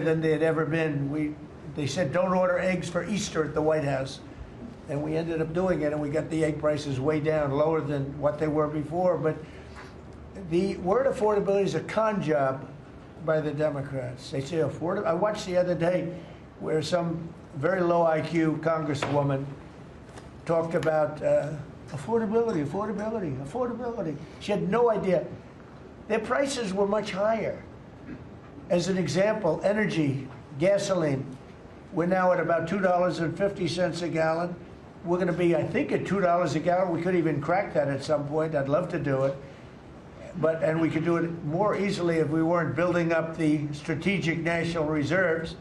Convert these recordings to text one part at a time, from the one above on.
than they had ever been. They said don't order eggs for Easter at the White House, and we ended up doing it, and we got the egg prices way down, lower than what they were before. But the word affordability is a con job by the Democrats. They say affordable. I watched the other day where some very low IQ congresswoman talked about affordability, affordability, affordability. She had no idea. Their prices were much higher. As an example, energy, gasoline, we're now at about $2.50 a gallon. We're going to be, I think, at $2 a gallon. We could even crack that at some point. I'd love to do it. And we could do it more easily if we weren't building up the strategic national reserves,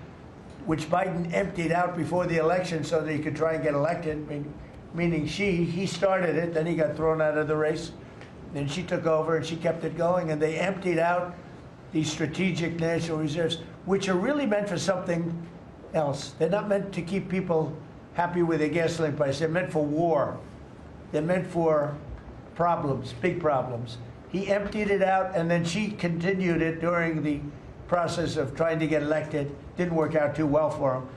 which Biden emptied out before the election so that he could try and get elected, meaning he started it, then he got thrown out of the race. Then she took over and she kept it going, and they emptied out these strategic national reserves, which are really meant for something else. They're not meant to keep people happy with their gasoline price. They're meant for war. They're meant for problems, big problems. He emptied it out, and then she continued it during the process of trying to get elected. Didn't work out too well for him.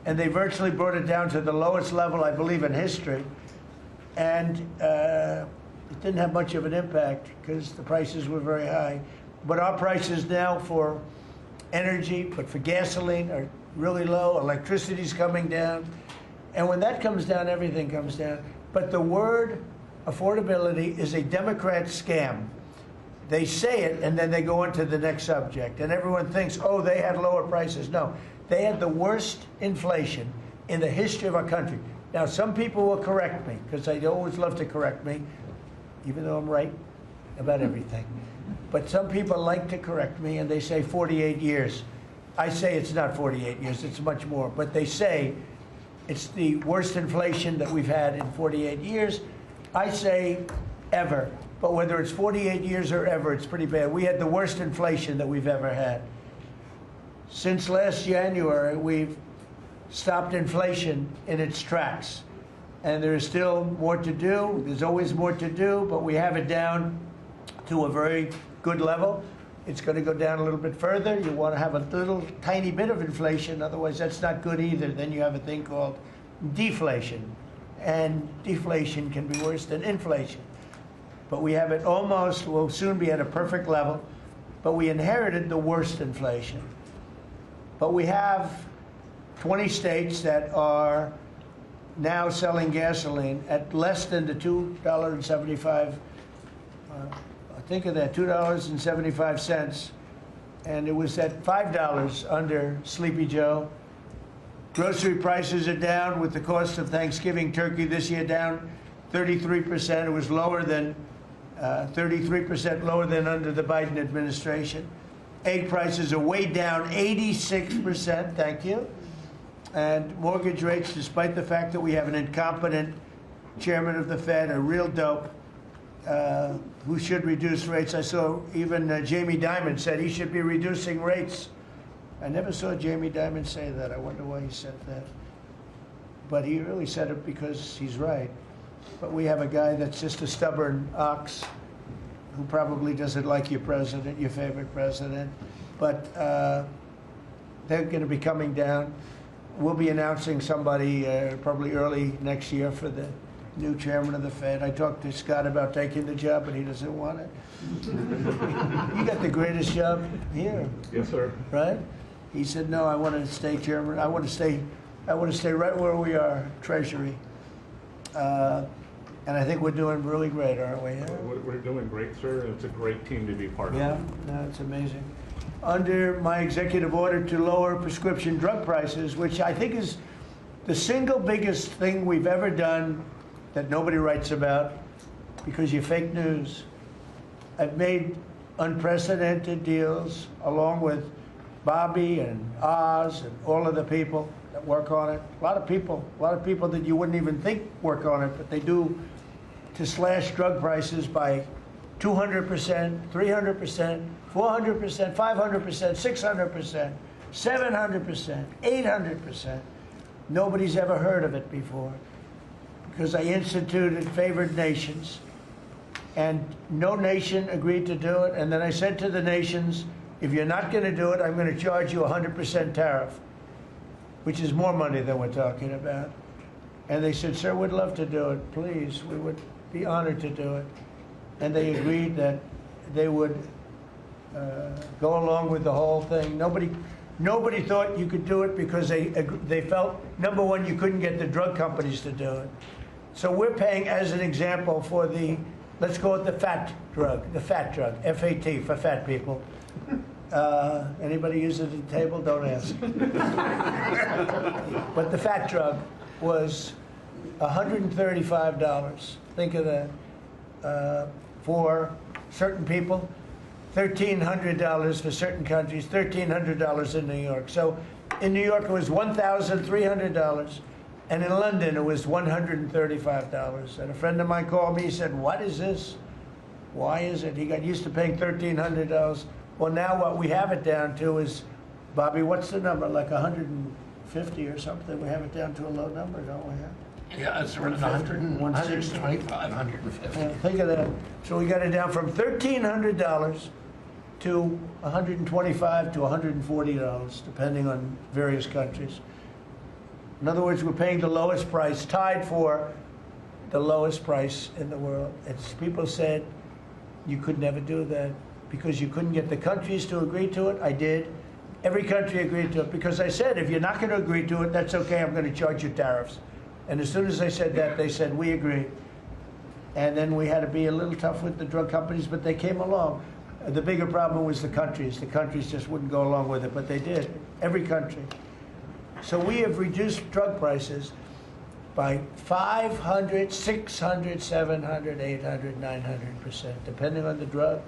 And they virtually brought it down to the lowest level, I believe, in history. And it didn't have much of an impact because the prices were very high. But our prices now for energy, but for gasoline, are really low. Electricity's coming down. And when that comes down, everything comes down. But the word affordability is a Democrat scam. They say it, and then they go into the next subject. And everyone thinks, oh, they had lower prices. No, they had the worst inflation in the history of our country. Now, some people will correct me, because I always love to correct me, even though I'm right about everything. But some people like to correct me, and they say 48 years. I say it's not 48 years, it's much more. But they say it's the worst inflation that we've had in 48 years. I say ever. But whether it's 48 years or ever, it's pretty bad. We had the worst inflation that we've ever had. Since last January, we've stopped inflation in its tracks. And there is still more to do. There's always more to do, but we have it down to a very good level. It's going to go down a little bit further. You want to have a little tiny bit of inflation. Otherwise, that's not good either. Then you have a thing called deflation. And deflation can be worse than inflation. But we have it almost, we'll soon be at a perfect level, but we inherited the worst inflation. But we have 20 states that are now selling gasoline at less than the $2.75, think of that, $2.75, and it was at $5 under Sleepy Joe. Grocery prices are down with the cost of Thanksgiving turkey this year down 33%. It was lower than 33% lower than under the Biden administration. Egg prices are way down 86%, thank you. And mortgage rates, despite the fact that we have an incompetent chairman of the Fed, a real dope, who should reduce rates. I saw even Jamie Dimon said he should be reducing rates. I never saw Jamie Dimon say that. I wonder why he said that. But he really said it because he's right. But we have a guy that's just a stubborn ox who probably doesn't like your president, your favorite president. But they're going to be coming down. We'll be announcing somebody probably early next year for the new chairman of the Fed. I talked to Scott about taking the job, but he doesn't want it. You got the greatest job here. Yes, sir. Right? He said, no, I want to stay chairman. I want to stay right where we are, Treasury. And I think we're doing really great, aren't we? We're doing great, sir. It's a great team to be part of. Yeah, no, it's amazing. Under my executive order to lower prescription drug prices, which I think is the single biggest thing we've ever done that nobody writes about because you're fake news. I've made unprecedented deals along with Bobby and Oz and all of the people that work on it. A lot of people that you wouldn't even think work on it, but they do, to slash drug prices by 200%, 300%, 400%, 500%, 600%, 700%, 800%. Nobody's ever heard of it before because I instituted favored nations, and no nation agreed to do it. And then I said to the nations, If you're not going to do it, I'm going to charge you a 100% tariff, which is more money than we're talking about. And they said, sir, we'd love to do it. Please, we would be honored to do it. And they agreed that they would go along with the whole thing. Nobody thought you could do it because they felt, number one, you couldn't get the drug companies to do it. So we're paying, as an example, for the, let's call it the fat drug, F-A-T, for fat people. Anybody use it at the table? Don't ask. But the fat drug was $135. Think of that. For certain people, $1,300 for certain countries, $1,300 in New York. So in New York it was $1,300, and in London it was $135. And a friend of mine called me, he said, what is this? Why is it? He got used to paying $1,300. Well, now what we have it down to is, Bobby, what's the number? Like 150 or something? We have it down to a low number, don't we? Yeah, it's around 100, 125, 150. Yeah, think of that. So we got it down from $1,300 to $125 to $140, depending on various countries. In other words, we're paying the lowest price, tied for the lowest price in the world. It's, people said you could never do that because you couldn't get the countries to agree to it. I did. Every country agreed to it because I said, if you're not going to agree to it, that's okay, I'm going to charge you tariffs. And as soon as I said that, they said, we agree. And then we had to be a little tough with the drug companies, but they came along. The bigger problem was the countries. The countries just wouldn't go along with it, but they did, every country. So we have reduced drug prices by 500, 600, 700, 800, 900%, depending on the drug,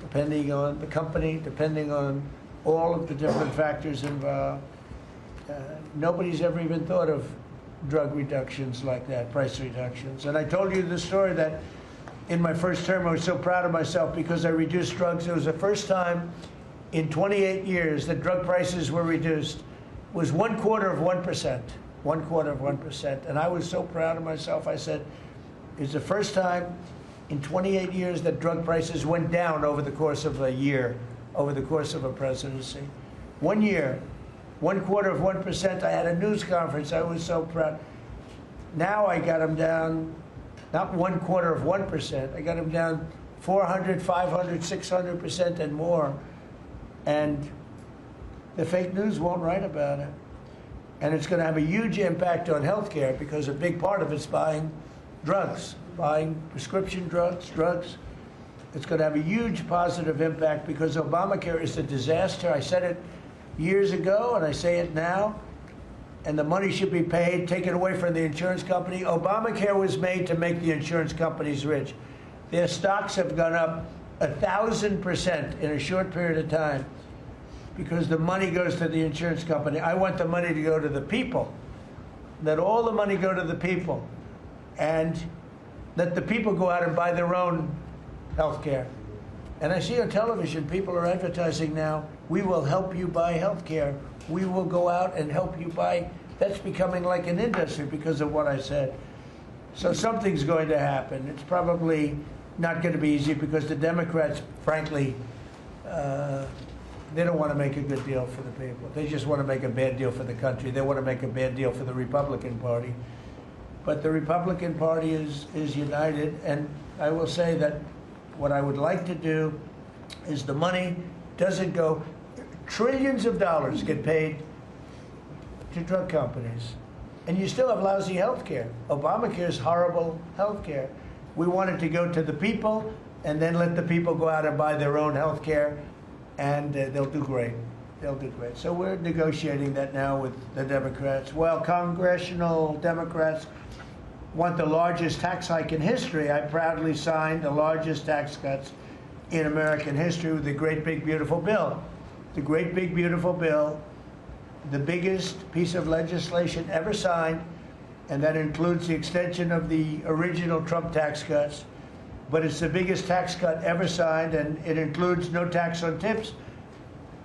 depending on the company, depending on all of the different factors involved. Nobody's ever even thought of drug reductions like that, price reductions. And I told you the story that in my first term, I was so proud of myself because I reduced drugs. It was the first time in 28 years that drug prices were reduced. It was 1/4%, 1/4%. And I was so proud of myself. I said, it's the first time in 28 years that drug prices went down over the course of a year, over the course of a presidency. 1 year. 1/4%. I had a news conference. I was so proud. Now I got them down, not 1/4%. I got them down 400, 500, 600% and more. And the fake news won't write about it. And it's going to have a huge impact on healthcare because a big part of it's buying drugs, buying prescription drugs. It's going to have a huge positive impact because Obamacare is a disaster. I said it years ago, and I say it now, and the money should be paid, taken away from the insurance company. Obamacare was made to make the insurance companies rich. Their stocks have gone up 1,000% in a short period of time because the money goes to the insurance company. I want the money to go to the people. Let all the money go to the people, and let the people go out and buy their own health care. And I see on television, people are advertising now, we will help you buy health care. We will go out and help you buy. That's becoming like an industry because of what I said. So something's going to happen. It's probably not going to be easy because the Democrats, frankly, they don't want to make a good deal for the people. They just want to make a bad deal for the country. They want to make a bad deal for the Republican Party. But the Republican Party is united, and I will say that what I would like to do is the money doesn't go, trillions of dollars get paid to drug companies. And you still have lousy health care. Obamacare is horrible health care. We want it to go to the people and then let the people go out and buy their own health care, and they'll do great. They'll do great. So we're negotiating that now with the Democrats. Well, congressional Democrats want the largest tax hike in history. I proudly signed the largest tax cuts in American history with the Great Big Beautiful Bill. The Great Big Beautiful Bill, the biggest piece of legislation ever signed, and that includes the extension of the original Trump tax cuts. But it's the biggest tax cut ever signed, and it includes no tax on tips,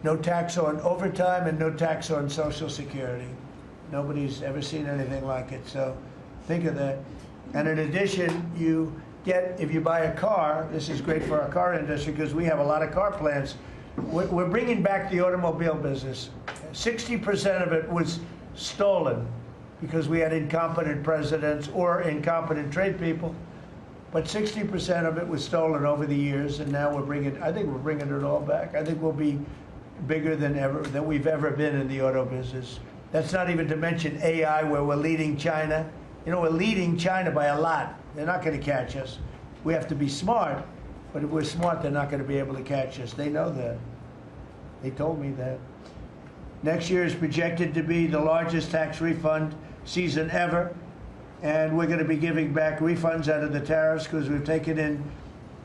no tax on overtime, and no tax on Social Security. Nobody's ever seen anything like it, so think of that. And in addition, you get, if you buy a car, this is great for our car industry because we have a lot of car plants. we're bringing back the automobile business. 60% of it was stolen because we had incompetent presidents or incompetent trade people. But 60% of it was stolen over the years, and now I think we're bringing it all back. I think we'll be bigger than we've ever been in the auto business. That's not even to mention AI, where we're leading China. You know, we're leading China by a lot. They're not going to catch us. We have to be smart, but if we're smart, they're not going to be able to catch us. They know that. They told me that. Next year is projected to be the largest tax refund season ever. And we're going to be giving back refunds out of the tariffs because we've taken in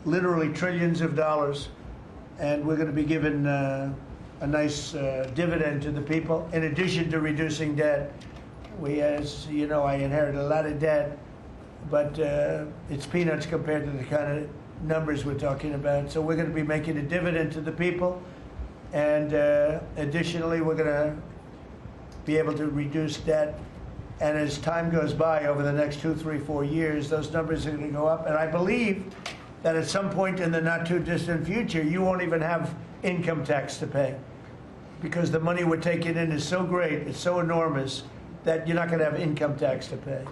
literally trillions of dollars. And we're going to be giving a nice dividend to the people, in addition to reducing debt. As you know, I inherited a lot of debt, but it's peanuts compared to the kind of numbers we're talking about. So we're going to be making a dividend to the people. And additionally, we're going to be able to reduce debt. And as time goes by, over the next 2, 3, 4 years, those numbers are going to go up. And I believe that at some point in the not too distant future, you won't even have income tax to pay, because the money we're taking in is so great, it's so enormous, that you're not going to have income tax to pay.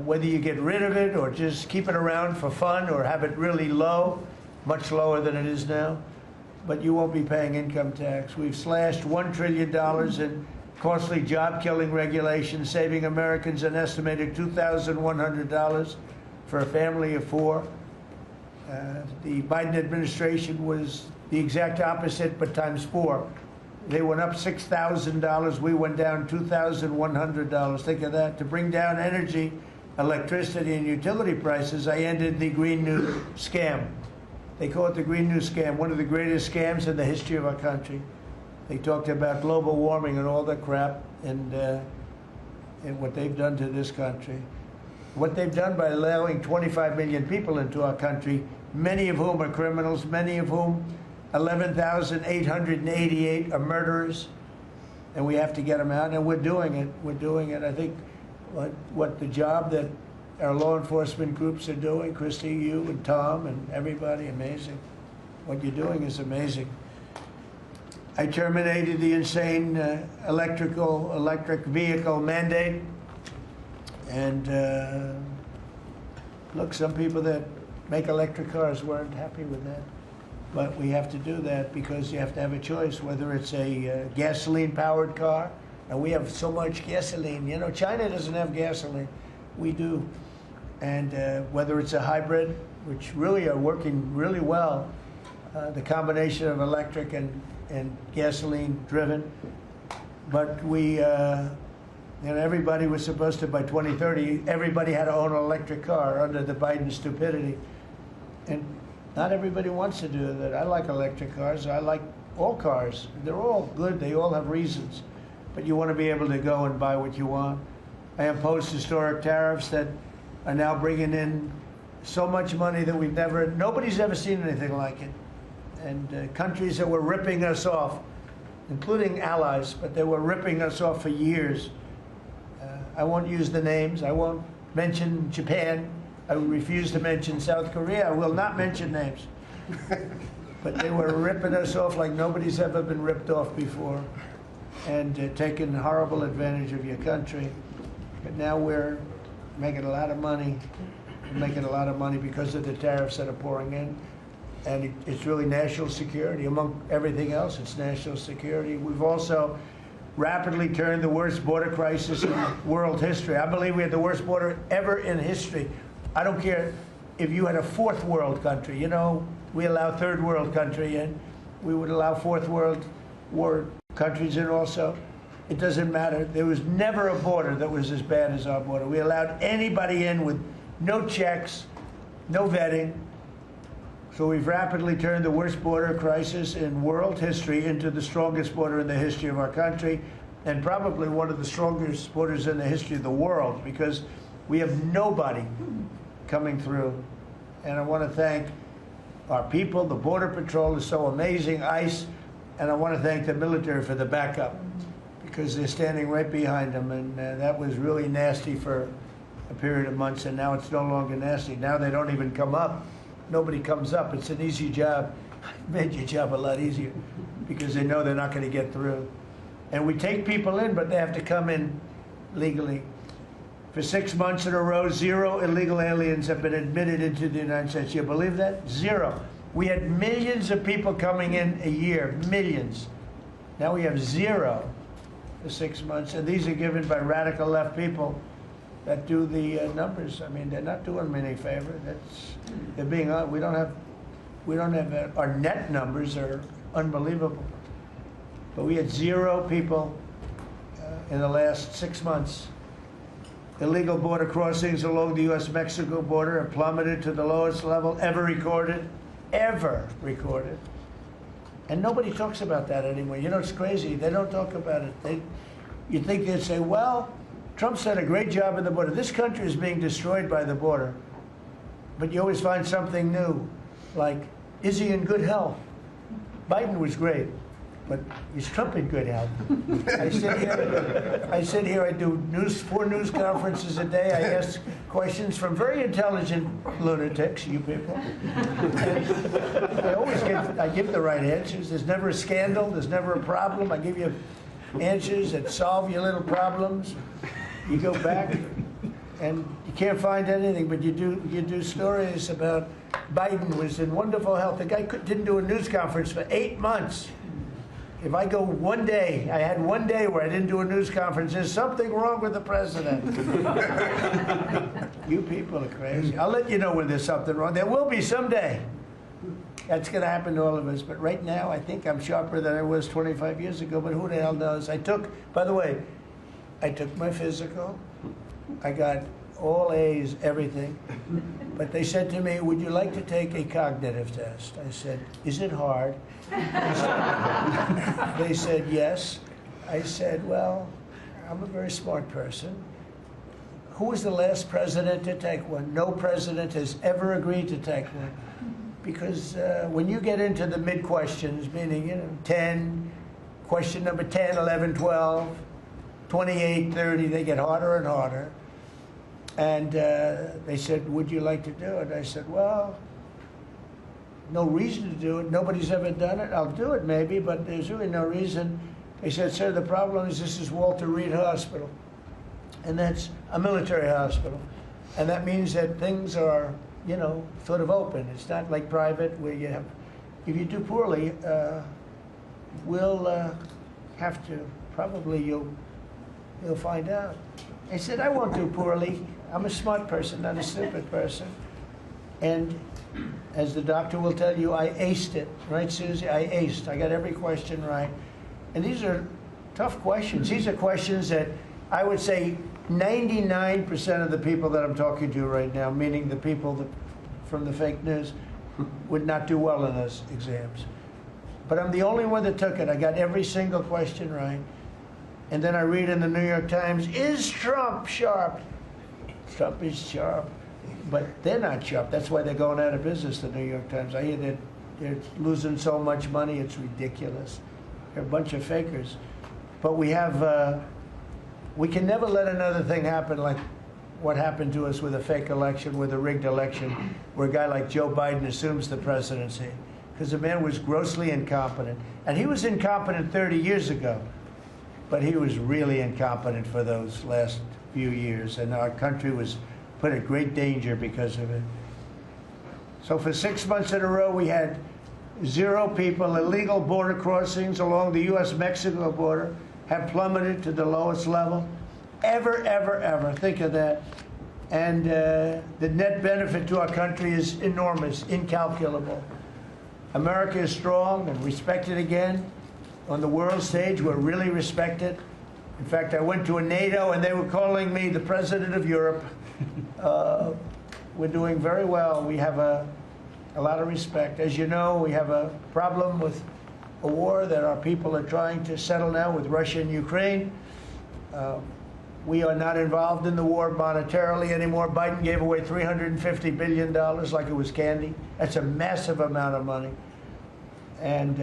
Whether you get rid of it or just keep it around for fun or have it really low, much lower than it is now, but you won't be paying income tax. We've slashed $1 trillion in costly job-killing regulations, saving Americans an estimated $2,100 for a family of 4. The Biden administration was the exact opposite, but times 4. They went up $6,000. We went down $2,100. Think of that. To bring down energy, electricity, and utility prices, I ended the Green New Scam. They call it the Green New Scam, one of the greatest scams in the history of our country. They talked about global warming and all that crap, and what they've done to this country. What they've done by allowing 25 million people into our country, many of whom are criminals, many of whom, 11,888 are murderers, and we have to get them out, and we're doing it. We're doing it. I think what the job that our law enforcement groups are doing, Christy, you and Tom and everybody, amazing. What you're doing is amazing. I terminated the insane electric vehicle mandate. And look, some people that make electric cars weren't happy with that. But we have to do that because you have to have a choice, whether it's a gasoline-powered car. And we have so much gasoline. You know, China doesn't have gasoline. We do. And whether it's a hybrid, which really are working really well, the combination of electric and gasoline driven. But we, everybody was supposed to, by 2030, everybody had to own an electric car under the Biden stupidity. And not everybody wants to do that. I like electric cars. I like all cars. They're all good. They all have reasons. But you want to be able to go and buy what you want. I imposed historic tariffs that are now bringing in so much money that nobody's ever seen anything like it. And countries that were ripping us off, including allies, but they were ripping us off for years. I won't use the names. I won't mention Japan. I refuse to mention South Korea. I will not mention names. But they were ripping us off like nobody's ever been ripped off before, and taking horrible advantage of your country. But now we're making a lot of money. We're making a lot of money because of the tariffs that are pouring in. And it's really national security. Among everything else, it's national security. We've also rapidly turned the worst border crisis in world history. I believe we had the worst border ever in history. I don't care if you had a fourth world country. You know, we allow third world country in. We would allow fourth world war countries in also. It doesn't matter. There was never a border that was as bad as our border. We allowed anybody in with no checks, no vetting. So we've rapidly turned the worst border crisis in world history into the strongest border in the history of our country, and probably one of the strongest borders in the history of the world, because we have nobody coming through. And I want to thank our people. The Border Patrol is so amazing, ICE, and I want to thank the military for the backup, because they're standing right behind them, and that was really nasty for a period of months, and now it's no longer nasty. Now they don't even come up. Nobody comes up. It's an easy job. made your job a lot easier because they know they're not going to get through. And we take people in, but they have to come in legally. For 6 months in a row, 0 illegal aliens have been admitted into the United States. You believe that? 0. We had millions of people coming in a year, millions. Now we have 0 for 6 months, and these are given by radical left people that do the numbers. I mean, they're not doing me any favor. They're being. We don't have our net numbers are unbelievable, but we had 0 people in the last 6 months. Illegal border crossings along the U.S.-Mexico border have plummeted to the lowest level ever recorded. And nobody talks about that anymore. You know, it's crazy. They don't talk about it. You'd think they'd say, well, Trump's done a great job at the border. This country is being destroyed by the border. But you always find something new, like, is he in good health? Biden was great, but is Trump in good health? I sit here, I do 4 news conferences a day. I ask questions from very intelligent lunatics, you people. And I give the right answers. There's never a scandal. There's never a problem. I give you answers that solve your little problems. You go back and you can't find anything, but you do stories about Biden was in wonderful health. The guy didn't do a news conference for 8 months. If I go one day, I had one day where I didn't do a news conference, there's something wrong with the president. You people are crazy. I'll let you know when there's something wrong. There will be someday. That's going to happen to all of us. But right now, I think I'm sharper than I was 25 years ago, but who the hell knows? By the way, I took my physical. I got all A's, everything. But they said to me, would you like to take a cognitive test? I said, is it hard? They said, yes. I said, well, I'm a very smart person. Who was the last president to take one? No president has ever agreed to take one. Because when you get into the mid-questions, meaning, 10, question number 10, 11, 12, 28, 30, they get harder and harder. And they said, would you like to do it? I said, well, no reason to do it. Nobody's ever done it. I'll do it maybe, but there's really no reason. They said, sir, the problem is this is Walter Reed Hospital. And that's a military hospital. And that means that things are, sort of open. It's not like private where you have, if you do poorly, we'll have to, probably you'll find out. I said, I won't do poorly. I'm a smart person, not a stupid person. And as the doctor will tell you, I aced it. Right, Susie? I aced. I got every question right. And these are tough questions. These are questions that I would say 99% of the people that I'm talking to right now, meaning the people from the fake news, would not do well in those exams. But I'm the only one that took it. I got every single question right. And then I read in the New York Times, is Trump sharp? Trump is sharp. But they're not sharp. That's why they're going out of business, the New York Times. I hear they're losing so much money, it's ridiculous. They're a bunch of fakers. But we can never let another thing happen like what happened to us with a fake election, with a rigged election, where a guy like Joe Biden assumes the presidency. Because the man was grossly incompetent. And he was incompetent 30 years ago. But he was really incompetent for those last few years, and our country was put in great danger because of it. So for 6 months in a row, we had 0 people. Illegal border crossings along the U.S.-Mexico border have plummeted to the lowest level ever, ever, ever. Think of that. And the net benefit to our country is enormous, incalculable. America is strong and respected again. On the world stage, we're really respected. In fact, I went to a NATO and they were calling me the president of Europe. We're doing very well. We have a lot of respect. As you know, we have a problem with a war that our people are trying to settle now with Russia and Ukraine. We are not involved in the war monetarily anymore. Biden gave away $350 billion like it was candy. That's a massive amount of money. And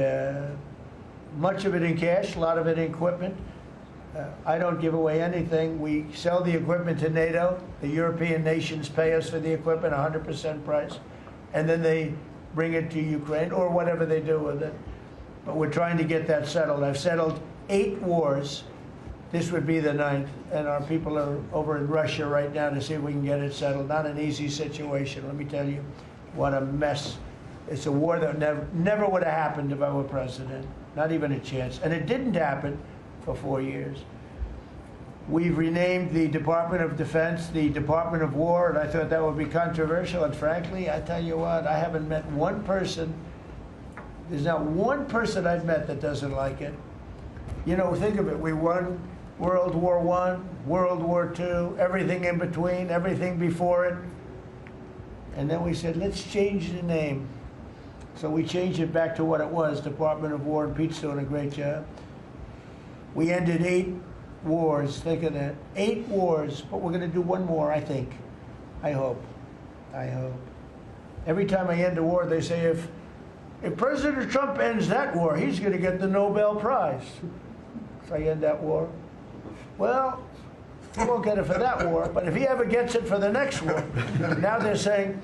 much of it in cash, a lot of it in equipment. I don't give away anything. We sell the equipment to NATO. The European nations pay us for the equipment, 100% price. And then they bring it to Ukraine or whatever they do with it. But we're trying to get that settled. I've settled 8 wars. This would be the 9th, and our people are over in Russia right now to see if we can get it settled. Not an easy situation, let me tell you. What a mess. It's a war that never would have happened if I were president. Not even a chance. And it didn't happen for 4 years. We've renamed the Department of Defense the Department of War, and I thought that would be controversial. And frankly, I tell you what, I haven't met one person, there's not one person I've met that doesn't like it. You know, think of it. We won World War I, World War II, everything in between, everything before it. And then we said, let's change the name. So we changed it back to what it was, Department of War, and Pete's doing a great job. We ended 8 wars, think of that. 8 wars, but we're going to do one more, I think. I hope. I hope. Every time I end a war, they say, if President Trump ends that war, he's going to get the Nobel Prize. So I end that war. Well, he won't get it for that war, but if he ever gets it for the next war, now they're saying,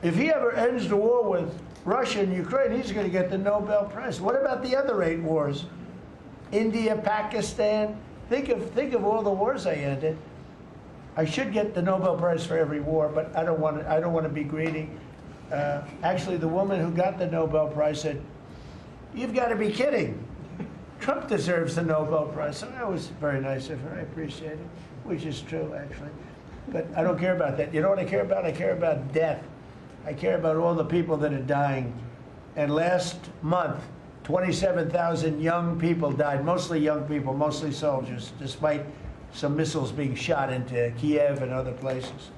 if he ever ends the war with Russia and Ukraine, he's going to get the Nobel Prize. What about the other 8 wars? India, Pakistan. Think of all the wars I ended. I should get the Nobel Prize for every war, but I don't want to be greedy. Actually, the woman who got the Nobel Prize said, "You've got to be kidding. Trump deserves the Nobel Prize." So that was very nice of her. I appreciate it, which is true, actually. But I don't care about that. You know what I care about? I care about death. I care about all the people that are dying. And last month, 27,000 young people died, mostly young people, mostly soldiers, despite some missiles being shot into Kiev and other places.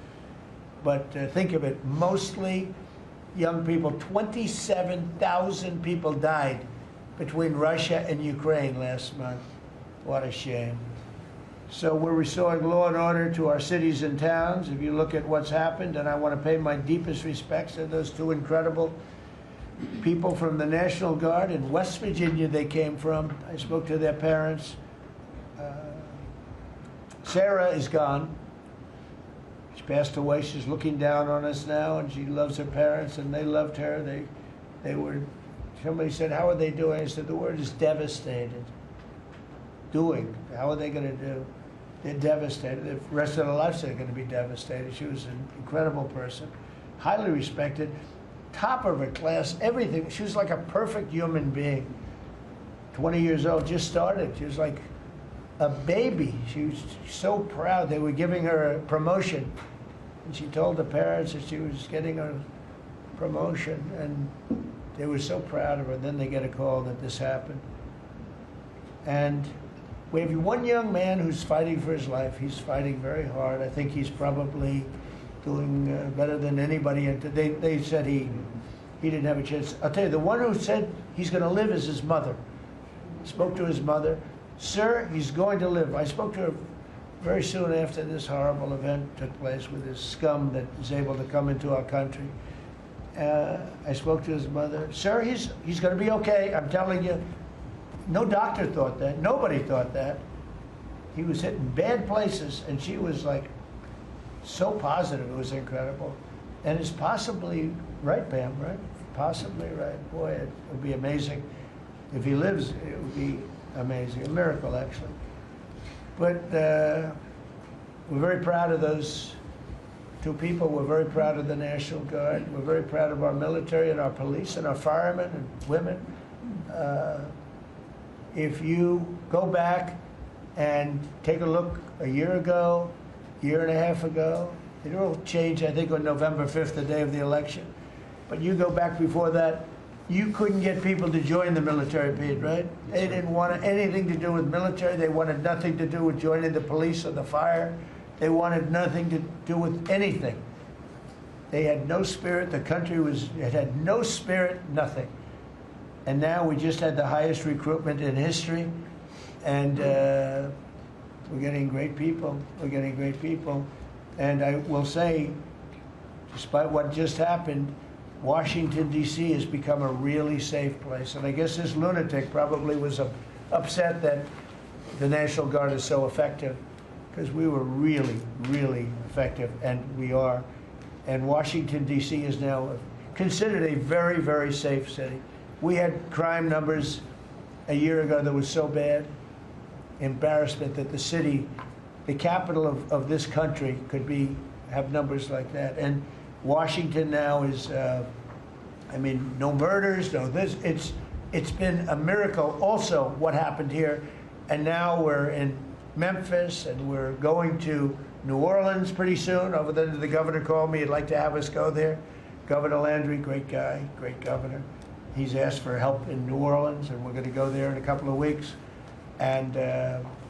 But think of it, mostly young people. 27,000 people died between Russia and Ukraine last month. What a shame. So we're restoring law and order to our cities and towns. If you look at what's happened, and I want to pay my deepest respects to those 2 incredible people from the National Guard in West Virginia they came from. I spoke to their parents. Sarah is gone. She passed away. She's looking down on us now, and she loves her parents, and they loved her. They were, somebody said, how are they doing? I said, the word is devastated. Doing. How are they going to do? They're devastated. The rest of their lives they're going to be devastated. She was an incredible person, highly respected, top of her class, everything. She was like a perfect human being. 20 years old, just started. She was like a baby. She was so proud. They were giving her a promotion. And she told the parents that she was getting a promotion, and they were so proud of her. Then they get a call that this happened. And we have one young man who's fighting for his life. He's fighting very hard. I think he's probably doing better than anybody. They said he didn't have a chance. I'll tell you, the one who said he's going to live is his mother. Spoke to his mother. Sir, he's going to live. I spoke to her very soon after this horrible event took place with this scum that is able to come into our country. I spoke to his mother. Sir, he's going to be okay. I'm telling you. No doctor thought that. Nobody thought that. He was hitting bad places, and she was like so positive. It was incredible. And it's possibly right, Pam, right? Possibly right. Boy, it would be amazing. If he lives, it would be amazing. A miracle, actually. But we're very proud of those 2 people. We're very proud of the National Guard. We're very proud of our military and our police and our firemen and women. If you go back and take a look a year ago, year and a half ago, it will change, I think, on November 5th, the day of the election. But you go back before that, you couldn't get people to join the military, Pete, right? They didn't want anything to do with military. They wanted nothing to do with joining the police or the fire. They wanted nothing to do with anything. They had no spirit. The country it had no spirit, nothing. And now we just had the highest recruitment in history, and we're getting great people. We're getting great people. And I will say, despite what just happened, Washington, D.C. has become a really safe place. And I guess this lunatic probably was upset that the National Guard is so effective, because we were really, really effective, and we are. And Washington, D.C. is now considered a very, very safe city. We had crime numbers a year ago that was so bad, embarrassment, that the city, the capital of this country, could have numbers like that. And Washington now is, I mean, no murders, no this. It's been a miracle also what happened here. And now we're in Memphis, and we're going to New Orleans pretty soon. Over there, the governor called me. He'd like to have us go there. Governor Landry, great guy, great governor. He's asked for help in New Orleans, and we're going to go there in a couple of weeks. And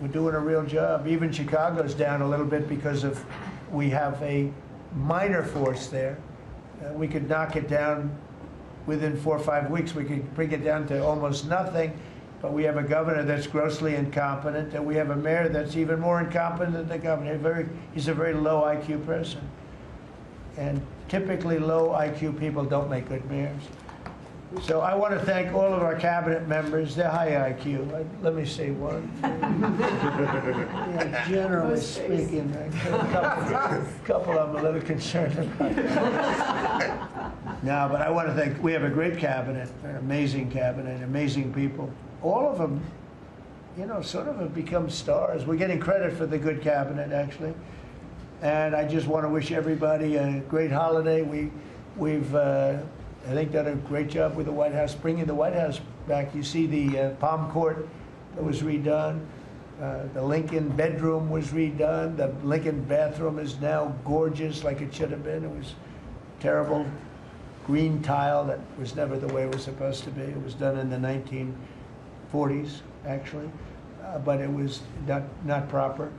we're doing a real job. Even Chicago's down a little bit because we have a minor force there. We could knock it down within 4 or 5 weeks. We could bring it down to almost nothing. But we have a governor that's grossly incompetent, and we have a mayor that's even more incompetent than the governor. He's a very low IQ person. And typically low IQ people don't make good mayors. So I want to thank all of our cabinet members. They're high IQ. Let me say one. Yeah, generally speaking, a couple of them a little concerned about it. No, but I want to thank, we have a great cabinet, an amazing cabinet, amazing people. All of them, you know, sort of have become stars. We're getting credit for the good cabinet, actually. And I just want to wish everybody a great holiday. We've I think, done a great job with the White House, bringing the White House back. You see the Palm Court that was redone. The Lincoln bedroom was redone. The Lincoln bathroom is now gorgeous, like it should have been. It was terrible green tile that was never the way it was supposed to be. It was done in the 1940s, actually, but it was not proper.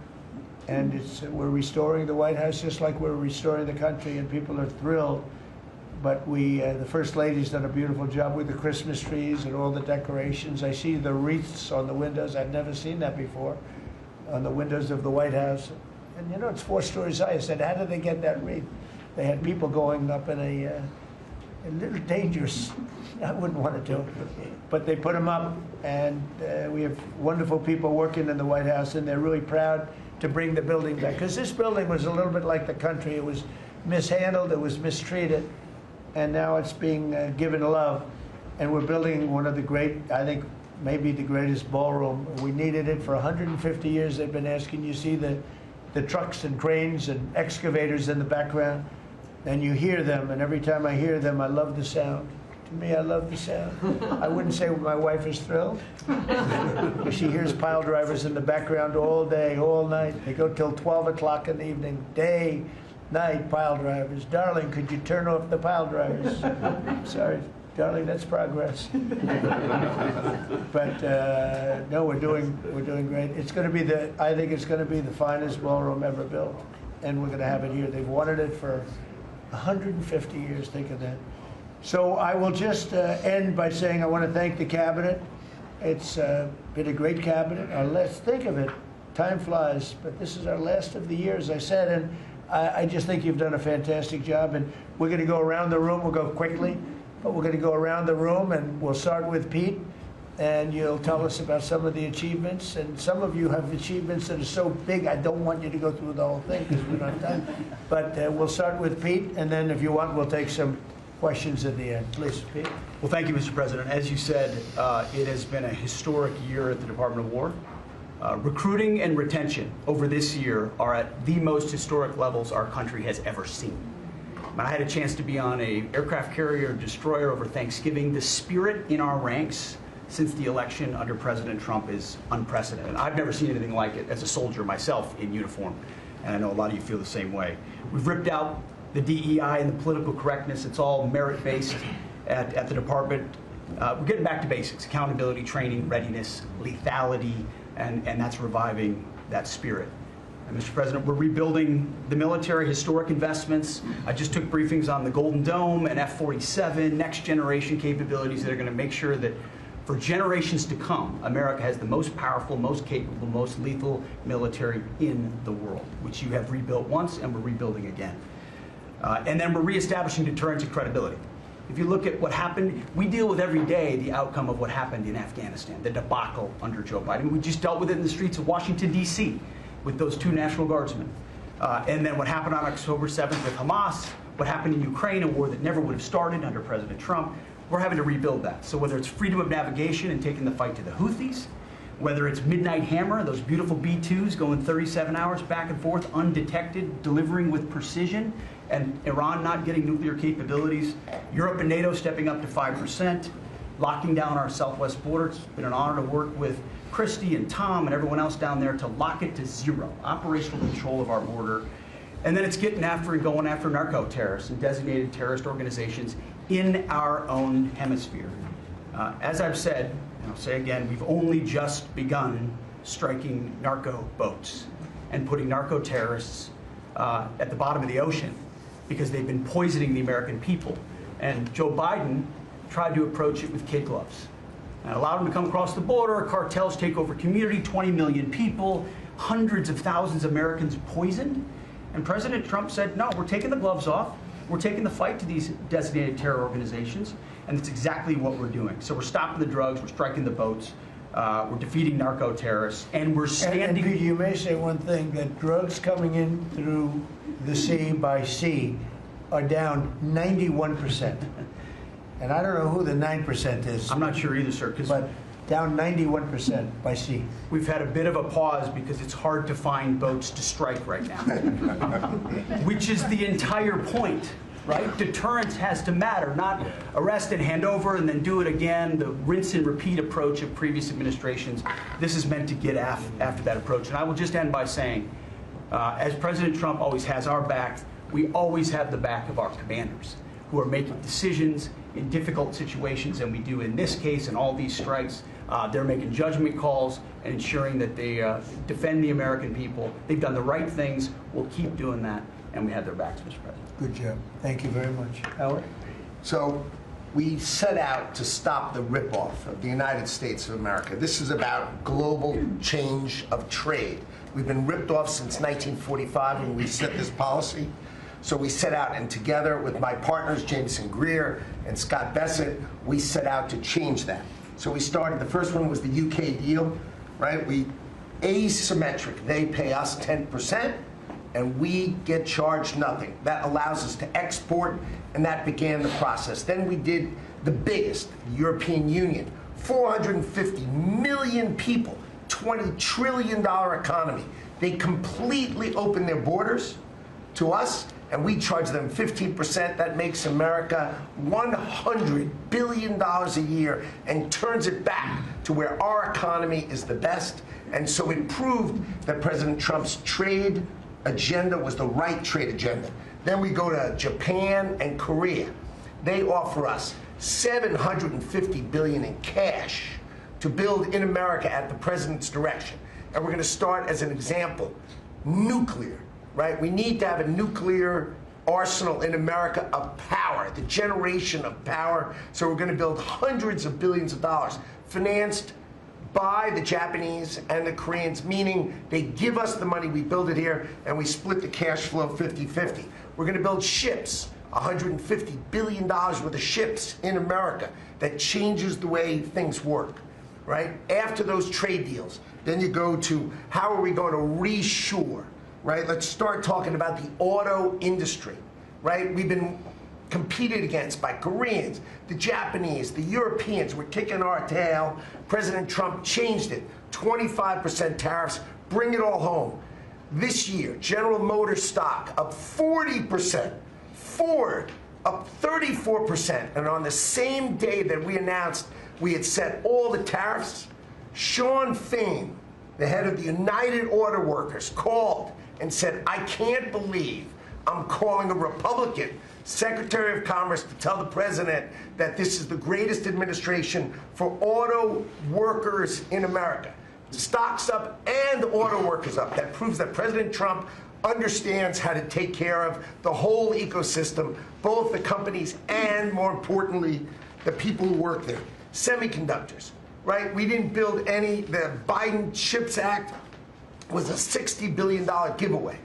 And we're restoring the White House just like we're restoring the country, and people are thrilled. But the First Lady's done a beautiful job with the Christmas trees and all the decorations. I see the wreaths on the windows. I've never seen that before, on the windows of the White House. And you know, it's 4 stories high. I said, how did they get that wreath? They had people going up in a little dangerous. I wouldn't want to do it. But they put them up, and we have wonderful people working in the White House, and they're really proud to bring the building back. Because this building was a little bit like the country. It was mishandled, it was mistreated. And now it's being given love. And we're building one of the great, I think, maybe the greatest ballroom. We needed it for 150 years. They've been asking. You see the trucks and cranes and excavators in the background, and you hear them. And every time I hear them, I love the sound. To me, I love the sound. I wouldn't say my wife is thrilled. She hears pile drivers in the background all day, all night. They go till 12 o'clock in the evening, day, night, pile drivers. Darling, could you turn off the pile drivers? Sorry, darling, that's progress. But no, we're doing great. It's going to be I think it's going to be the finest ballroom ever built, and we're going to have it here. They've wanted it for 150 years. Think of that. So I will just end by saying I want to thank the cabinet. It's been a great cabinet. Let's think of it. Time flies, but this is our last of the year, as I said, and I just think you've done a fantastic job, and we're going to go around the room. We'll go quickly, but we're going to go around the room, and we'll start with Pete, and you'll tell us about some of the achievements. And some of you have achievements that are so big, I don't want you to go through the whole thing because we don't have time. But we'll start with Pete, and then if you want, we'll take some questions at the end. Please, Pete. Well, thank you, Mr. President. As you said, it has been a historic year at the Department of War. Recruiting and retention over this year are at the most historic levels our country has ever seen. I had a chance to be on an aircraft carrier destroyer over Thanksgiving. The spirit in our ranks since the election under President Trump is unprecedented. I've never seen anything like it as a soldier myself in uniform, and I know a lot of you feel the same way. We've ripped out the DEI and the political correctness. It's all merit-based at the department. We're getting back to basics: accountability, training, readiness, lethality, and that's reviving that spirit. And Mr. President, we're rebuilding the military, historic investments. I just took briefings on the Golden Dome and F-47, next generation capabilities that are going to make sure that for generations to come, America has the most powerful, most capable, most lethal military in the world, which you have rebuilt once and we're rebuilding again. And then we're reestablishing deterrence and credibility. If you look at what happened, we deal with every day the outcome of what happened in Afghanistan, the debacle under Joe Biden. We just dealt with it in the streets of Washington, D.C. with those 2 National Guardsmen. And then what happened on October 7th with Hamas, what happened in Ukraine, a war that never would have started under President Trump. We're having to rebuild that. So whether it's freedom of navigation and taking the fight to the Houthis, whether it's Midnight Hammer, those beautiful B-2s going 37 hours back and forth, undetected, delivering with precision, and Iran not getting nuclear capabilities, Europe and NATO stepping up to 5%, locking down our southwest border. It's been an honor to work with Christy and Tom and everyone else down there to lock it to zero, operational control of our border. And then it's getting after and going after narco-terrorists and designated terrorist organizations in our own hemisphere. As I've said, and I'll say again, we've only just begun striking narco boats and putting narco-terrorists at the bottom of the ocean because they've been poisoning the American people. And Joe Biden tried to approach it with kid gloves. And allowed them to come across the border, cartels take over community, 20 million people, hundreds of thousands of Americans poisoned. And President Trump said, no, we're taking the gloves off. We're taking the fight to these designated terror organizations, and it's exactly what we're doing. So we're stopping the drugs, we're striking the boats, we're defeating narco-terrorists, and we're standing... And you may say one thing, that drugs coming in through the sea by sea are down 91%. And I don't know who the 9% is. I'm not sure either, sir, because... But down 91% by sea. We've had a bit of a pause because it's hard to find boats to strike right now, which is the entire point, right? Deterrence has to matter, not arrest and hand over and then do it again, the rinse and repeat approach of previous administrations. This is meant to get after that approach. And I will just end by saying, as President Trump always has our back, we always have the back of our commanders who are making decisions in difficult situations, and we do in this case and all these strikes. They're making judgment calls and ensuring that they defend the American people. They've done the right things. We'll keep doing that, and we have their backs, Mr. President. Good job. Thank you very much. Howard? So we set out to stop the ripoff of the United States of America. This is about global change of trade. We've been ripped off since 1945 when we set this policy. So we set out, and together with my partners, Jameson Greer and Scott Bessett, we set out to change that. So we started, the first one was the UK deal, right? We asymmetric, they pay us 10%, and we get charged nothing. That allows us to export, and that began the process. Then we did the biggest, the European Union, 450 million people, $20 trillion economy. They completely opened their borders to us, and we charge them 15%. That makes America $100 billion a year and turns it back to where our economy is the best. And so it proved that President Trump's trade agenda was the right trade agenda. Then we go to Japan and Korea. They offer us $750 billion in cash to build in America at the president's direction. And we're going to start, as an example, nuclear. Right? We need to have a nuclear arsenal in America of power, the generation of power. So we're going to build hundreds of billions of dollars, financed by the Japanese and the Koreans, meaning they give us the money, we build it here, and we split the cash flow 50-50. We're going to build ships, $150 billion worth of ships in America. That changes the way things work. Right? After those trade deals, then you go to how are we going to reshore? Right? Let's start talking about the auto industry, right? We've been competed against by Koreans, the Japanese, the Europeans. We're kicking our tail. President Trump changed it. 25% tariffs, bring it all home. This year, General Motors stock up 40%, Ford up 34%, and on the same day that we announced we had set all the tariffs, Sean Fain, the head of the United Auto Workers, called and said, I can't believe I'm calling a Republican Secretary of Commerce to tell the president that this is the greatest administration for auto workers in America. Stocks up and auto workers up. That proves that President Trump understands how to take care of the whole ecosystem, both the companies and, more importantly, the people who work there. Semiconductors, right? We didn't build any. The Biden CHIPS Act was a $60 billion giveaway,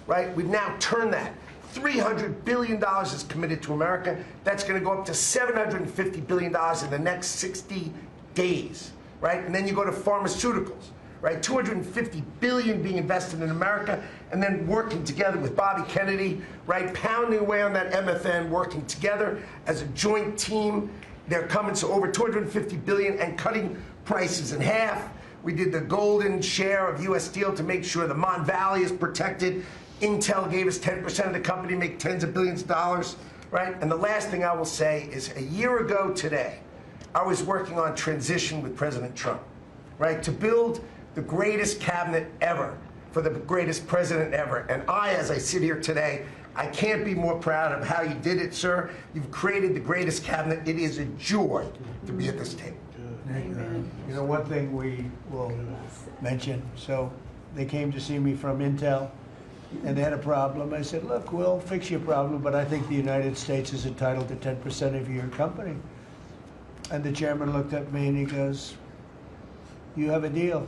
right? We've now turned that. $300 billion is committed to America. That's going to go up to $750 billion in the next 60 days, right? And then you go to pharmaceuticals, right? 250 billion being invested in America, and then working together with Bobby Kennedy, right? Pounding away on that MFN, working together as a joint team. They're coming to over 250 billion and cutting prices in half. We did the golden share of U.S. Steel to make sure the Mon Valley is protected. Intel gave us 10% of the company, make tens of billions of dollars, right? And the last thing I will say is a year ago today, I was working on transition with President Trump, right? To build the greatest cabinet ever for the greatest president ever. And I, as I sit here today, I can't be more proud of how you did it, sir. You've created the greatest cabinet. It is a joy to be at this table. You know, one thing we will mention, so they came to see me from Intel, and they had a problem. I said, look, we'll fix your problem, but I think the United States is entitled to 10% of your company. And the chairman looked at me and he goes, you have a deal.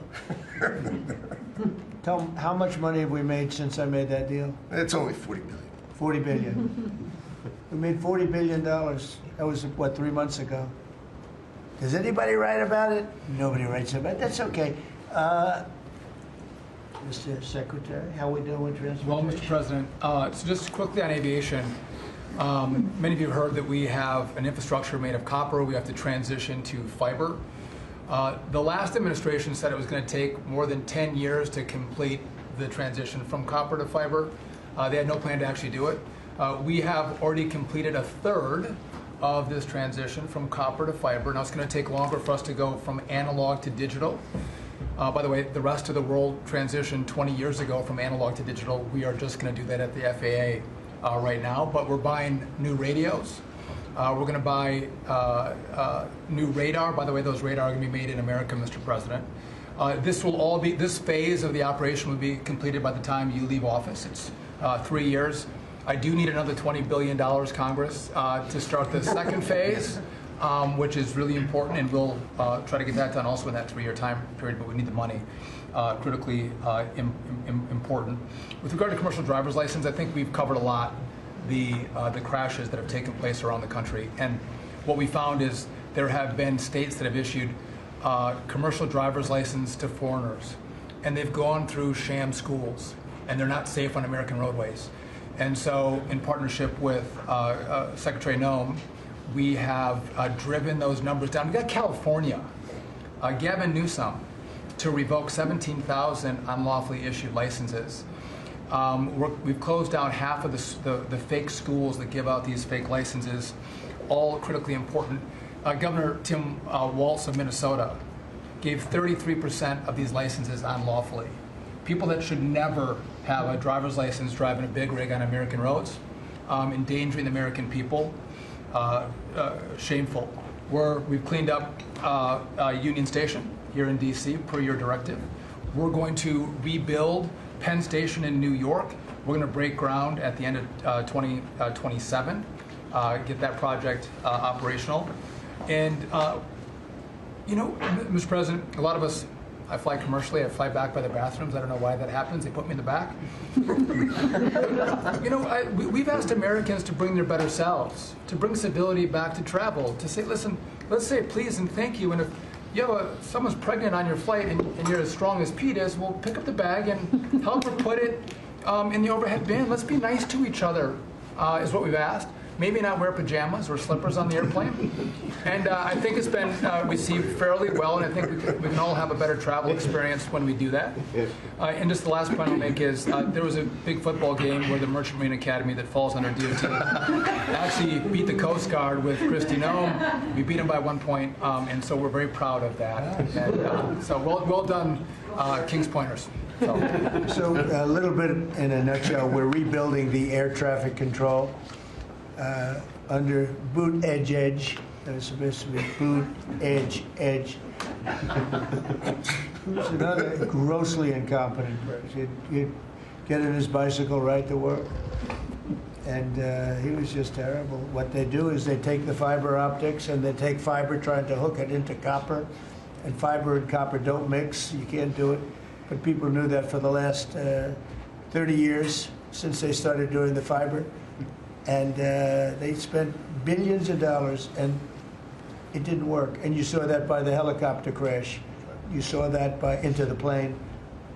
Tell them, how much money have we made since I made that deal? It's only 40 billion. 40 billion. We made $40 billion. That was, what, 3 months ago? Does anybody write about it? Nobody writes about it. That's okay. Mr. Secretary, how we doing with transportation? Well, Mr. President, so just quickly on aviation, many of you have heard that we have an infrastructure made of copper. We have to transition to fiber. The last administration said it was going to take more than 10 years to complete the transition from copper to fiber. They had no plan to actually do it. We have already completed a third of this transition from copper to fiber. Now it's going to take longer for us to go from analog to digital. By the way, the rest of the world transitioned 20 years ago from analog to digital. We are just going to do that at the FAA right now, but we're buying new radios. We're going to buy new radar. By the way, those radar are going to be made in America, Mr. President. This phase of the operation will be completed by the time you leave office. It's 3 years. I do need another $20 billion, Congress, to start the second phase, which is really important, and we'll try to get that done also in that 3-year time period, but we need the money, critically important. With regard to commercial driver's license, I think we've covered a lot the crashes that have taken place around the country, and what we found is there have been states that have issued commercial driver's license to foreigners, and they've gone through sham schools, and they're not safe on American roadways. And so, in partnership with Secretary Noem, we have driven those numbers down. We got California, Gavin Newsom, to revoke 17,000 unlawfully issued licenses. We've closed down half of the fake schools that give out these fake licenses, all critically important. Governor Tim Walz of Minnesota gave 33% of these licenses unlawfully. People that should never have a driver's license driving a big rig on American roads, endangering the American people, shameful. We've cleaned up Union Station here in D.C. per your directive. We're going to rebuild Penn Station in New York. We're going to break ground at the end of 2027, get that project operational. And, you know, Mr. President, a lot of us, I fly commercially, I fly back by the bathrooms. I don't know why that happens. They put me in the back. You know, we've asked Americans to bring their better selves, to bring civility back to travel, to say, listen, let's say please and thank you. And if you have someone's pregnant on your flight and you're as strong as Pete is, well, pick up the bag and help her put it in the overhead bin. Let's be nice to each other, is what we've asked. Maybe not wear pajamas or slippers on the airplane. And I think it's been received fairly well, and I think we can all have a better travel experience when we do that. And just the last point I'll make is there was a big football game where the Merchant Marine Academy that falls under DOT actually beat the Coast Guard with Kristi Noem. We beat them by 1 point, and so we're very proud of that. And so well done, Kings Pointers. So a little bit in a nutshell, we're rebuilding the air traffic control. Under boot edge. That was supposed to be boot edge. Who's another grossly incompetent person? He'd get in his bicycle, ride to work, and he was just terrible. What they do is they take the fiber optics and they take fiber trying to hook it into copper, and fiber and copper don't mix. You can't do it. But people knew that for the last 30 years since they started doing the fiber. And they spent billions of dollars, and it didn't work. And you saw that by the helicopter crash. You saw that by Into the Plane.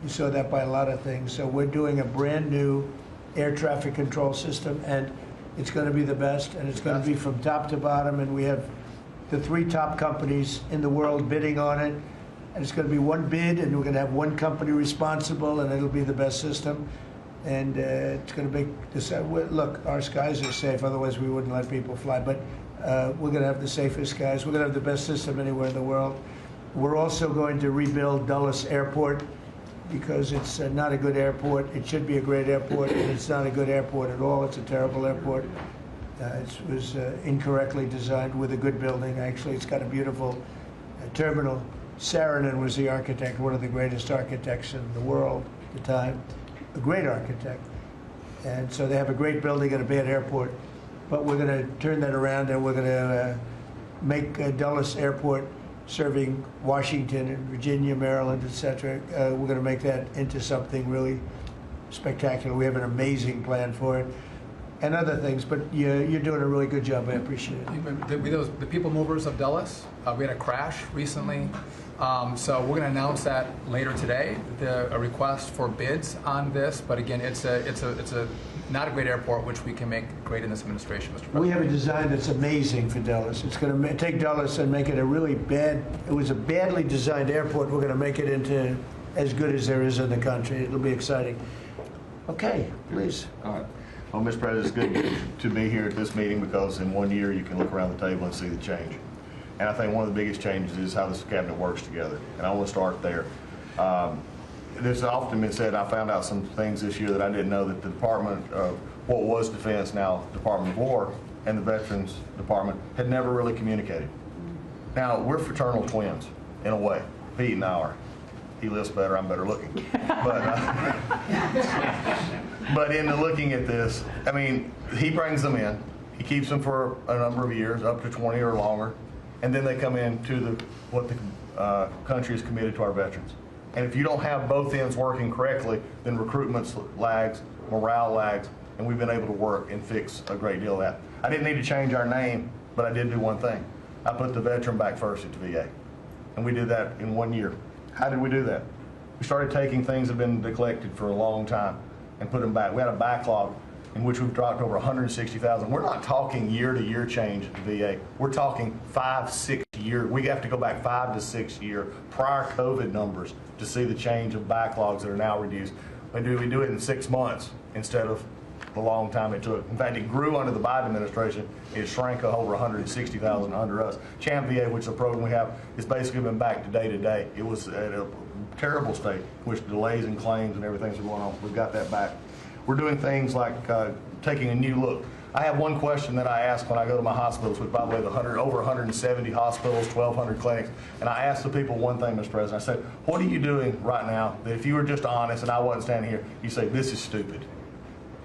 You saw that by a lot of things. So we're doing a brand new air traffic control system, and it's going to be the best, and it's going to be from top to bottom, and we have the 3 top companies in the world bidding on it, and it's going to be one bid, and we're going to have one company responsible, and it'll be the best system, and it's going to make this. Look, our skies are safe, otherwise we wouldn't let people fly, but we're going to have the safest skies. We're going to have the best system anywhere in the world. We're also going to rebuild Dulles Airport, because it's not a good airport. It should be a great airport, and it's not a good airport at all. It's a terrible airport. It was incorrectly designed with a good building. Actually, it's got a beautiful terminal. Saarinen was the architect, one of the greatest architects in the world at the time, a great architect. And so they have a great building and a bad airport. But we're going to turn that around, and we're going to make Dulles Airport, serving Washington and Virginia, Maryland, etc. We're going to make that into something really spectacular. We have an amazing plan for it, and other things. But you're doing a really good job. I appreciate it. The people movers of Dulles, we had a crash recently. So we're going to announce that later today, a request for bids on this. But again, it's a not a great airport, which we can make great in this administration, Mr. President. We have a design that's amazing for Dulles. It's going to take Dulles and make it a really bad. It was a badly designed airport. We're going to make it into as good as there is in the country. It'll be exciting. Okay, please. All right. Well, Mr. President, it's good to be here at this meeting, because in 1 year you can look around the table and see the change. And I think one of the biggest changes is how this cabinet works together. And I want to start there. There's often been said, I found out some things this year that I didn't know, that the Department of what was Defense, now Department of War, and the Veterans Department had never really communicated. Now, we're fraternal twins, in a way. Pete and I are. He lifts better, I'm better looking. But in the looking at this, I mean, he brings them in. He keeps them for a number of years, up to 20 or longer, and then they come in to what the country is committed to our veterans. And if you don't have both ends working correctly, then recruitment lags, morale lags, and we've been able to work and fix a great deal of that. I didn't need to change our name, but I did do one thing. I put the veteran back first at the VA. And we did that in 1 year. How did we do that? We started taking things that have been neglected for a long time and put them back. We had a backlog in which we've dropped over 160,000. We're not talking year-to-year change at the VA. We're talking 5-6 year. We have to go back 5 to 6 year prior COVID numbers to see the change of backlogs that are now reduced. We do it in 6 months instead of the long time it took. In fact, it grew under the Biden administration. It shrank over 160,000 under us. CHAMP VA, which is a program we have, has basically been back to day to day. It was at a terrible state, which delays and claims and everything's going on. We've got that back. We're doing things like taking a new look. I have one question that I ask when I go to my hospitals, which by the way, over 170 hospitals, 1,200 clinics, and I ask the people one thing, Mr. President. I said, what are you doing right now that if you were just honest and I wasn't standing here, you say, this is stupid.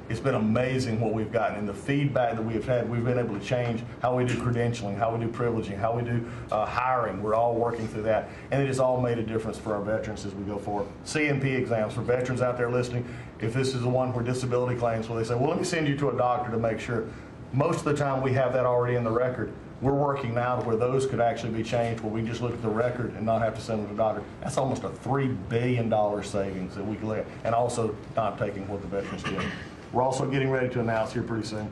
It's been amazing what we've gotten, and the feedback that we've had. We've been able to change how we do credentialing, how we do privileging, how we do hiring. We're all working through that, and it has all made a difference for our veterans as we go forward. CMP exams for veterans out there listening. If this is the one where disability claims, where they say, well, let me send you to a doctor to make sure. Most of the time we have that already in the record. We're working now to where those could actually be changed, where we just look at the record and not have to send them to the doctor. That's almost a $3 billion savings that we can let, and also not taking what the veterans get. We're also getting ready to announce here pretty soon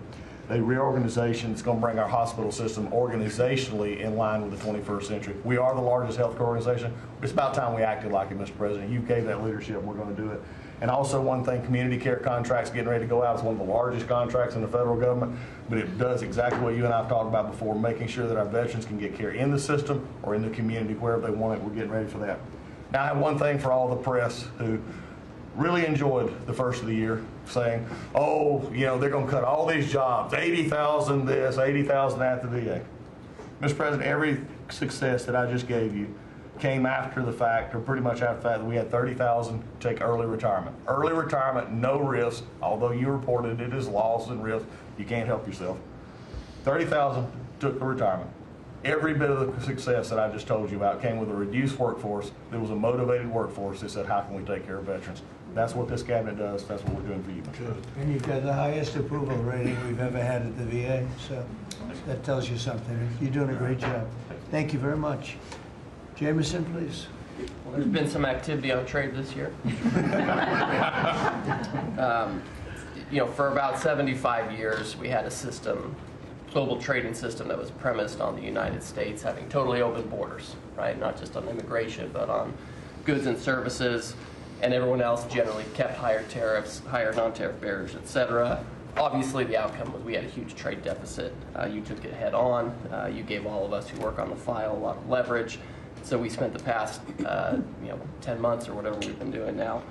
a reorganization that's going to bring our hospital system organizationally in line with the 21st century. We are the largest healthcare organization. It's about time we acted like it, Mr. President. You gave that leadership, and we're going to do it. And also one thing, community care contracts getting ready to go out. It's one of the largest contracts in the federal government, but it does exactly what you and I have talked about before, making sure that our veterans can get care in the system or in the community, wherever they want it. We're getting ready for that. Now, I have one thing for all the press who really enjoyed the first of the year, saying, oh, you know, they're going to cut all these jobs, 80,000 this, 80,000 at the VA. Mr. President, every success that I just gave you came after the fact, or pretty much after the fact, that we had 30,000 take early retirement. Early retirement, no risk, although you reported it as loss and risk, you can't help yourself. 30,000 took the retirement. Every bit of the success that I just told you about came with a reduced workforce. There was a motivated workforce that said, how can we take care of veterans? That's what this cabinet does. That's what we're doing for you. Good. And you've got the highest approval rating we've ever had at the VA, so that tells you something. You're doing a great job. Thank you very much. Jameson, please. Well, there's been some activity on trade this year. For about 75 years, we had a system, global trading system that was premised on the United States having totally open borders, right? Not just on immigration, but on goods and services, and everyone else generally kept higher tariffs, higher non-tariff barriers, et cetera. Obviously, the outcome was we had a huge trade deficit. You took it head on. You gave all of us who work on the file a lot of leverage. So we spent the past 10 months or whatever we've been doing now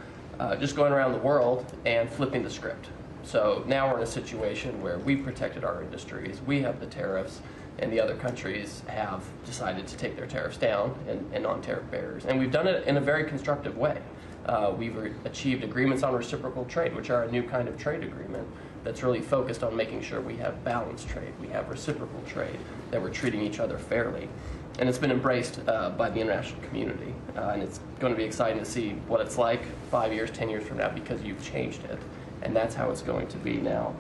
just going around the world and flipping the script. So now we're in a situation where we've protected our industries, we have the tariffs, and the other countries have decided to take their tariffs down and non-tariff barriers. And we've done it in a very constructive way. We've achieved agreements on reciprocal trade, which are a new kind of trade agreement that's really focused on making sure we have balanced trade, we have reciprocal trade, that we're treating each other fairly. And it's been embraced by the international community. And it's going to be exciting to see what it's like 5 years, 10 years from now, because you've changed it. And that's how it's going to be now.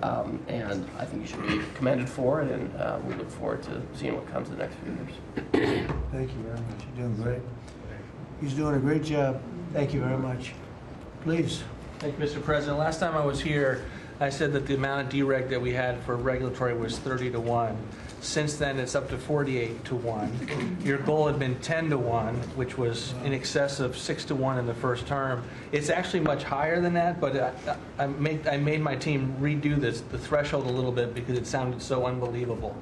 And I think you should be commended for it, and we look forward to seeing what comes in the next few years. Thank you very much. You're doing great. He's doing a great job. Thank you very much. Please. Thank you, Mr. President. Last time I was here, I said that the amount of dereg that we had for regulatory was 30-1. Since then, it's up to 48-1. Your goal had been 10-1, which was in excess of 6-1 in the first term. It's actually much higher than that, but I made my team redo the threshold a little bit because it sounded so unbelievable.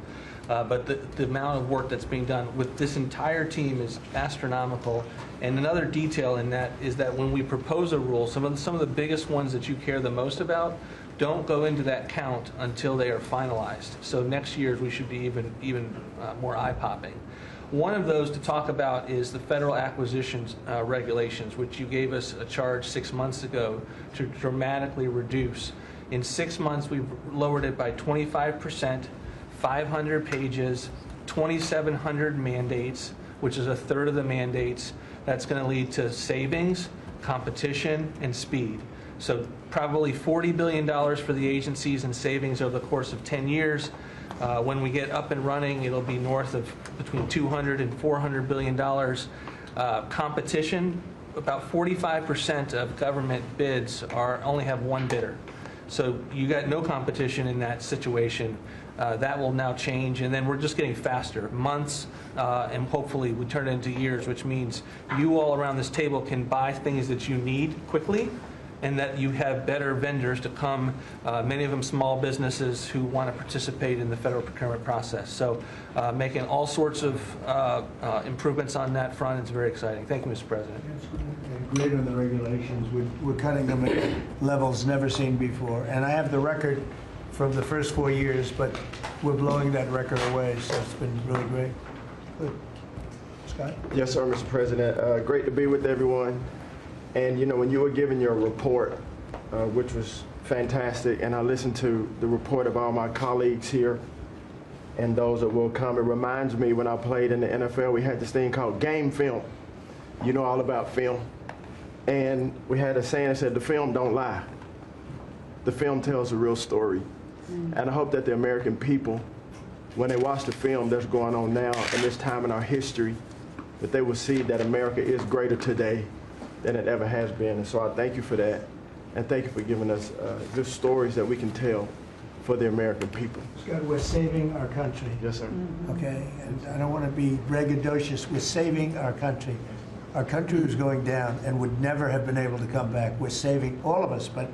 But the amount of work that's being done with this entire team is astronomical. And another detail in that is that when we propose a rule, some of the biggest ones that you care the most about don't go into that count until they are finalized. So next year we should be even more eye-popping. One of those to talk about is the federal acquisitions regulations, which you gave us a charge 6 months ago to dramatically reduce. In 6 months, we've lowered it by 25%, 500 pages, 2,700 mandates, which is a third of the mandates. That's going to lead to savings, competition, and speed. So probably $40 billion for the agencies and savings over the course of 10 years. When we get up and running, it'll be north of between $200 and $400 billion. Competition, about 45% of government bids only have one bidder. So you got no competition in that situation. That will now change, and then we're just getting faster, months, and hopefully we turn it into years, which means you all around this table can buy things that you need quickly, and that you have better vendors to come, many of them small businesses who want to participate in the federal procurement process. So making all sorts of improvements on that front is very exciting. Thank you, Mr. President. Great on the regulations. We're cutting them at levels never seen before. And I have the record from the first 4 years, but we're blowing that record away, so it's been really great. Good. Scott? Yes, sir, Mr. President. Great to be with everyone. And, when you were giving your report, which was fantastic, and I listened to the report of all my colleagues here and those that will come, it reminds me when I played in the NFL, we had this thing called game film. You know all about film. And we had a saying that said, the film don't lie. The film tells a real story. And I hope that the American people, when they watch the film that's going on now in this time in our history, that they will see that America is greater today than it ever has been. And so I thank you for that. And thank you for giving us good stories that we can tell for the American people. Scott, we're saving our country. Yes, sir. Okay, and I don't want to be braggadocious. We're saving our country. Our country was going down and would never have been able to come back. We're saving, all of us, but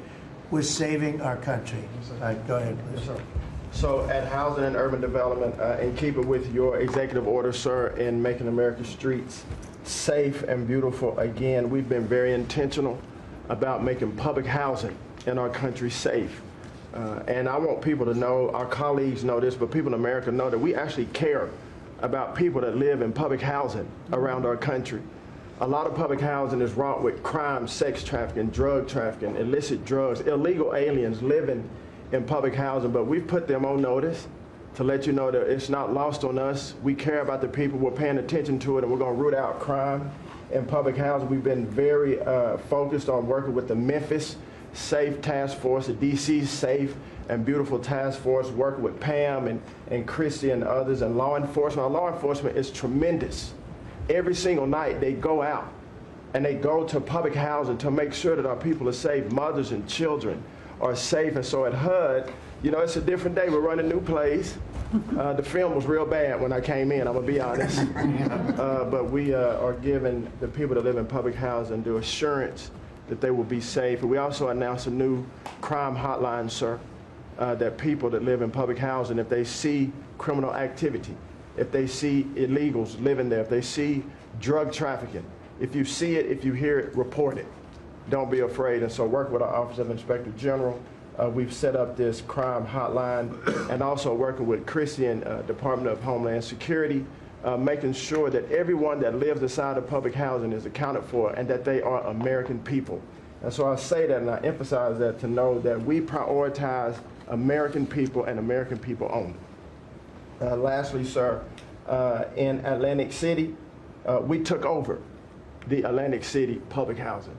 we're saving our country. All right, go ahead, please. Yes, sir. So at Housing and Urban Development, in keeping with your executive order, sir, in making America's streets safe and beautiful again, we've been very intentional about making public housing in our country safe. And I want people to know, our colleagues know this, but people in America know that we actually care about people that live in public housing around our country. A lot of public housing is wrought with crime, sex trafficking, drug trafficking, illicit drugs, illegal aliens living in public housing, but we've put them on notice to let you know that it's not lost on us. We care about the people, we're paying attention to it, and we're going to root out crime in public housing. We've been very focused on working with the Memphis Safe Task Force, the DC Safe and Beautiful Task Force, working with Pam and Christy and others, and law enforcement. Our law enforcement is tremendous every single night they go out and they go to public housing to make sure that our people are safe, mothers and children are safe. And so at HUD, you know, it's a different day. We're running new plays. The film was real bad when I came in, I'm gonna be honest. But we are giving the people that live in public housing the assurance that they will be safe. And we also announced a new crime hotline, sir, that people that live in public housing, if they see criminal activity, if they see illegals living there, if they see drug trafficking, if you see it, if you hear it, report it. Don't be afraid. And so work with our Office of Inspector General. We've set up this crime hotline, and also working with Christian Department of Homeland Security, making sure that everyone that lives inside of public housing is accounted for and that they are American people. And so I say that and I emphasize that to know that we prioritize American people and American people only. Lastly, sir, in Atlantic City, we took over the Atlantic City public housing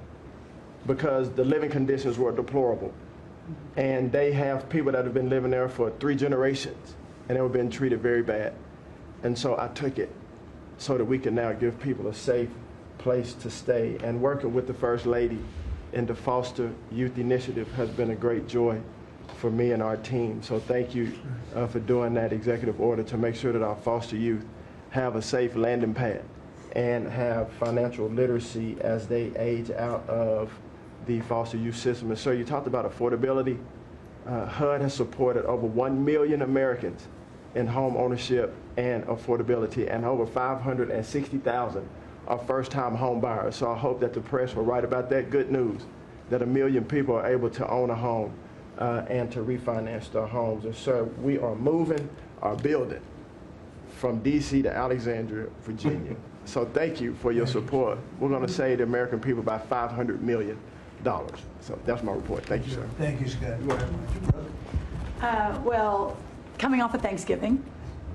because the living conditions were deplorable. And they have people that have been living there for 3 generations and they were being treated very bad. And so I took it so that we can now give people a safe place to stay. And working with the First Lady in the Foster Youth Initiative has been a great joy for me and our team. So thank you for doing that executive order to make sure that our foster youth have a safe landing pad and have financial literacy as they age out of the foster youth system. And sir, you talked about affordability. HUD has supported over 1 million Americans in home ownership and affordability, and over 560,000 are first-time home buyers. So I hope that the press will write about that good news, that 1 million people are able to own a home and to refinance their homes. And sir, we are moving our building from DC to Alexandria, Virginia. So thank you for your support. We're going to save the American people about $500 million. So that's my report. Thank you, sir. Thank you, Scott. Well, coming off of Thanksgiving,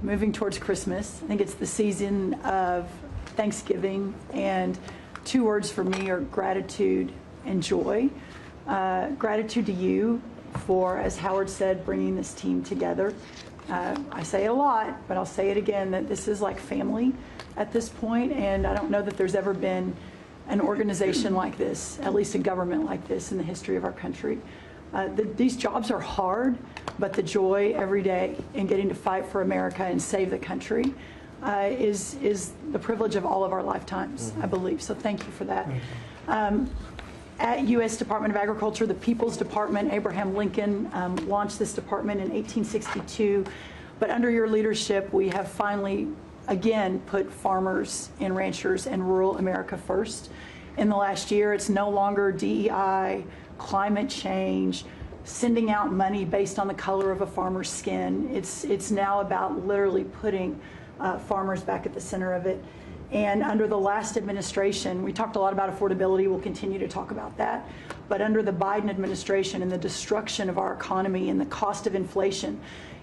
moving towards Christmas, I think it's the season of Thanksgiving, and 2 words for me are gratitude and joy. Gratitude to you for, as Howard said, bringing this team together. I say it a lot, but I'll say it again, that this is like family at this point, and I don't know that there's ever been an organization like this, at least a government like this in the history of our country. These jobs are hard, but the joy every day in getting to fight for America and save the country is the privilege of all of our lifetimes, I believe. So thank you for that. At U.S. Department of Agriculture, the People's Department, Abraham Lincoln launched this department in 1862. But under your leadership, we have finally, again, put farmers and ranchers and rural America first. In the last year, it's no longer DEI, climate change, sending out money based on the color of a farmer's skin. It's now about literally putting farmers back at the center of it. And under the last administration, we talked a lot about affordability. We'll continue to talk about that. But under the Biden administration and the destruction of our economy and the cost of inflation,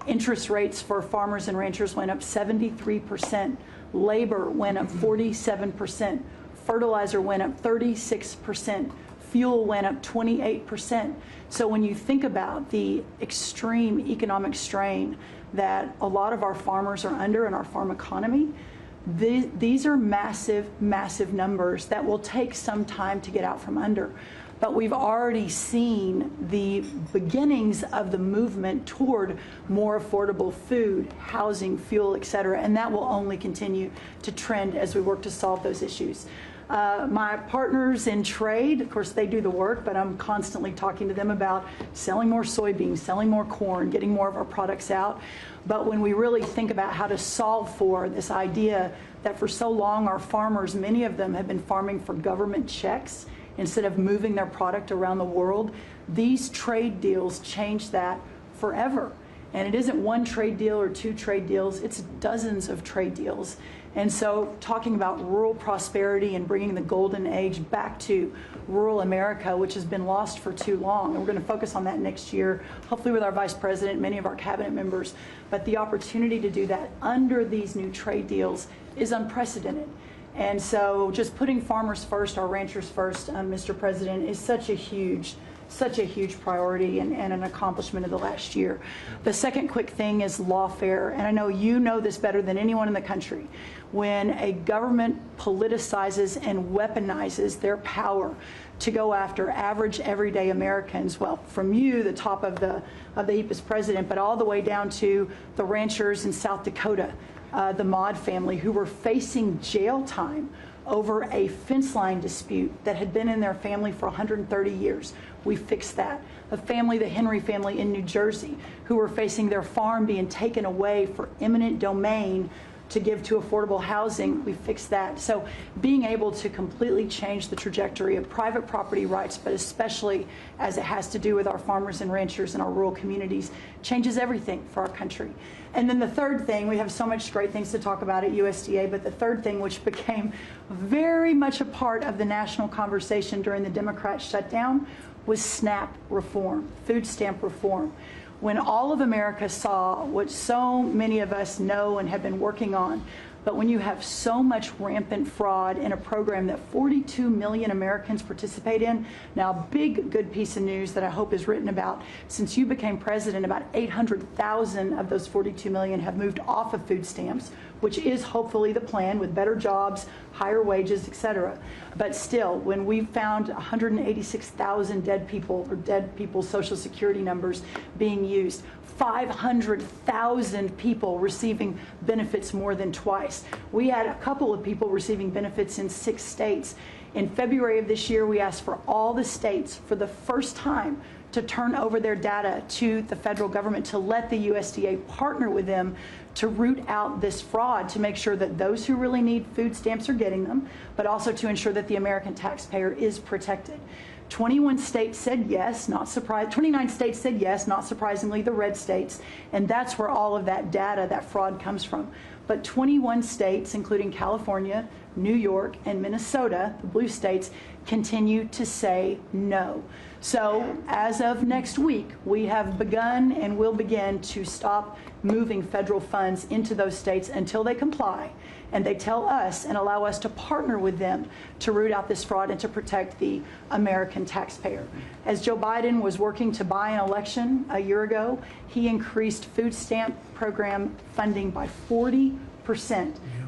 interest rates for farmers and ranchers went up 73%. Labor went up 47%. Fertilizer went up 36%. Fuel went up 28%. So when you think about the extreme economic strain that a lot of our farmers are under in our farm economy, these are massive, massive numbers that will take some time to get out from under. But we've already seen the beginnings of the movement toward more affordable food, housing, fuel, et cetera, and that will only continue to trend as we work to solve those issues. My partners in trade, of course, they do the work, but I'm constantly talking to them about selling more soybeans, selling more corn, getting more of our products out. But when we really think about how to solve for this idea that for so long our farmers, many of them have been farming for government checks instead of moving their product around the world, these trade deals change that forever. And it isn't one trade deal or 2 trade deals, it's dozens of trade deals. And so talking about rural prosperity and bringing the golden age back to rural America, which has been lost for too long. And we're going to focus on that next year, hopefully with our Vice President, many of our cabinet members. But the opportunity to do that under these new trade deals is unprecedented. And so just putting farmers first, our ranchers first, Mr. President, is such a huge such a huge priority and an accomplishment of the last year. The second quick thing is lawfare, and I know you know this better than anyone in the country. When a government politicizes and weaponizes their power to go after average, everyday Americans, well, from you, the top of the EPA's president, but all the way down to the ranchers in South Dakota, the Maud family, who were facing jail time over a fence line dispute that had been in their family for 130 years. We fixed that. A family, the Henry family in New Jersey, who were facing their farm being taken away for eminent domain to give to affordable housing, we fixed that. So being able to completely change the trajectory of private property rights, but especially as it has to do with our farmers and ranchers in our rural communities, changes everything for our country. And then the third thing, we have so much great things to talk about at USDA, but the third thing, which became very much a part of the national conversation during the Democrat shutdown, was SNAP reform, food stamp reform. When all of America saw what so many of us know and have been working on, but when you have so much rampant fraud in a program that 42 million Americans participate in, now a big good piece of news that I hope is written about, since you became president, about 800,000 of those 42 million have moved off of food stamps, which is hopefully the plan with better jobs, higher wages, et cetera. But still, when we found 186,000 dead people or dead people's Social Security numbers being used, 500,000 people receiving benefits more than twice. We had a couple of people receiving benefits in 6 states. In February of this year, we asked for all the states for the first time to turn over their data to the federal government to let the USDA partner with them to root out this fraud, to make sure that those who really need food stamps are getting them, but also to ensure that the American taxpayer is protected. 21 states said yes, not surprised. 29 states said yes, not surprisingly, the red states, and that's where all of that data, that fraud comes from. But 21 states, including California, New York, and Minnesota, the blue states, continue to say no. So as of next week, we have begun and will begin to stop moving federal funds into those states until they comply and they tell us and allow us to partner with them to root out this fraud and to protect the American taxpayer. As Joe Biden was working to buy an election a year ago, he increased food stamp program funding by 40%.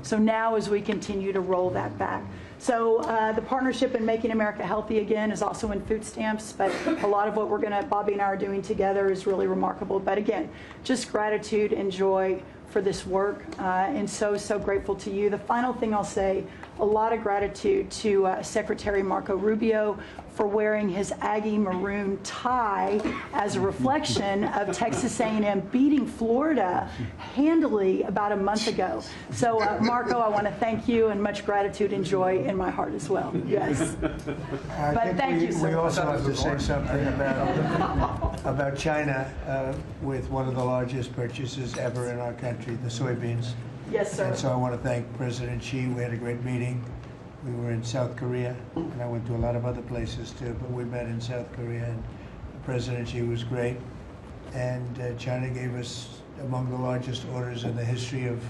So now as we continue to roll that back. So the partnership in Making America Healthy Again is also in food stamps, but a lot of what Bobby and I are doing together is really remarkable. But again, just gratitude and joy for this work, and so grateful to you. The final thing I'll say, a lot of gratitude to Secretary Marco Rubio for wearing his Aggie maroon tie as a reflection of Texas A&M beating Florida handily about a month ago. So Marco, I want to thank you, and much gratitude and joy in my heart as well. Yes. But thank you, sir. We also have to say something about China with one of the largest purchases ever in our country, the soybeans. Yes, sir. And so I want to thank President Xi. We had a great meeting. We were in South Korea, and I went to a lot of other places too, but we met in South Korea, and President Xi was great. And China gave us among the largest orders in the history of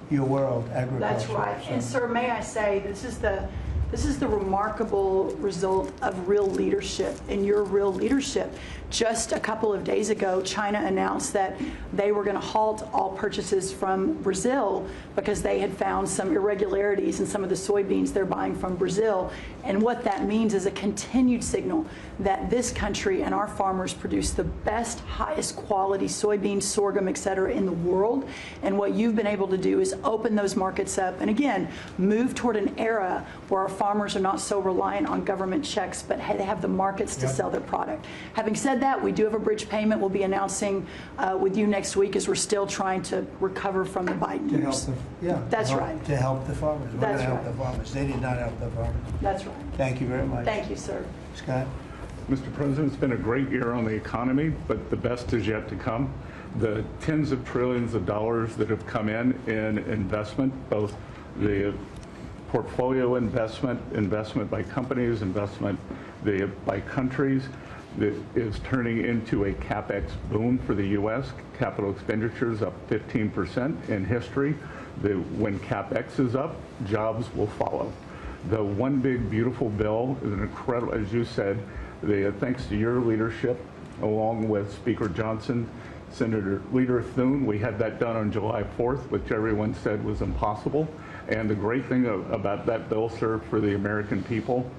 your world, agriculture. That's right. So, And sir, may I say, this is the remarkable result of real leadership, and your real leadership. Just a couple of days ago, China announced that they were going to halt all purchases from Brazil because they had found some irregularities in some of the soybeans they're buying from Brazil. And what that means is a continued signal that this country and our farmers produce the best, highest quality soybeans, sorghum, et cetera, in the world. And what you've been able to do is open those markets up and, again, move toward an era where our farmers are not so reliant on government checks, but they have the markets to sell their product. Having said that, we do have a bridge payment we'll be announcing with you next week, as we're still trying to recover from the Biden years. That's right. To help the farmers. We're going That's to help right. the farmers. They did not help the farmers. That's right. Thank you very much. Thank you, sir. Scott? Mr. President, it's been a great year on the economy, but the best is yet to come. The tens of trillions of dollars that have come in investment, both the portfolio investment by companies, investment by countries, that is turning into a CapEx boom for the U.S. Capital expenditures up 15% in history. When CapEx is up, jobs will follow. The One Big Beautiful Bill is an incredible, as you said, Thanks to your leadership, along with Speaker Johnson, Senator Leader Thune, we had that done on July 4th, which everyone said was impossible. And the great thing about that bill, sir, for the American people,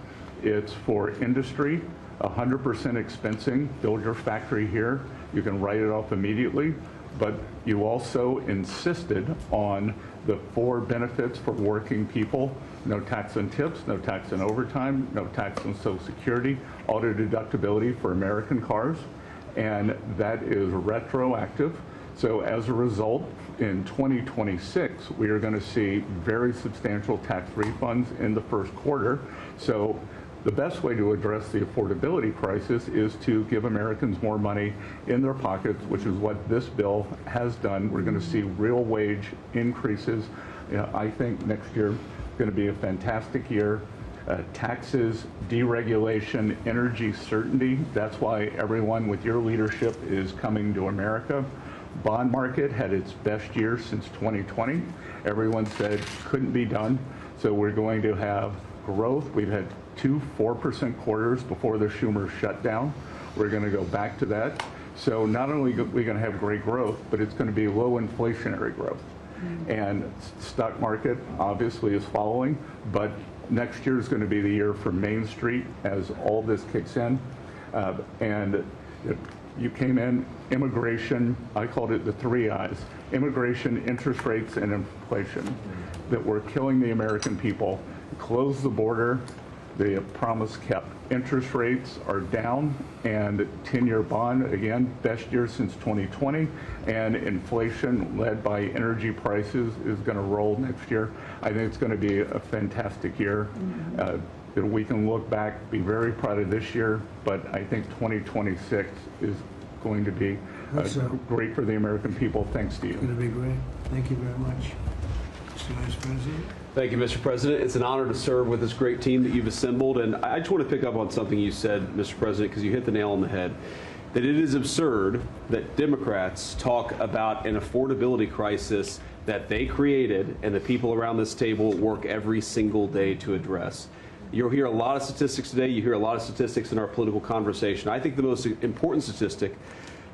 it's for industry, 100% expensing, build your factory here, you can write it off immediately, but you also insisted on the 4 benefits for working people: no tax on tips, no tax on overtime, no tax on Social Security, auto deductibility for American cars, and that is retroactive. So as a result, in 2026, we are going to see very substantial tax refunds in the first quarter. So the best way to address the affordability crisis is to give Americans more money in their pockets, which is what this bill has done. We're going to see real wage increases. I think next year is going to be a fantastic year. Taxes, deregulation, energy certainty. That's why everyone with your leadership is coming to America. Bond market had its best year since 2020. Everyone said couldn't be done. So we're going to have growth. We've had 2 4% quarters before the Schumer shutdown. We're going to go back to that. So not only are we going to have great growth, but it's going to be low inflationary growth. And stock market obviously is following, but next year is going to be the year for Main Street as all this kicks in. And you came in, immigration, I called it the 3 I's: immigration, interest rates, and inflation, that were killing the American people. Close the border, the promise kept. Interest rates are down, and 10-year bond, again, best year since 2020, and inflation led by energy prices is going to roll next year. I think it's going to be a fantastic year. That we can look back, be very proud of this year, but I think 2026 is going to be great for the American people. Thanks to you. It's going to be great. Thank you very much. Mr. Vice President. Thank you, Mr. President. It's an honor to serve with this great team that you've assembled. And I just want to pick up on something you said, Mr. President, because you hit the nail on the head. That it is absurd that Democrats talk about an affordability crisis that they created and the people around this table work every single day to address. You'll hear a lot of statistics today. You hear a lot of statistics in our political conversation. I think the most important statistic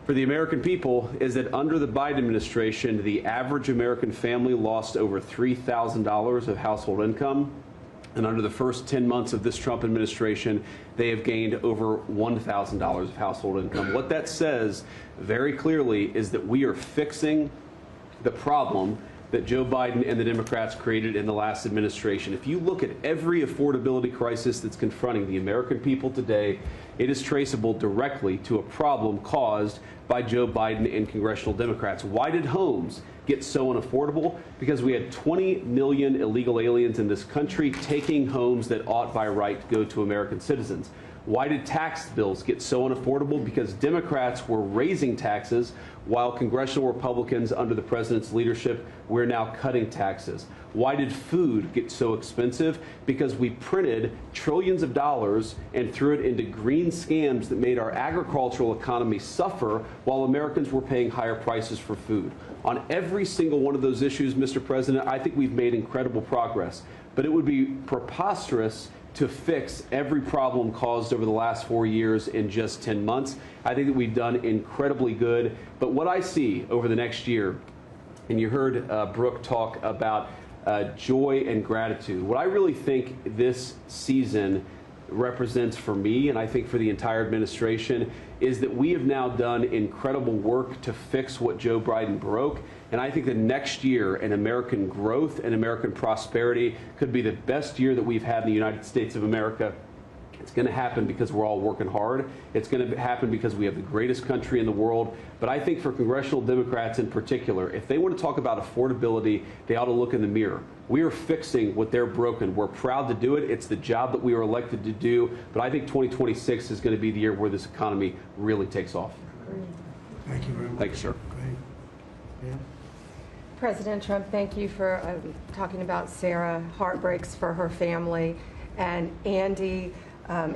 for the American people is that under the Biden administration, the average American family lost over $3,000 of household income. And under the first 10 months of this Trump administration, they have gained over $1,000 of household income. What that says very clearly is that we are fixing the problem that Joe Biden and the Democrats created in the last administration. If you look at every affordability crisis that's confronting the American people today, it is traceable directly to a problem caused by Joe Biden and congressional Democrats. Why did homes get so unaffordable? Because we had 20 million illegal aliens in this country taking homes that ought by right to go to American citizens. Why did tax bills get so unaffordable? Because Democrats were raising taxes while congressional Republicans under the president's leadership, we're now cutting taxes. Why did food get so expensive? Because we printed trillions of dollars and threw it into green scams that made our agricultural economy suffer while Americans were paying higher prices for food. On every single one of those issues, Mr. President, I think we've made incredible progress. But it would be preposterous to fix every problem caused over the last 4 years in just 10 months. I think that we've done incredibly good. But what I see over the next year, and you heard Brooke talk about joy and gratitude, what I really think this season represents for me, and I think for the entire administration, is that we have now done incredible work to fix what Joe Biden broke. And I think that next year in American growth and American prosperity could be the best year that we've had in the United States of America. It's going to happen because we're all working hard. It's going to happen because we have the greatest country in the world. But I think for congressional Democrats in particular, if they want to talk about affordability, they ought to look in the mirror. We are fixing what they're broken. We're proud to do it. It's the job that we were elected to do. But I think 2026 is going to be the year where this economy really takes off. Thank you very much. Thank you, sir. Great. Yeah. President Trump, thank you for talking about Sarah. Heartbreaks for her family. And Andy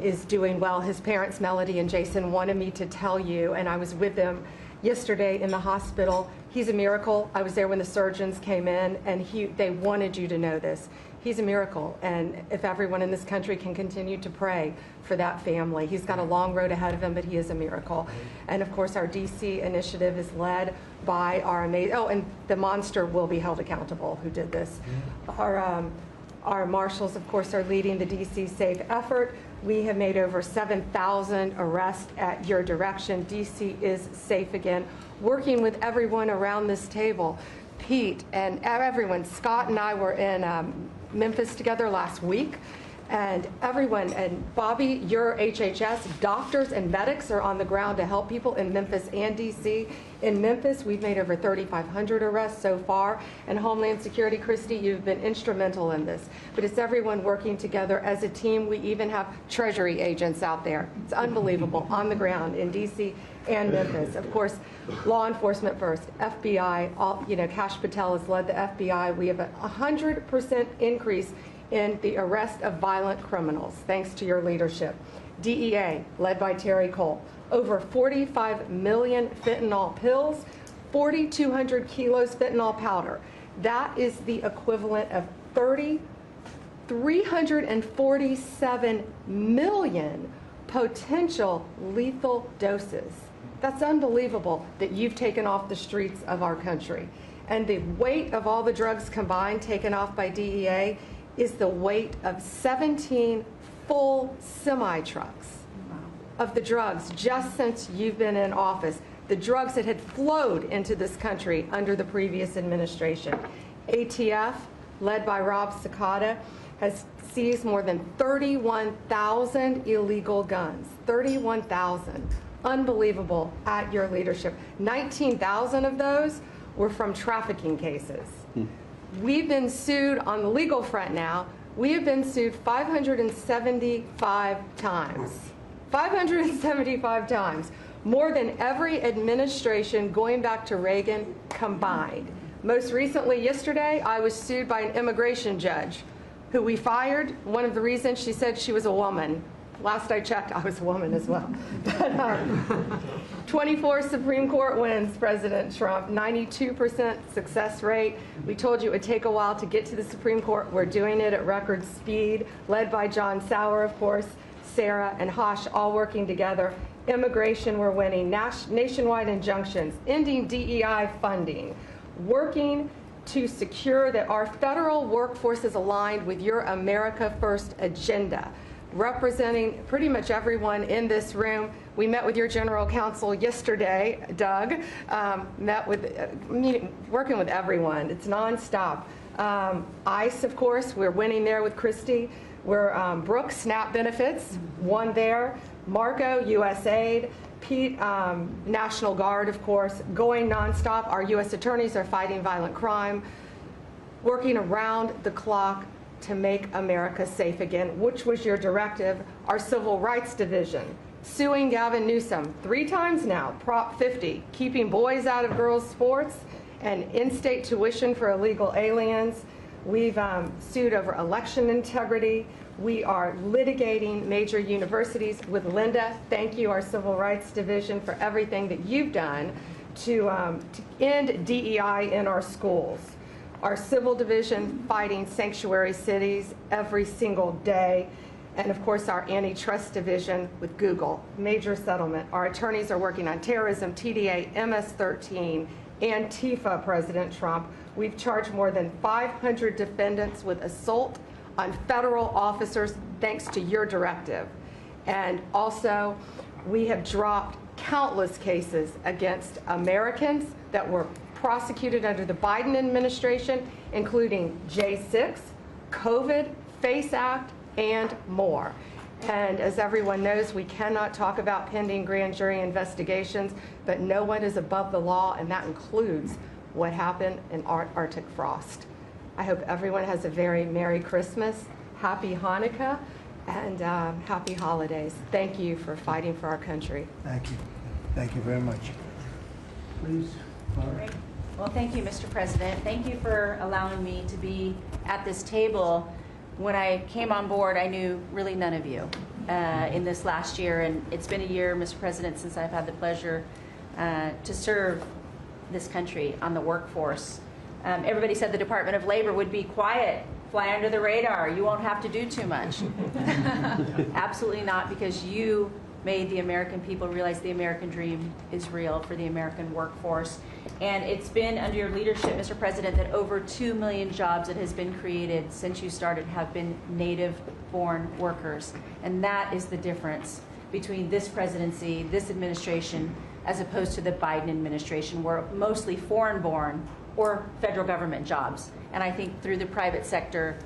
is doing well. His parents, Melody and Jason, wanted me to tell you, and I was with them yesterday in the hospital. He's a miracle. I was there when the surgeons came in, and they wanted you to know this. He's a miracle, and if everyone in this country can continue to pray for that family. He's got a long road ahead of him, but he is a miracle. And of course, our DC initiative is led by our amazing, oh, and the monster will be held accountable who did this. Our marshals, of course, are leading the DC Safe effort. We have made over 7,000 arrests at your direction. DC is safe again. Working with everyone around this table, Pete and everyone. Scott and I were in Memphis together last week, and everyone, and Bobby, your HHS, doctors and medics are on the ground to help people in Memphis and DC. In Memphis, we've made over 3,500 arrests so far, and Homeland Security, Christy, you've been instrumental in this. But it's everyone working together as a team. We even have Treasury agents out there. It's unbelievable, on the ground in DC and Memphis. Of course, law enforcement first, FBI, Kash Patel has led the FBI. We have a 100% increase in the arrest of violent criminals, thanks to your leadership. DEA, led by Terry Cole, over 45 million fentanyl pills, 4,200 kilos fentanyl powder. That is the equivalent of 347 million potential lethal doses. That's unbelievable that you've taken off the streets of our country. And the weight of all the drugs combined taken off by DEA is the weight of 17 full semi-trucks of the drugs just since you've been in office. The drugs that had flowed into this country under the previous administration. ATF, led by Rob Sakata, has seized more than 31,000 illegal guns. 31,000. Unbelievable at your leadership. 19,000 of those were from trafficking cases. We've been sued on the legal front now. We have been sued 575 times. 575 times. More than every administration going back to Reagan combined. Most recently, yesterday, I was sued by an immigration judge who we fired. One of the reasons, she said she was a woman. Last I checked, I was a woman as well. 24 Supreme Court wins, President Trump, 92% success rate. We told you it would take a while to get to the Supreme Court. We're doing it at record speed, led by John Sauer, of course, Sarah and Hosh, all working together. Immigration, we're winning. Nationwide injunctions, ending DEI funding, working to secure that our federal workforce is aligned with your America First agenda. Representing pretty much everyone in this room. We met with your general counsel yesterday, Doug, working with everyone. It's nonstop. ICE, of course, we're winning there with Christy. We're Brooks, SNAP benefits, won there. Marco, USAID. Pete, National Guard, of course, going nonstop. Our U.S. attorneys are fighting violent crime, working around the clock to make America safe again, which was your directive. Our Civil Rights Division, suing Gavin Newsom 3 times now, Prop 50, keeping boys out of girls' sports, and in-state tuition for illegal aliens. We've sued over election integrity. We are litigating major universities with Linda. Thank you, our Civil Rights Division, for everything that you've done to end DEI in our schools. Our Civil Division fighting sanctuary cities every single day. And of course, our Antitrust Division with Google, major settlement. Our attorneys are working on terrorism, TDA, MS-13, Antifa, President Trump. We've charged more than 500 defendants with assault on federal officers thanks to your directive. And also, we have dropped countless cases against Americans that were prosecuted under the Biden administration, including J6, COVID, FACE Act, and more. And as everyone knows, we cannot talk about pending grand jury investigations, but no one is above the law, and that includes what happened in Arctic frost. I hope everyone has a very Merry Christmas, Happy Hanukkah, and Happy Holidays. Thank you for fighting for our country. Thank you. Thank you very much. Please. Great. Well, thank you, Mr. President. Thank you for allowing me to be at this table. When I came on board, I knew really none of you in this last year, and it's been a year, Mr. President, since I've had the pleasure to serve this country on the workforce. Everybody said the Department of Labor would be quiet fly under the radar. You won't have to do too much. Absolutely not, because you made the American people realize the American dream is real for the American workforce. And it's been under your leadership, Mr. President, that over 2 million jobs that has been created since you started have been native-born workers. And that is the difference between this presidency, this administration, as opposed to the Biden administration, where mostly foreign-born or federal government jobs. And I think through the private sector,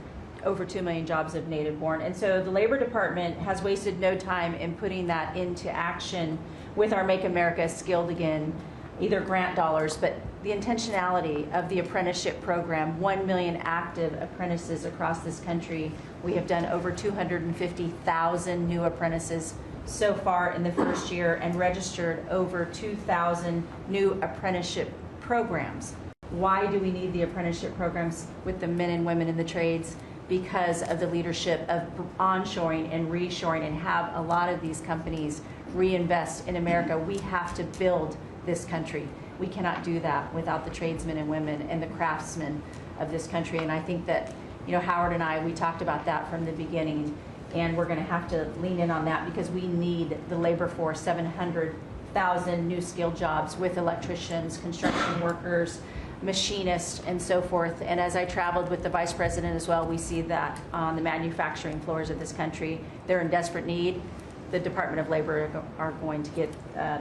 over 2 million jobs of native-born. And so the Labor Department has wasted no time in putting that into action with our Make America Skilled Again, either grant dollars, but the intentionality of the apprenticeship program, 1 million active apprentices across this country. We have done over 250,000 new apprentices so far in the first year and registered over 2,000 new apprenticeship programs. Why do we need the apprenticeship programs with the men and women in the trades? Because of the leadership of onshoring and reshoring, and have a lot of these companies reinvest in America. We have to build this country. We cannot do that without the tradesmen and women and the craftsmen of this country. And I think that, Howard and I, we talked about that from the beginning, and we're going to have to lean in on that because we need the labor force, 700,000 new skilled jobs with electricians, construction workers, machinists, and so forth. And as I traveled with the Vice President as well, we see that on the manufacturing floors of this country, they're in desperate need. The Department of Labor are going to get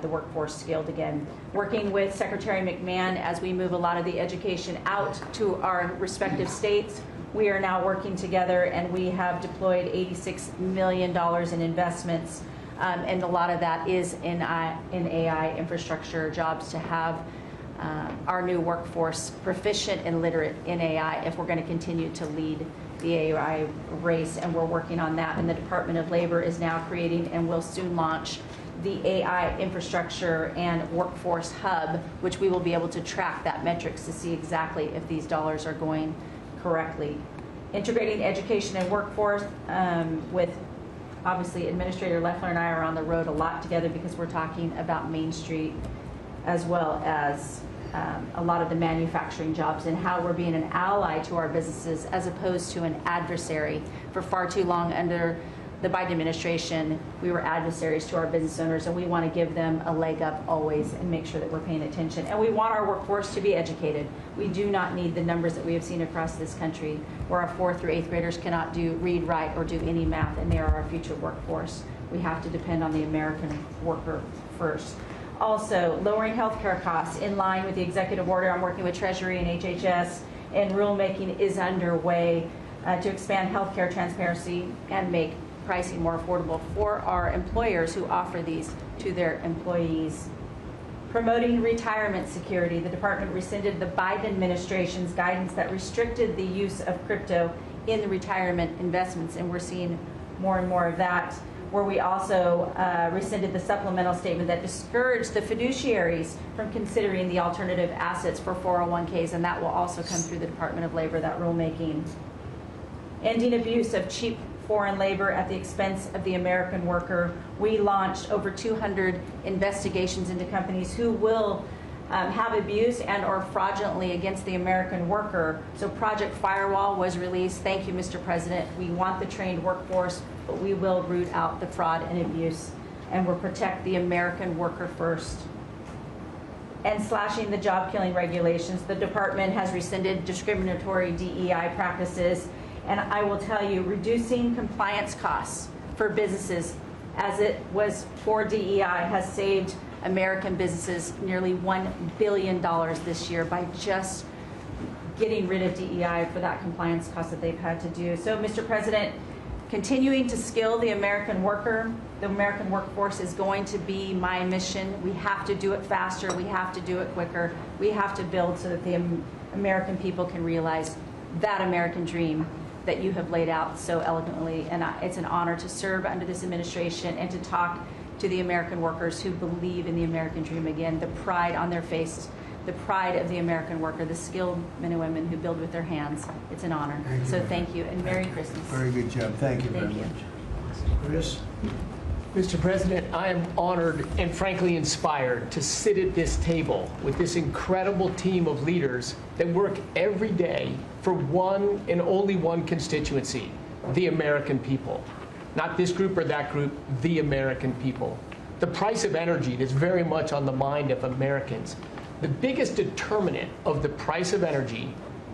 the workforce skilled again. Working with Secretary McMahon as we move a lot of the education out to our respective states, we are now working together, and we have deployed $86 million in investments, and a lot of that is in AI infrastructure jobs to have our new workforce proficient and literate in AI if we're going to continue to lead the AI race, and we're working on that. And the Department of Labor is now creating and will soon launch the AI infrastructure and workforce hub, which we will be able to track that metrics to see exactly if these dollars are going correctly. Integrating education and workforce with, obviously, Administrator Loeffler and I are on the road a lot together because we're talking about Main Street as well as a lot of the manufacturing jobs, and how we're being an ally to our businesses as opposed to an adversary. For far too long under the Biden administration, we were adversaries to our business owners, and we want to give them a leg up always and make sure that we're paying attention. And we want our workforce to be educated. We do not need the numbers that we have seen across this country where our 4th through 8th graders cannot read, write, or do any math, and they are our future workforce. We have to depend on the American worker first. Also, lowering healthcare costs in line with the executive order. I'm working with Treasury and HHS, and rulemaking is underway to expand healthcare transparency and make pricing more affordable for our employers who offer these to their employees. Promoting retirement security. The department rescinded the Biden administration's guidance that restricted the use of crypto in the retirement investments, and we're seeing more and more of that, where we also rescinded the supplemental statement that discouraged the fiduciaries from considering the alternative assets for 401ks, and that will also come through the Department of Labor, that rulemaking. Ending abuse of cheap foreign labor at the expense of the American worker. We launched over 200 investigations into companies who will have abuse and or fraudulently against the American worker. So Project Firewall was released. Thank you, Mr. President. We want the trained workforce, but we will root out the fraud and abuse, and we'll protect the American worker first. And slashing the job-killing regulations. The department has rescinded discriminatory DEI practices, and I will tell you, reducing compliance costs for businesses, as it was for DEI, has saved American businesses nearly $1 billion this year by just getting rid of DEI for that compliance cost that they've had to do. So, Mr. President, continuing to skill the American worker, the American workforce is going to be my mission. We have to do it faster. We have to do it quicker. We have to build so that the American people can realize that American dream that you have laid out so eloquently. And it's an honor to serve under this administration and to talk to the American workers who believe in the American dream again, the pride on their face, the pride of the American worker, the skilled men and women who build with their hands. It's an honor. So thank you, and Merry Christmas. Very good job. Thank you very much. Chris? Mr. President, I am honored and frankly inspired to sit at this table with this incredible team of leaders that work every day for one and only one constituency, the American people. Not this group or that group, the American people. The price of energy is very much on the mind of Americans. The biggest determinant of the price of energy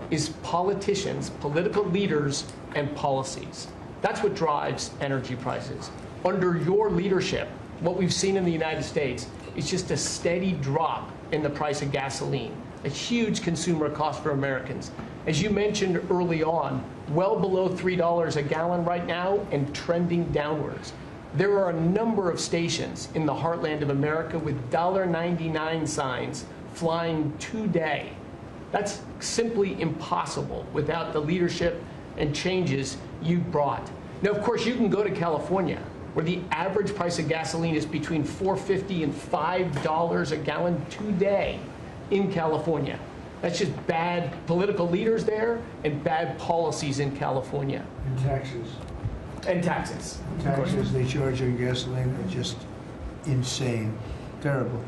is politicians, political leaders, and policies. That's what drives energy prices. Under your leadership, what we've seen in the United States is just a steady drop in the price of gasoline, a huge consumer cost for Americans. As you mentioned early on, well below $3 a gallon right now and trending downwards. There are a number of stations in the heartland of America with $1.99 signs flying today. That's simply impossible without the leadership and changes you've brought. Now, of course, you can go to California, where the average price of gasoline is between $4.50 and $5 a gallon today in California. That's just bad political leaders there and bad policies in California. And taxes. And taxes. Taxes they charge on gasoline are just insane, terrible.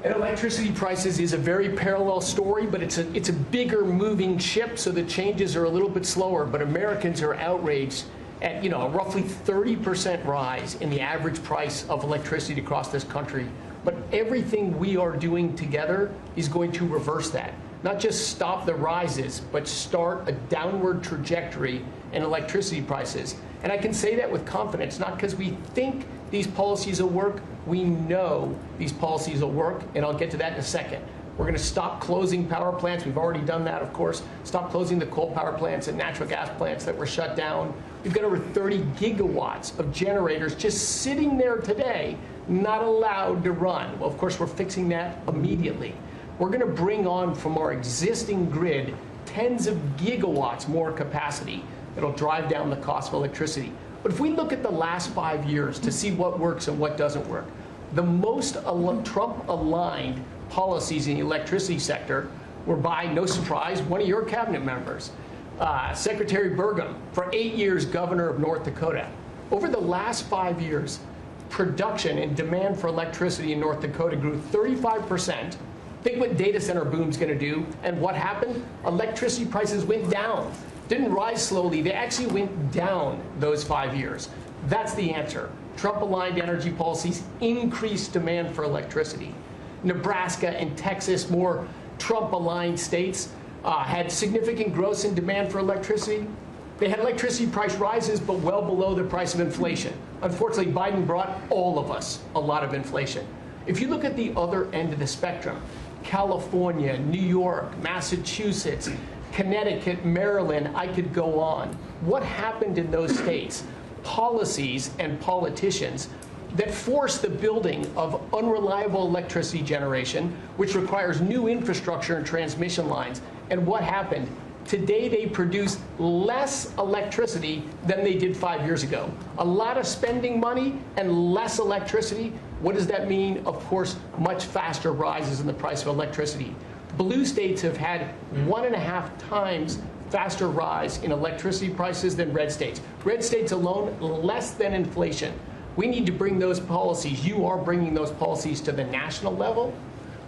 And electricity prices is a very parallel story, but it's a bigger moving ship, so the changes are a little bit slower. But Americans are outraged at a roughly 30% rise in the average price of electricity across this country. But everything we are doing together is going to reverse that. Not just stop the rises, but start a downward trajectory in electricity prices. And I can say that with confidence, not because we think these policies will work. We know these policies will work, and I'll get to that in a second. We're going to stop closing power plants. We've already done that, of course. Stop closing the coal power plants and natural gas plants that were shut down. We've got over 30 gigawatts of generators just sitting there today, not allowed to run. Well, of course, we're fixing that immediately. We're going to bring on from our existing grid tens of gigawatts more capacity that'll drive down the cost of electricity. But if we look at the last 5 years to see what works and what doesn't work, the most Trump-aligned policies in the electricity sector were by, no surprise, one of your cabinet members, Secretary Burgum, for 8 years governor of North Dakota. Over the last 5 years, production and demand for electricity in North Dakota grew 35%. Think what data center boom's going to do. And what happened? Electricity prices went down. Didn't rise slowly. They actually went down those 5 years. That's the answer. Trump-aligned energy policies increased demand for electricity. Nebraska and Texas, more Trump-aligned states, had significant growth in demand for electricity. They had electricity price rises, but well below the price of inflation. Unfortunately, Biden brought all of us a lot of inflation. If you look at the other end of the spectrum, California, New York, Massachusetts, Connecticut, Maryland, I could go on. What happened in those states? Policies and politicians that force the building of unreliable electricity generation, which requires new infrastructure and transmission lines. And what happened? Today they produce less electricity than they did 5 years ago. A lot of spending money and less electricity. What does that mean? Of course, much faster rises in the price of electricity. Blue states have had 1.5 times faster rise in electricity prices than red states. Red states alone, less than inflation. We need to bring those policies. You are bringing those policies to the national level.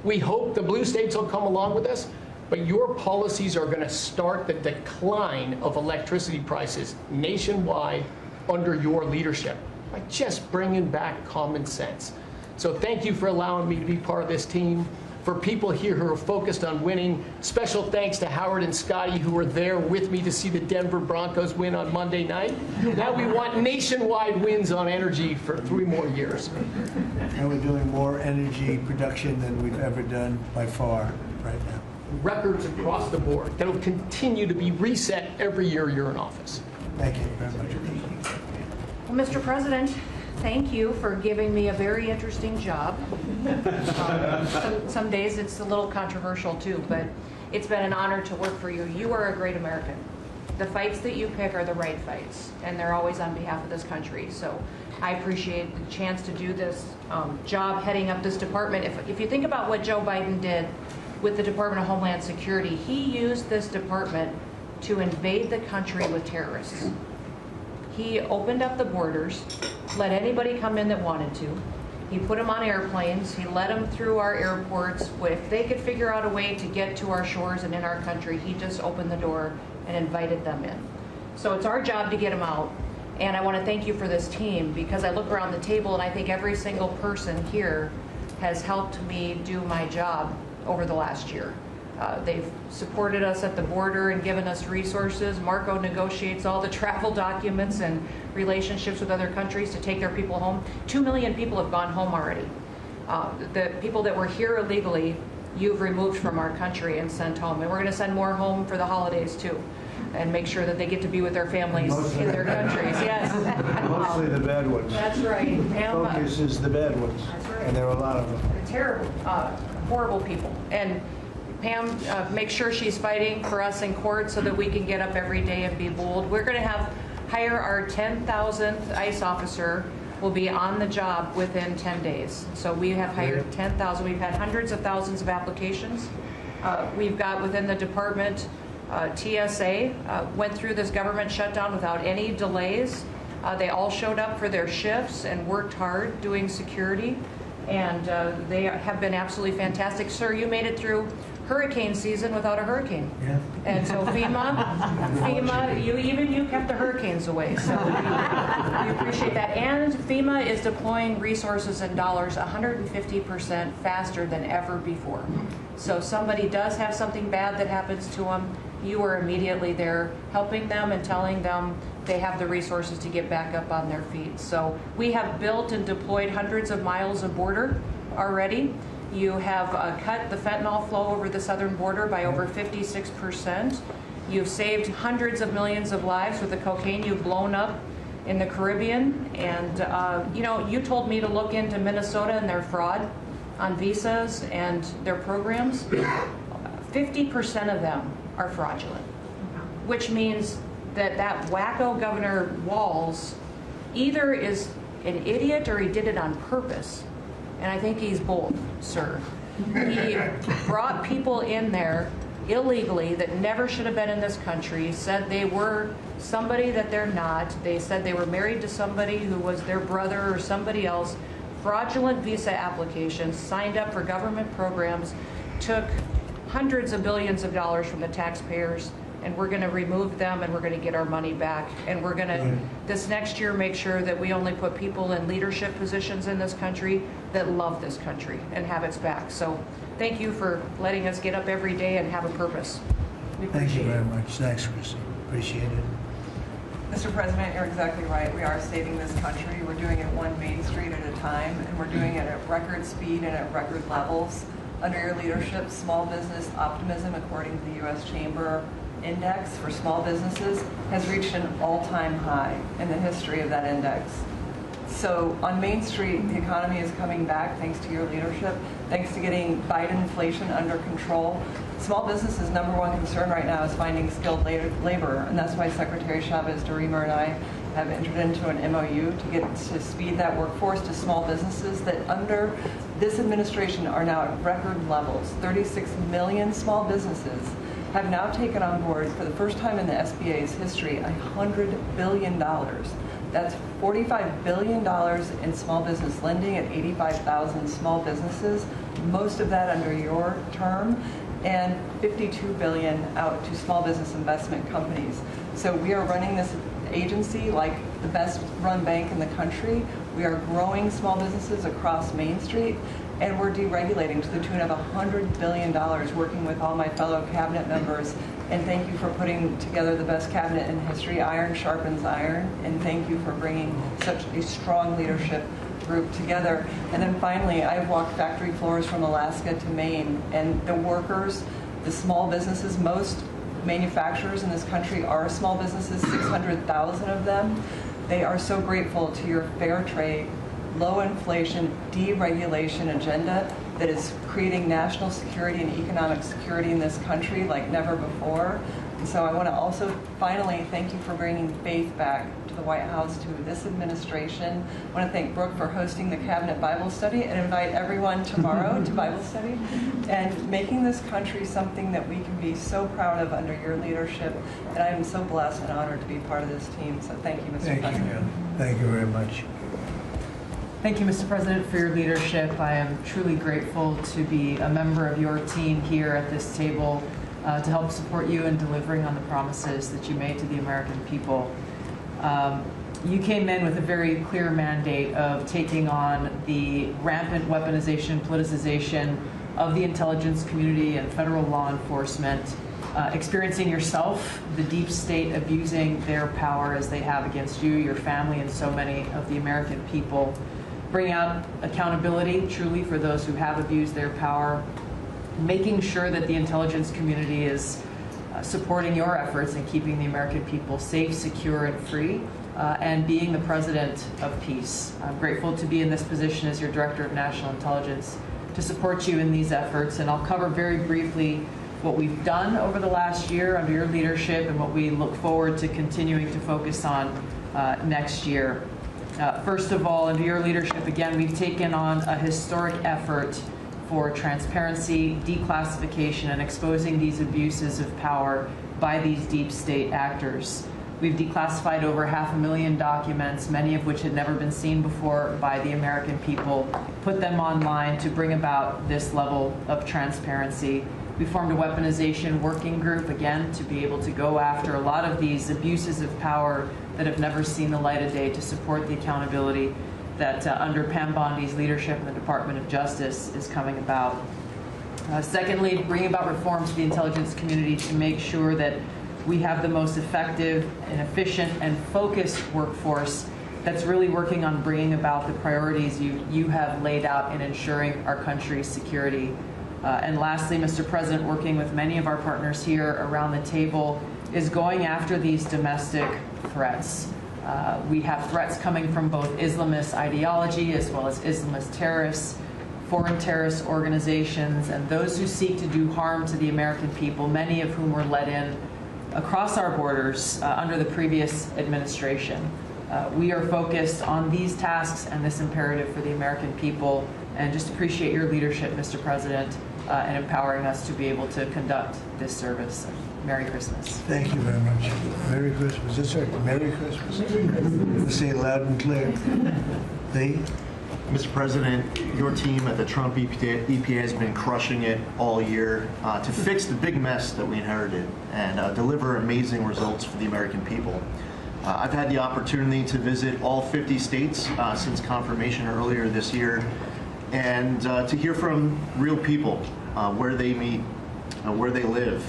We hope the blue states will come along with us, but your policies are going to start the decline of electricity prices nationwide under your leadership by just bringing back common sense. So thank you for allowing me to be part of this team. For people here who are focused on winning, special thanks to Howard and Scotty who were there with me to see the Denver Broncos win on Monday night. Now we want nationwide wins on energy for 3 more years. And we're doing more energy production than we've ever done by far right now. Records across the board that will continue to be reset every year you're in office. Thank you very much. Well, Mr. President, thank you for giving me a very interesting job. Some days it's a little controversial too, but it's been an honor to work for you. You are a great American. The fights that you pick are the right fights, and they're always on behalf of this country. So I appreciate the chance to do this job heading up this department. If you think about what Joe Biden did with the Department of Homeland Security, he used this department to invade the country with terrorists. He opened up the borders, let anybody come in that wanted to. He put them on airplanes. He let them through our airports. If they could figure out a way to get to our shores and in our country, he just opened the door and invited them in. So it's our job to get them out. And I want to thank you for this team, because I look around the table and I think every single person here has helped me do my job over the last year. They've supported us at the border and given us resources. Marco negotiates all the travel documents and relationships with other countries to take their people home. 2 million people have gone home already. The people that were here illegally, you've removed from our country and sent home. And we're going to send more home for the holidays too, and make sure that they get to be with their families in their countries. Yes. Mostly the bad ones. That's right. Pam, Focus is the bad ones. That's right. And there are a lot of them. Terrible, horrible people. And Pam makes sure she's fighting for us in court so that we can get up every day and be bold. We're going to hire our 10,000th ICE officer. Will be on the job within 10 days. So we have hired 10,000. We've had hundreds of thousands of applications. We've got within the department, TSA went through this government shutdown without any delays. They all showed up for their shifts and worked hard doing security. And they have been absolutely fantastic. Sir, you made it through hurricane season without a hurricane. Yeah. And so FEMA, you kept the hurricanes away. So we appreciate that. And FEMA is deploying resources and dollars 150% faster than ever before. So if somebody does have something bad that happens to them, you are immediately there helping them and telling them they have the resources to get back up on their feet. So we have built and deployed hundreds of miles of border already. You have cut the fentanyl flow over the southern border by over 56%. You've saved hundreds of millions of lives with the cocaine you've blown up in the Caribbean. And you told me to look into Minnesota and their fraud on visas and their programs. 50% of them are fraudulent, which means that wacko Governor Walz either is an idiot or he did it on purpose. And I think he's bold, sir. He brought people in there illegally that never should have been in this country, said they were somebody that they're not. They said they were married to somebody who was their brother or somebody else. Fraudulent visa applications, signed up for government programs, took hundreds of billions of dollars from the taxpayers, and we're going to remove them and we're going to get our money back. And we're going to, this next year, make sure that we only put people in leadership positions in this country that love this country and have its back. So thank you for letting us get up every day and have a purpose. We Thank you appreciate very it. much. Thanks, Chrissy. Appreciate it. Mr. President, you're exactly right. We are saving this country. We're doing it one Main Street at a time, and we're doing it at record speed and at record levels. Under your leadership, small business optimism, according to the U.S. Chamber Index for small businesses, has reached an all-time high in the history of that index. So on Main Street, the economy is coming back thanks to your leadership, thanks to getting Biden inflation under control. Small businesses' number one concern right now is finding skilled labor, and that's why Secretary Chavez DeRemer and I have entered into an MOU to speed that workforce to small businesses that under this administration are now at record levels. 36 million small businesses have now taken on board, for the first time in the SBA's history, $100 billion. That's $45 billion in small business lending at 85,000 small businesses, most of that under your term, and $52 billion out to small business investment companies. So we are running this agency like the best run bank in the country. We are growing small businesses across Main Street, and we're deregulating to the tune of $100 billion, working with all my fellow cabinet members. And thank you for putting together the best cabinet in history. Iron sharpens iron, and thank you for bringing such a strong leadership group together. And then finally, I've walked factory floors from Alaska to Maine, and the workers, the small businesses, most manufacturers in this country are small businesses, 600,000 of them. They are so grateful to your fair trade, low inflation, deregulation agenda that is creating national security and economic security in this country like never before. And so I want to also finally thank you for bringing faith back to the White House to this administration. I want to thank Brooke for hosting the Cabinet Bible Study and invite everyone tomorrow to Bible study and making this country something that we can be so proud of under your leadership. And I am so blessed and honored to be part of this team. So thank you, Mr. President. Thank you very much. Thank you, Mr. President, for your leadership. I am truly grateful to be a member of your team here at this table to help support you in delivering on the promises that you made to the American people. You came in with a very clear mandate of taking on the rampant weaponization, politicization of the intelligence community and federal law enforcement, experiencing yourself, the deep state abusing their power as they have against you, your family, and so many of the American people, bring out accountability truly for those who have abused their power, making sure that the intelligence community is supporting your efforts in keeping the American people safe, secure, and free, and being the president of peace. I'm grateful to be in this position as your Director of National Intelligence to support you in these efforts, and I'll cover very briefly what we've done over the last year under your leadership and what we look forward to continuing to focus on next year. First of all, under your leadership, again, we've taken on a historic effort for transparency, declassification, and exposing these abuses of power by these deep state actors. We've declassified over 500,000 documents, many of which had never been seen before by the American people, put them online to bring about this level of transparency. We formed a weaponization working group, again, to be able to go after a lot of these abuses of power that have never seen the light of day, to support the accountability that under Pam Bondi's leadership in the Department of Justice is coming about. Secondly, bring about reforms to the intelligence community to make sure that we have the most effective and efficient and focused workforce that's really working on bringing about the priorities you have laid out in ensuring our country's security. And lastly, Mr. President, working with many of our partners here around the table, is going after these domestic threats. We have threats coming from both Islamist ideology as well as Islamist terrorists, foreign terrorist organizations, and those who seek to do harm to the American people, many of whom were let in across our borders under the previous administration. We are focused on these tasks and this imperative for the American people, and just appreciate your leadership, Mr. President, in empowering us to be able to conduct this service. Merry Christmas. Thank you very much. Merry Christmas. That's right. Merry Christmas. Let's say it loud and clear. Lee? Mr. President, your team at the Trump EPA has been crushing it all year to fix the big mess that we inherited and deliver amazing results for the American people. I've had the opportunity to visit all 50 states since confirmation earlier this year, and to hear from real people, where they meet, where they live,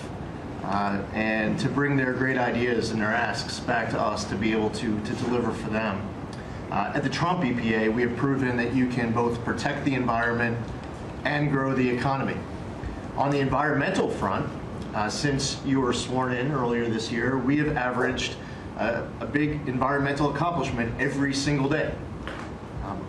and to bring their great ideas and their asks back to us to be able to deliver for them. At the Trump EPA, we have proven that you can both protect the environment and grow the economy. On the environmental front, since you were sworn in earlier this year, we have averaged a big environmental accomplishment every single day.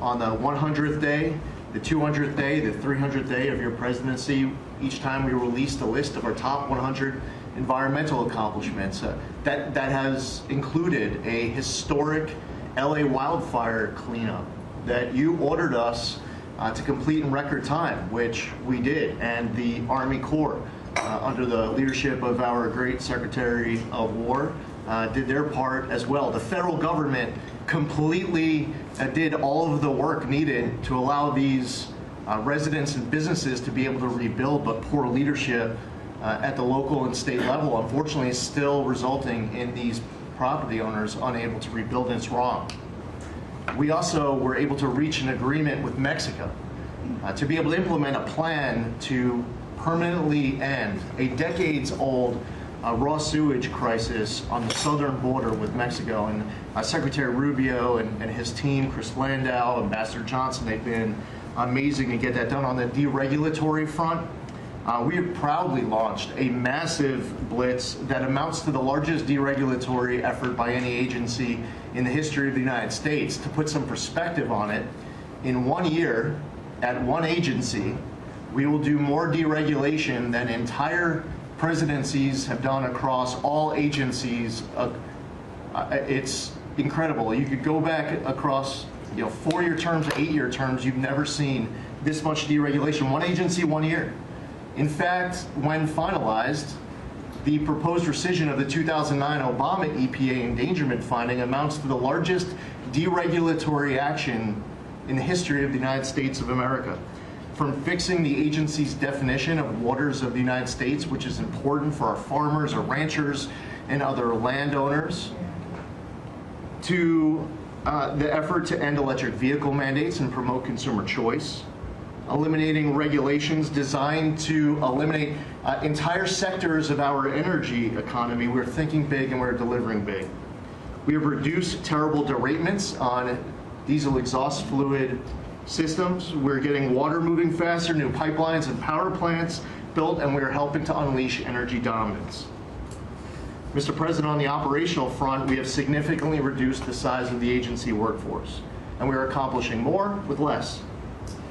On the 100th day, the 200th day, the 300th day of your presidency, each time we released a list of our top 100 environmental accomplishments. That has included a historic LA wildfire cleanup that you ordered us to complete in record time, which we did, and the Army Corps, under the leadership of our great Secretary of War, did their part as well. The federal government completely did all of the work needed to allow these residents and businesses to be able to rebuild, but poor leadership at the local and state level, unfortunately, is still resulting in these property owners unable to rebuild, and it's wrong. We also were able to reach an agreement with Mexico to be able to implement a plan to permanently end a decades-old raw sewage crisis on the southern border with Mexico. And Secretary Rubio and his team, Chris Landau, Ambassador Johnson, they've been amazing to get that done. On the deregulatory front, we have proudly launched a massive blitz that amounts to the largest deregulatory effort by any agency in the history of the United States. To put some perspective on it, in 1 year, at one agency, we will do more deregulation than entire presidencies have done across all agencies. It's incredible. You could go back across 4-year terms, 8-year terms, you've never seen this much deregulation. One agency, 1 year. In fact, when finalized, the proposed rescission of the 2009 Obama EPA endangerment finding amounts to the largest deregulatory action in the history of the United States of America. From fixing the agency's definition of waters of the United States, which is important for our farmers, our ranchers, and other landowners, to the effort to end electric vehicle mandates and promote consumer choice, eliminating regulations designed to eliminate entire sectors of our energy economy. We're thinking big and we're delivering big. We have reduced terrible derailments on diesel exhaust fluid systems. We're getting water moving faster, new pipelines and power plants built, and we're helping to unleash energy dominance. Mr. President, on the operational front, we have significantly reduced the size of the agency workforce, and we are accomplishing more with less.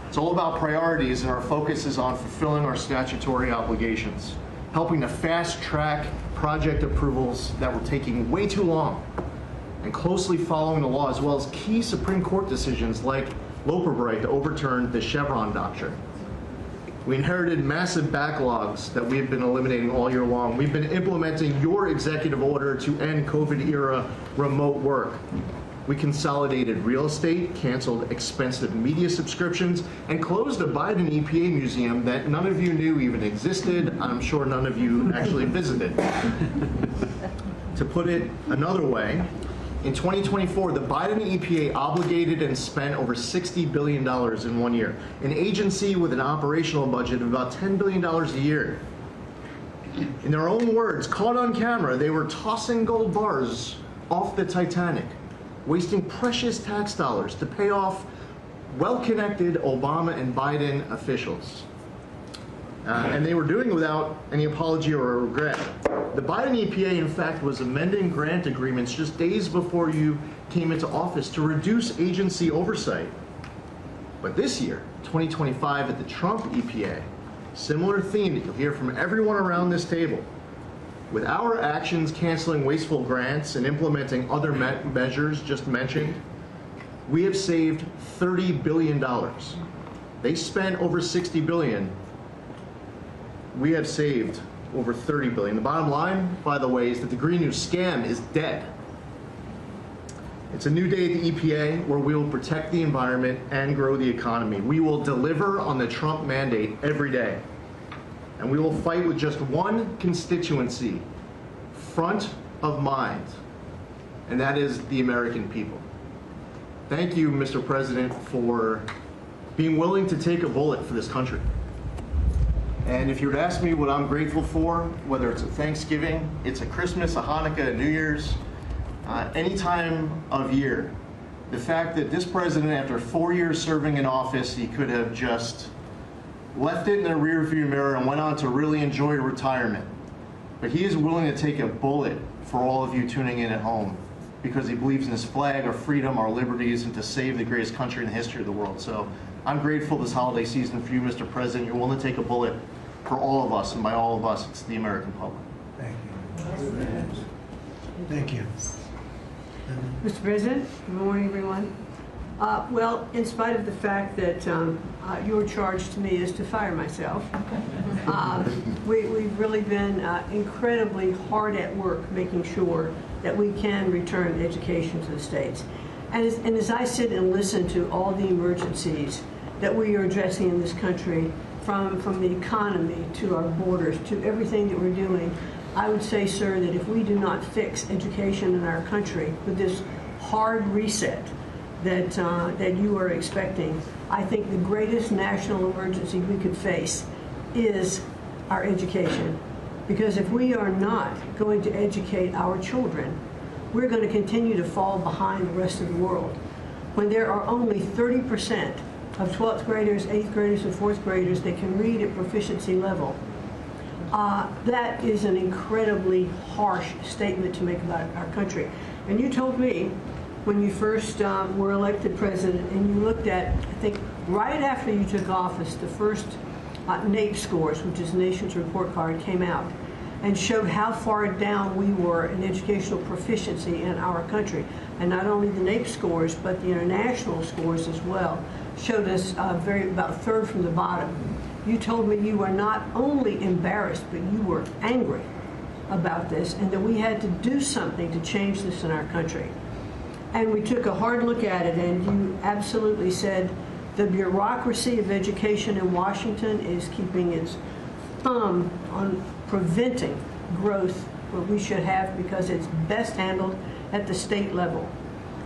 It's all about priorities, and our focus is on fulfilling our statutory obligations, helping to fast-track project approvals that were taking way too long, and closely following the law, as well as key Supreme Court decisions like Loper-Bright to overturn the Chevron doctrine. We inherited massive backlogs that we've been eliminating all year long. We've been implementing your executive order to end COVID-era remote work. We consolidated real estate, canceled expensive media subscriptions, and closed a Biden EPA museum that none of you knew even existed. I'm sure none of you actually visited. To put it another way, in 2024, the Biden EPA obligated and spent over $60 billion in 1 year, an agency with an operational budget of about $10 billion a year. In their own words, caught on camera, they were tossing gold bars off the Titanic, wasting precious tax dollars to pay off well-connected Obama and Biden officials. And they were doing it without any apology or regret. The Biden EPA, in fact, was amending grant agreements just days before you came into office to reduce agency oversight. But this year, 2025, at the Trump EPA, similar theme that you'll hear from everyone around this table. With our actions canceling wasteful grants and implementing other measures just mentioned, we have saved $30 billion. They spent over $60 billion. We have saved over $30 billion. The bottom line, by the way, is that the Green New scam is dead. It's a new day at the EPA where we will protect the environment and grow the economy. We will deliver on the Trump mandate every day. And we will fight with just one constituency front of mind, and that is the American people. Thank you, Mr. President, for being willing to take a bullet for this country. And if you were to ask me what I'm grateful for, whether it's a Thanksgiving, it's a Christmas, a Hanukkah, a New Year's, any time of year, the fact that this president, after 4 years serving in office, he could have just left it in the rearview mirror and went on to really enjoy retirement. But he is willing to take a bullet for all of you tuning in at home because he believes in his flag, our freedom, our liberties, and to save the greatest country in the history of the world. So I'm grateful this holiday season for you, Mr. President. You're willing to take a bullet for all of us, and by all of us, it's the American public. Thank you. Thank you. Mr. President, good morning, everyone. Well, in spite of the fact that your charge to me is to fire myself, we've really been incredibly hard at work making sure that we can return education to the states. And as I sit and listen to all the emergencies that we are addressing in this country, from the economy to our borders to everything that we're doing, I would say, sir, that if we do not fix education in our country with this hard reset that you are expecting, I think the greatest national emergency we could face is our education. Because if we are not going to educate our children, we're going to continue to fall behind the rest of the world. When there are only 30% of 12th graders, 8th graders, and 4th graders that can read at proficiency level, that is an incredibly harsh statement to make about our country. And you told me when you first were elected president, and you looked at, I think, right after you took office, the first NAEP scores, which is the Nation's Report Card, came out. and showed how far down we were in educational proficiency in our country. And not only the NAEP scores, but the international scores as well showed us about a third from the bottom. You told me you were not only embarrassed, but you were angry about this, and that we had to do something to change this in our country. And we took a hard look at it, and you absolutely said the bureaucracy of education in Washington is keeping its thumb on preventing growth what we should have, because it's best handled at the state level.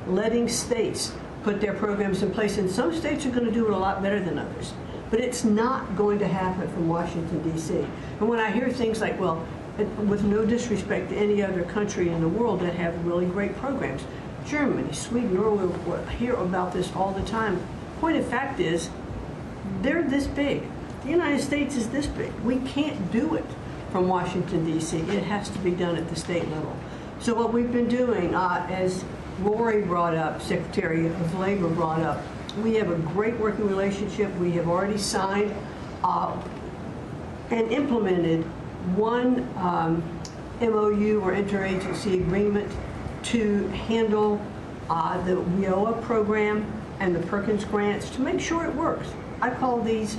Letting states put their programs in place, and some states are going to do it a lot better than others. But it's not going to happen from Washington, D.C. And when I hear things like, well, with no disrespect to any other country in the world that have really great programs, Germany, Sweden, Norway, we'll hear about this all the time. Point of fact is, they're this big. The United States is this big. We can't do it from Washington, D.C. It has to be done at the state level. So what we've been doing, as Lori brought up, Secretary of Labor brought up, we have a great working relationship. We have already signed and implemented one MOU or interagency agreement to handle the WIOA program and the Perkins grants to make sure it works. I call these,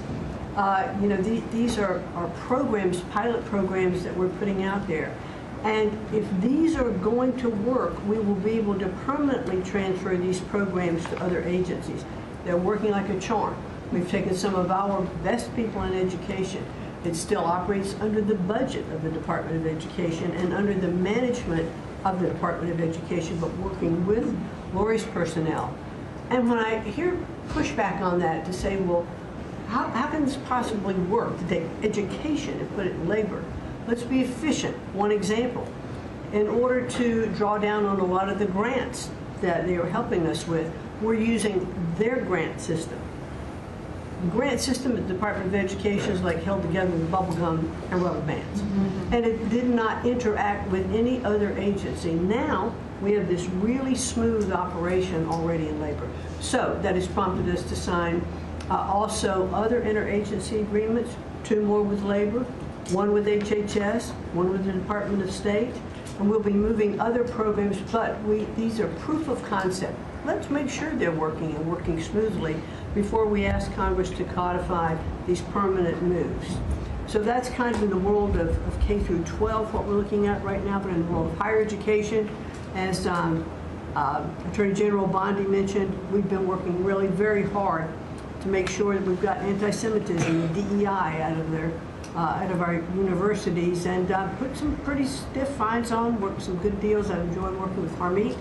these are programs, pilot programs that we're putting out there. And if these are going to work, we will be able to permanently transfer these programs to other agencies. They're working like a charm. We've taken some of our best people in education. It still operates under the budget of the Department of Education and under the management of the Department of Education, but working with Lori's personnel. And when I hear pushback on that to say, well, how can this possibly work to take education and put it in labor? Let's be efficient. One example, in order to draw down on a lot of the grants that they are helping us with, we're using their grant system. The grant system at the Department of Education is like held together with bubble gum and rubber bands. And it did not interact with any other agency. Now, we have this really smooth operation already in labor. So that has prompted us to sign also other interagency agreements, 2 more with labor, 1 with HHS, 1 with the Department of State, and we'll be moving other programs, but these are proof of concept. Let's make sure they're working and working smoothly before we ask Congress to codify these permanent moves. So that's kind of in the world of K through 12, what we're looking at right now, but in the world of higher education, as Attorney General Bondi mentioned, we've been working really very hard to make sure that we've got anti-Semitism and DEI out of our universities, and put some pretty stiff fines on, worked some good deals. I've enjoyed working with Harmeet,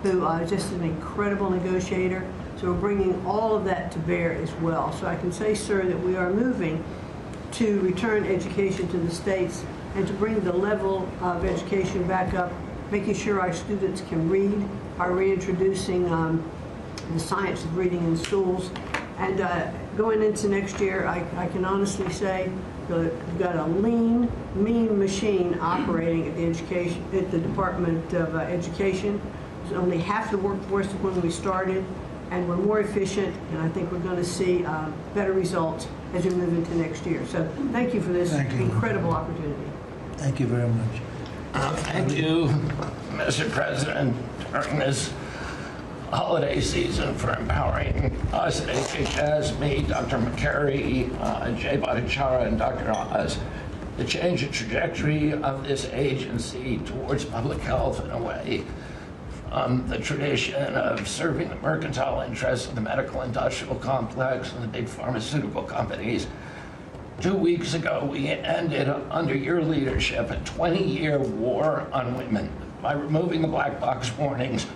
who is just an incredible negotiator. So we're bringing all of that to bear as well. So I can say, sir, that we are moving to return education to the states and to bring the level of education back up, making sure our students can read by reintroducing the science of reading in schools. And going into next year, I can honestly say we've got a lean, mean machine operating at the Department of Education. There's only half the workforce of when we started, and we're more efficient, and I think we're going to see better results as we move into next year. So thank you for this incredible opportunity. Thank you very much. Thank you, Mr. President, during this holiday season for empowering us at HHS, me, Dr. McCary, Jay Bhattacharya, and Dr. Oz, to change the trajectory of this agency towards public health in a way from the tradition of serving the mercantile interests of the medical industrial complex and the big pharmaceutical companies. 2 weeks ago, we ended, under your leadership, a 20-year war on women by removing the black box warnings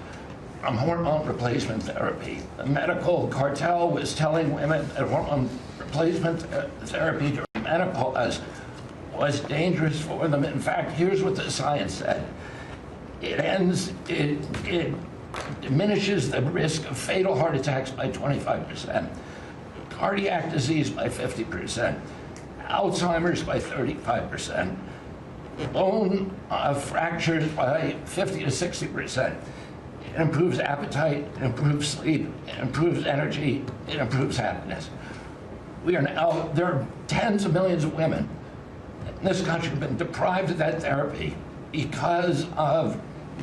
from hormone replacement therapy. The medical cartel was telling women that hormone replacement therapy during menopause was dangerous for them. In fact, here's what the science said. It diminishes the risk of fatal heart attacks by 25%, cardiac disease by 50%, Alzheimer's by 35%, bone fractures by 50 to 60%. It improves appetite, it improves sleep, it improves energy, it improves happiness. There are tens of millions of women in this country have been deprived of that therapy because of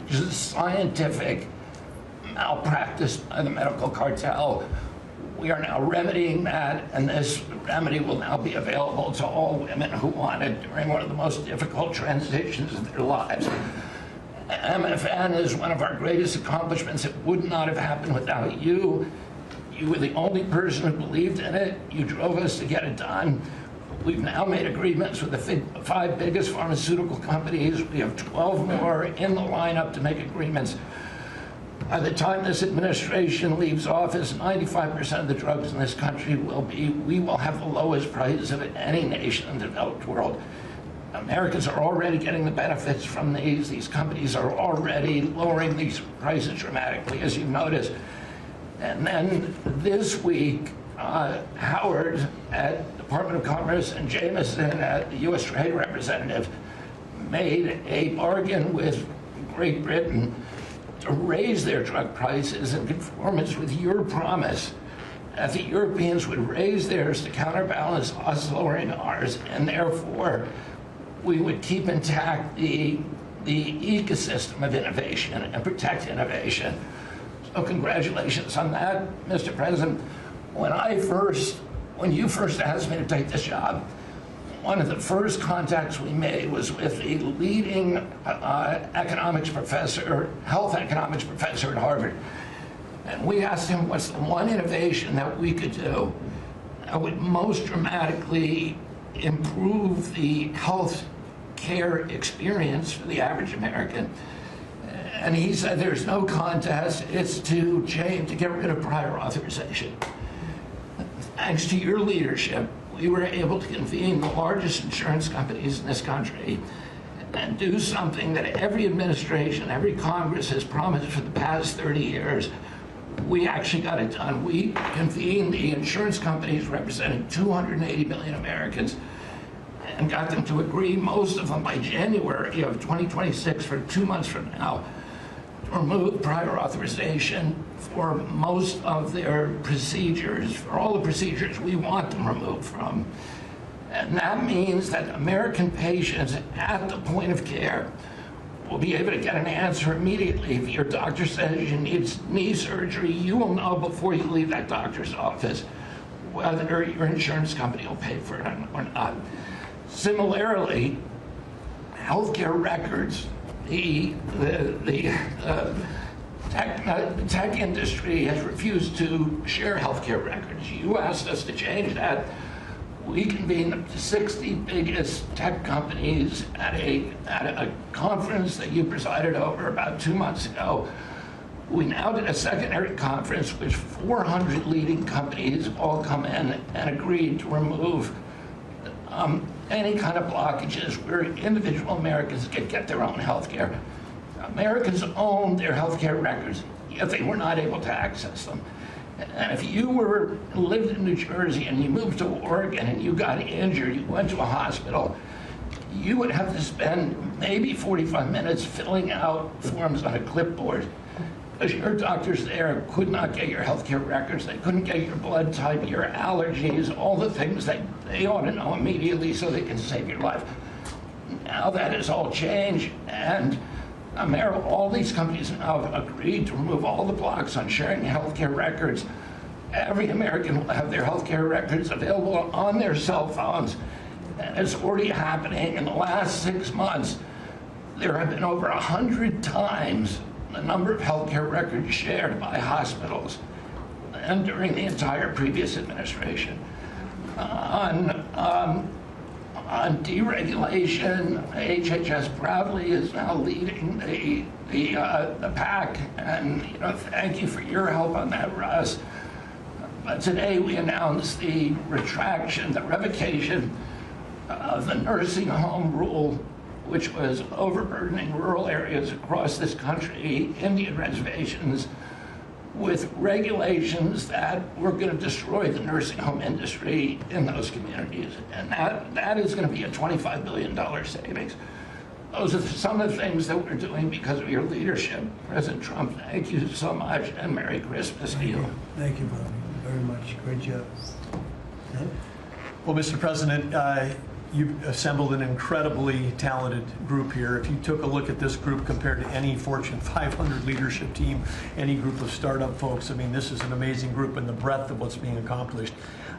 just scientific malpractice by the medical cartel. We are now remedying that, and this remedy will now be available to all women who want it during one of the most difficult transitions of their lives. MFN is one of our greatest accomplishments. It would not have happened without you. You were the only person who believed in it. You drove us to get it done. We've now made agreements with the 5 biggest pharmaceutical companies. We have 12 more in the lineup to make agreements. By the time this administration leaves office, 95% of the drugs in this country we will have the lowest prices of any nation in the developed world. Americans are already getting the benefits from these. These companies are already lowering these prices dramatically, as you've noticed. And then this week, Howard at Department of Commerce and Jameson at the U.S. Trade Representative made a bargain with Great Britain to raise their drug prices in conformance with your promise that the Europeans would raise theirs to counterbalance us lowering ours, and therefore we would keep intact the ecosystem of innovation and protect innovation. So congratulations on that, Mr. President. When you first asked me to take this job, one of the first contacts we made was with a leading economics professor, health economics professor at Harvard. And we asked him what's the one innovation that we could do that would most dramatically improve the health care experience for the average American. And he said there's no contest, it's to get rid of prior authorization. Thanks to your leadership, we were able to convene the largest insurance companies in this country and do something that every administration, every Congress has promised for the past 30 years. We actually got it done. We convened the insurance companies representing 280 million Americans and got them to agree, most of them by January of 2026, for 2 months from now, to remove prior authorization for most of their procedures, for all the procedures we want them removed from. And that means that American patients at the point of care will be able to get an answer immediately. If your doctor says you need knee surgery, you will know before you leave that doctor's office whether your insurance company will pay for it or not. Similarly, healthcare records, the tech industry has refused to share healthcare records. You asked us to change that. We convened the 60 biggest tech companies at a conference that you presided over about 2 months ago. We now did a secondary conference which 400 leading companies all come in and agreed to remove any kind of blockages where individual Americans could get their own health care. Americans own their health care records, yet they were not able to access them. And if you lived in New Jersey and you moved to Oregon and you got injured, you went to a hospital, you would have to spend maybe 45 minutes filling out forms on a clipboard because your doctors there could not get your healthcare records. They couldn't get your blood type, your allergies, all the things that they ought to know immediately so they can save your life. Now that has all changed, and all these companies now have agreed to remove all the blocks on sharing healthcare records. Every American will have their healthcare records available on their cell phones, and it's already happening. In the last 6 months, there have been over 100 times the number of healthcare records shared by hospitals and during the entire previous administration. On deregulation, HHS proudly is now leading the pack, and thank you for your help on that, Russ. But today we announced the revocation of the nursing home rule, which was overburdening rural areas across this country, Indian reservations, with regulations that were going to destroy the nursing home industry in those communities. And that is going to be a $25 billion savings. Those are some of the things that we're doing because of your leadership. President Trump, thank you so much, and Merry Christmas to you. Thank you, Bobby, very much. Great job. Well, Mr. President, you've assembled an incredibly talented group here. If you took a look at this group compared to any Fortune 500 leadership team, any group of startup folks, I mean, this is an amazing group and the breadth of what's being accomplished.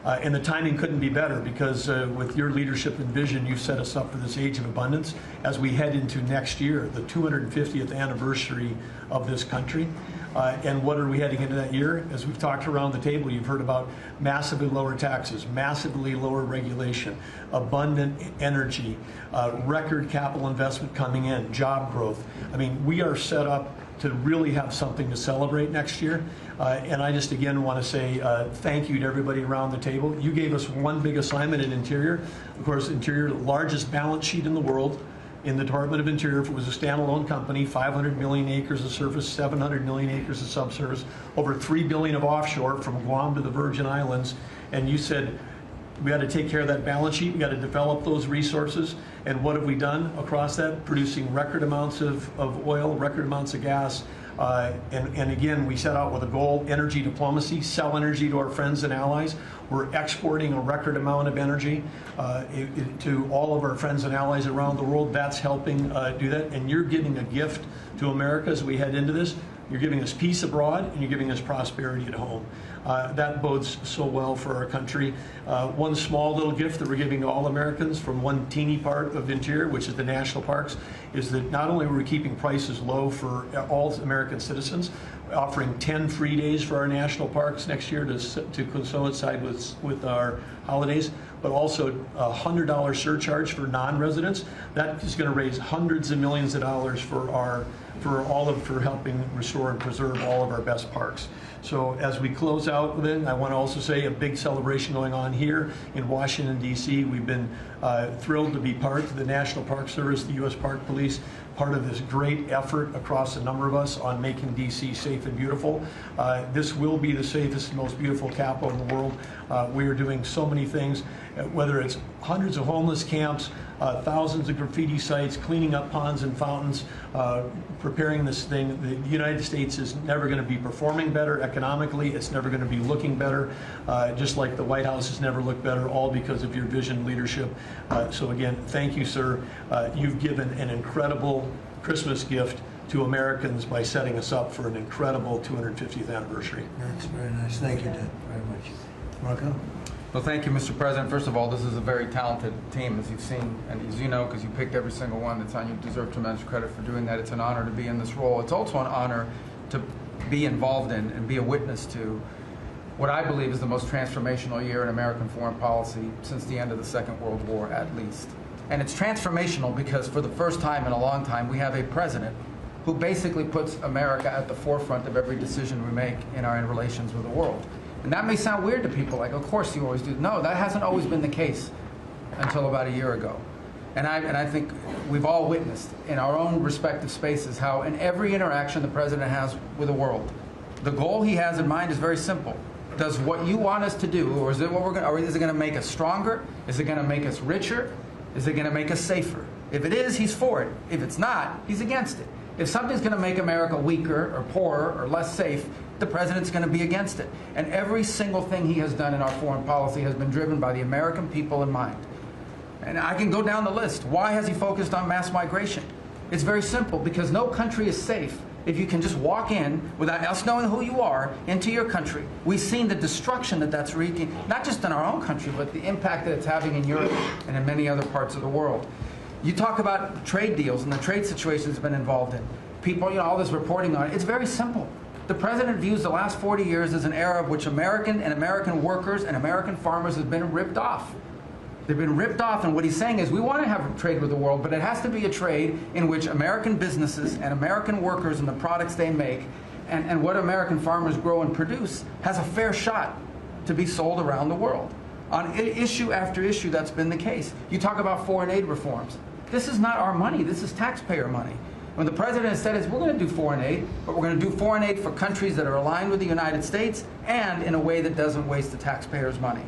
And the timing couldn't be better because with your leadership and vision, you've set us up for this age of abundance as we head into next year, the 250th anniversary of this country. And what are we heading into that year? As we've talked around the table, you've heard about massively lower taxes, massively lower regulation, abundant energy, record capital investment coming in, job growth. I mean, we are set up to really have something to celebrate next year. And I just again want to say thank you to everybody around the table. You gave us one big assignment in Interior. Of course, Interior, the largest balance sheet in the world. In the Department of Interior, if it was a standalone company, 500 million acres of surface, 700 million acres of subsurface, over 3 billion of offshore from Guam to the Virgin Islands. And you said, we got to take care of that balance sheet. We got to develop those resources. And what have we done across that? Producing record amounts of oil, record amounts of gas. And again, we set out with a goal, energy diplomacy, sell energy to our friends and allies. We're exporting a record amount of energy to all of our friends and allies around the world. That's helping do that. And you're giving a gift to America as we head into this. You're giving us peace abroad, and you're giving us prosperity at home. That bodes so well for our country. One small little gift that we're giving to all Americans from one teeny part of Interior, which is the national parks, is that not only are we keeping prices low for all American citizens, offering 10 free days for our national parks next year to coincide with our holidays, but also a $100 surcharge for non-residents. That is going to raise hundreds of millions of dollars for helping restore and preserve all of our best parks. So as we close out with it, I want to also say a big celebration going on here in Washington, D.C. We've been thrilled to be part of the National Park Service, the U.S. Park Police, part of this great effort across a number of us on making D.C. safe and beautiful. This will be the safest and most beautiful capital in the world. We are doing so many things, whether it's hundreds of homeless camps, thousands of graffiti sites, cleaning up ponds and fountains, preparing this thing. The United States is never going to be performing better economically. It's never going to be looking better, just like the White House has never looked better, all because of your vision leadership. So again, thank you, sir. You've given an incredible Christmas gift to Americans by setting us up for an incredible 250th anniversary. That's very nice. Thank you, Ted, very much. Marco? Well, thank you, Mr. President. First of all, this is a very talented team, as you've seen, and as you know, because you picked every single one that's on. You deserve tremendous credit for doing that. It's an honor to be in this role. It's also an honor to be involved in and be a witness to what I believe is the most transformational year in American foreign policy since the end of the Second World War, at least. And it's transformational because for the first time in a long time, we have a president who basically puts America at the forefront of every decision we make in our relations with the world. And that may sound weird to people, like, of course you always do. No, that hasn't always been the case until about a year ago. And I think we've all witnessed in our own respective spaces how in every interaction the president has with the world, the goal he has in mind is very simple. Does what you want us to do, or is it what we're going, or is it going to make us stronger? Is it going to make us richer? Is it going to make us safer? If it is, he's for it. If it's not, he's against it. If something's going to make America weaker or poorer or less safe, the president's going to be against it. And every single thing he has done in our foreign policy has been driven by the American people in mind. And I can go down the list. Why has he focused on mass migration? It's very simple, because no country is safe if you can just walk in without us knowing who you are into your country. We've seen the destruction that that's wreaking, not just in our own country, but the impact that it's having in Europe and in many other parts of the world. You talk about trade deals and the trade situations it's been involved in. People, all this reporting on it, it's very simple. The president views the last 40 years as an era of which American workers and American farmers have been ripped off. They've been ripped off, and what he's saying is we want to have trade with the world, but it has to be a trade in which American businesses and American workers and the products they make and what American farmers grow and produce has a fair shot to be sold around the world. On issue after issue, that's been the case. You talk about foreign aid reforms. This is not our money. This is taxpayer money. When the president has said is we're going to do foreign aid, but we're going to do foreign aid for countries that are aligned with the United States and in a way that doesn't waste the taxpayers' money.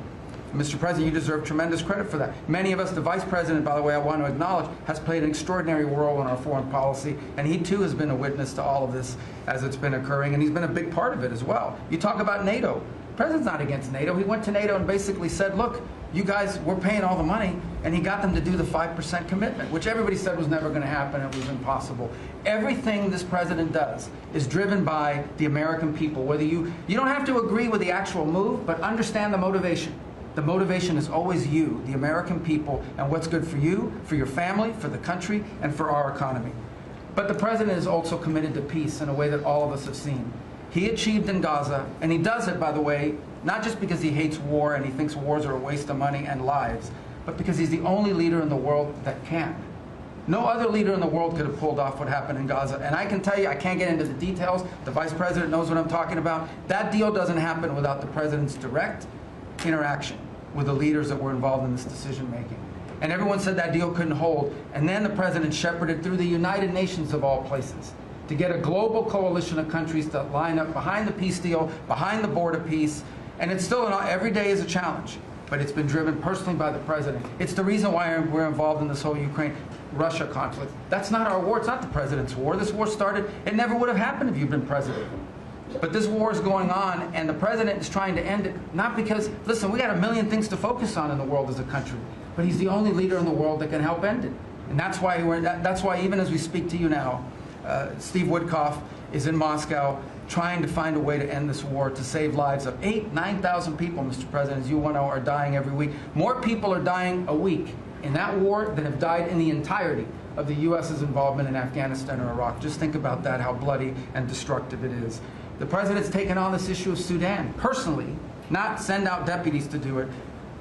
Mr. President, you deserve tremendous credit for that. Many of us, the Vice President, by the way, I want to acknowledge, has played an extraordinary role in our foreign policy, and he too has been a witness to all of this as it's been occurring, and he's been a big part of it as well. You talk about NATO. The President's not against NATO. He went to NATO and basically said, look, you guys, we're paying all the money, and he got them to do the 5% commitment, which everybody said was never going to happen, it was impossible. Everything this president does is driven by the American people. Whether you don't have to agree with the actual move, but understand the motivation. The motivation is always you, the American people, and what's good for you, for your family, for the country, and for our economy. But the president is also committed to peace in a way that all of us have seen. He achieved in Gaza, and he does it, by the way, not just because he hates war and he thinks wars are a waste of money and lives, but because he's the only leader in the world that can. No other leader in the world could have pulled off what happened in Gaza. And I can tell you, I can't get into the details. The vice president knows what I'm talking about. That deal doesn't happen without the president's direct interaction with the leaders that were involved in this decision making. And everyone said that deal couldn't hold. And then the president shepherded through the United Nations of all places to get a global coalition of countries to line up behind the peace deal, behind the border peace. And it's still, every day is a challenge, but it's been driven personally by the president. It's the reason why we're involved in this whole Ukraine-Russia conflict. That's not our war. It's not the president's war. This war started, it never would have happened if you'd been president. But this war is going on, and the president is trying to end it, not because, listen, we got a million things to focus on in the world as a country, but he's the only leader in the world that can help end it. And that's why even as we speak to you now, Steve Woodcock is in Moscow trying to find a way to end this war, to save lives of 8,000, 9,000 people, Mr. President, as you know, are dying every week. More people are dying a week in that war than have died in the entirety of the U.S.'s involvement in Afghanistan or Iraq. Just think about that, how bloody and destructive it is. The president's taken on this issue of Sudan personally, not send out deputies to do it.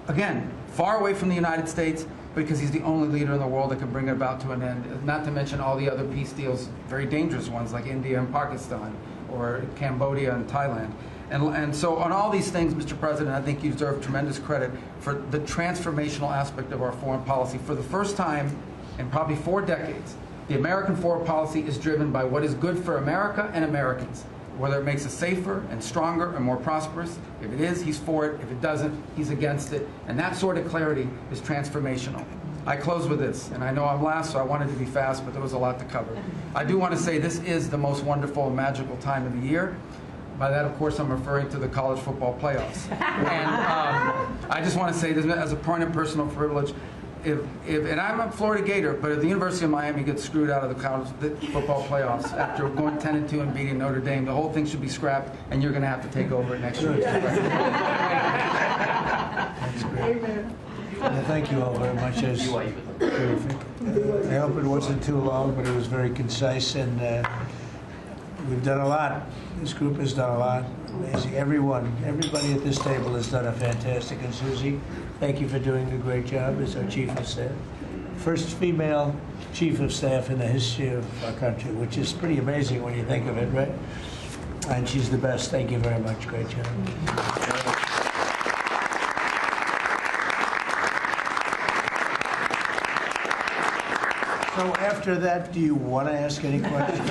Again, far away from the United States, because he's the only leader in the world that can bring it about to an end, not to mention all the other peace deals, very dangerous ones like India and Pakistan, or Cambodia and Thailand. And so on all these things, Mr. President, I think you deserve tremendous credit for the transformational aspect of our foreign policy. For the first time in probably 4 decades, the American foreign policy is driven by what is good for America and Americans, whether it makes us safer and stronger and more prosperous. If it is, he's for it. If it doesn't, he's against it. And that sort of clarity is transformational. I close with this, and I know I'm last, so I wanted to be fast, but there was a lot to cover. I do want to say this is the most wonderful and magical time of the year. By that, of course, I'm referring to the college football playoffs. And I just want to say this as a point of personal privilege. And I'm a Florida Gator, but if the University of Miami gets screwed out of the college football playoffs after going 10-2 and beating Notre Dame, the whole thing should be scrapped, and you're going to have to take over it next year. That's great. Well, thank you all very much. Terrific. I hope it wasn't too long, but it was very concise, and we've done a lot. This group has done a lot. Amazing. Everybody at this table has done a fantastic. And Susie, thank you for doing a great job as our Chief of Staff. First female Chief of Staff in the history of our country, which is pretty amazing when you think of it, right? And she's the best. Thank you very much. Great job. So after that, do you want to ask any questions?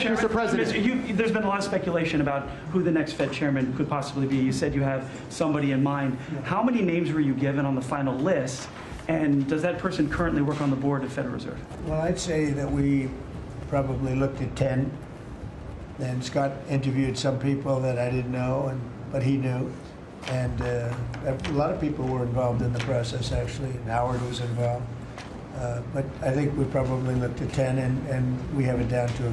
Mr. President, there's been a lot of speculation about who the next Fed chairman could possibly be. You said you have somebody in mind. How many names were you given on the final list? And does that person currently work on the board of the Federal Reserve? Well, I'd say that we probably looked at 10. And Scott interviewed some people that I didn't know, but he knew. And a lot of people were involved in the process, actually, and Howard was involved. But I think we probably looked at 10, and we have it down to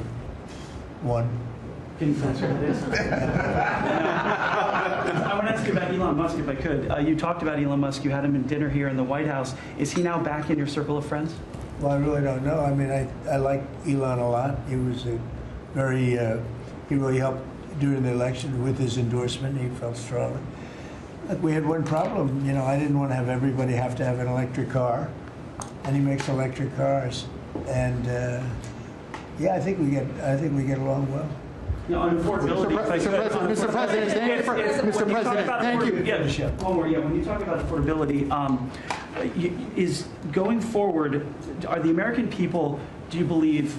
1. Can you answer this? I want to ask you about Elon Musk, if I could. You talked about Elon Musk. You had him in dinner here in the White House. Is he now back in your circle of friends? Well, I really don't know. I mean, I like Elon a lot. He was he really helped during the election with his endorsement. He felt strongly. Look, we had one problem. You know, I didn't want to have everybody have to have an electric car, and he makes electric cars. And yeah, I think we get along well. No, on affordability. Mr. President, thank you. Yeah, one more. Yeah, when you talk about affordability, is going forward, are the American people, do you believe,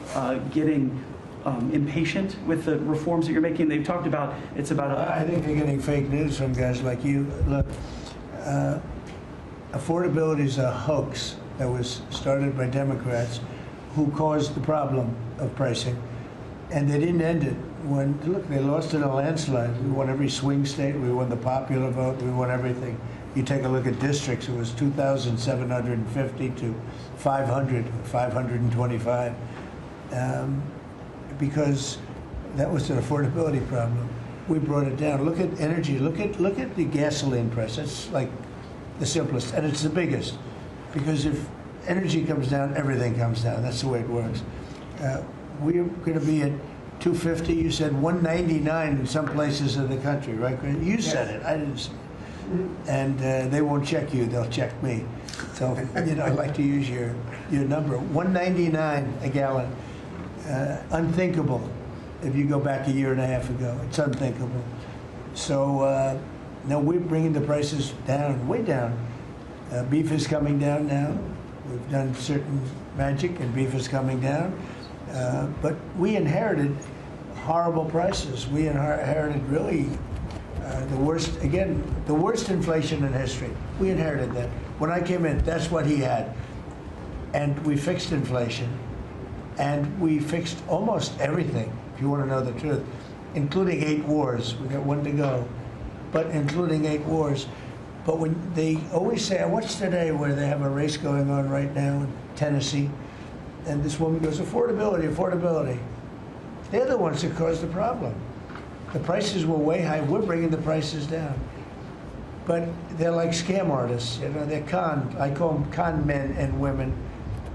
getting impatient with the reforms that you're making? They've talked about it's about. I think they're getting fake news from guys like you. Look, affordability is a hoax that was started by Democrats who caused the problem of pricing, and they didn't end it. look, they lost in a landslide. We won every swing state. We won the popular vote. We won everything. You take a look at districts. It was 2,750 to 525, because that was an affordability problem. We brought it down. Look at energy. Look at the gasoline price. It's like the simplest, and it's the biggest, because if energy comes down, everything comes down. That's the way it works. We're going to be at 250. You said 199 in some places in the country, right? You said it. I didn't say it. And they won't check you. They'll check me. So, I like to use your number. 199 a gallon. Unthinkable if you go back a year and a half ago. It's unthinkable. So, no, we're bringing the prices down, way down. Beef is coming down now. We've done certain magic, and beef is coming down. But we inherited horrible prices. We inherited really the worst inflation in history. We inherited that. When I came in, that's what he had. And we fixed inflation. And we fixed almost everything, if you want to know the truth, including 8 wars. We got 1 to go, but including 8 wars. But when they always say, I watched today where they have a race going on right now in Tennessee, and this woman goes, affordability, affordability. They're the ones that caused the problem. The prices were way high. We're bringing the prices down. But they're like scam artists. They're I call them con men and women.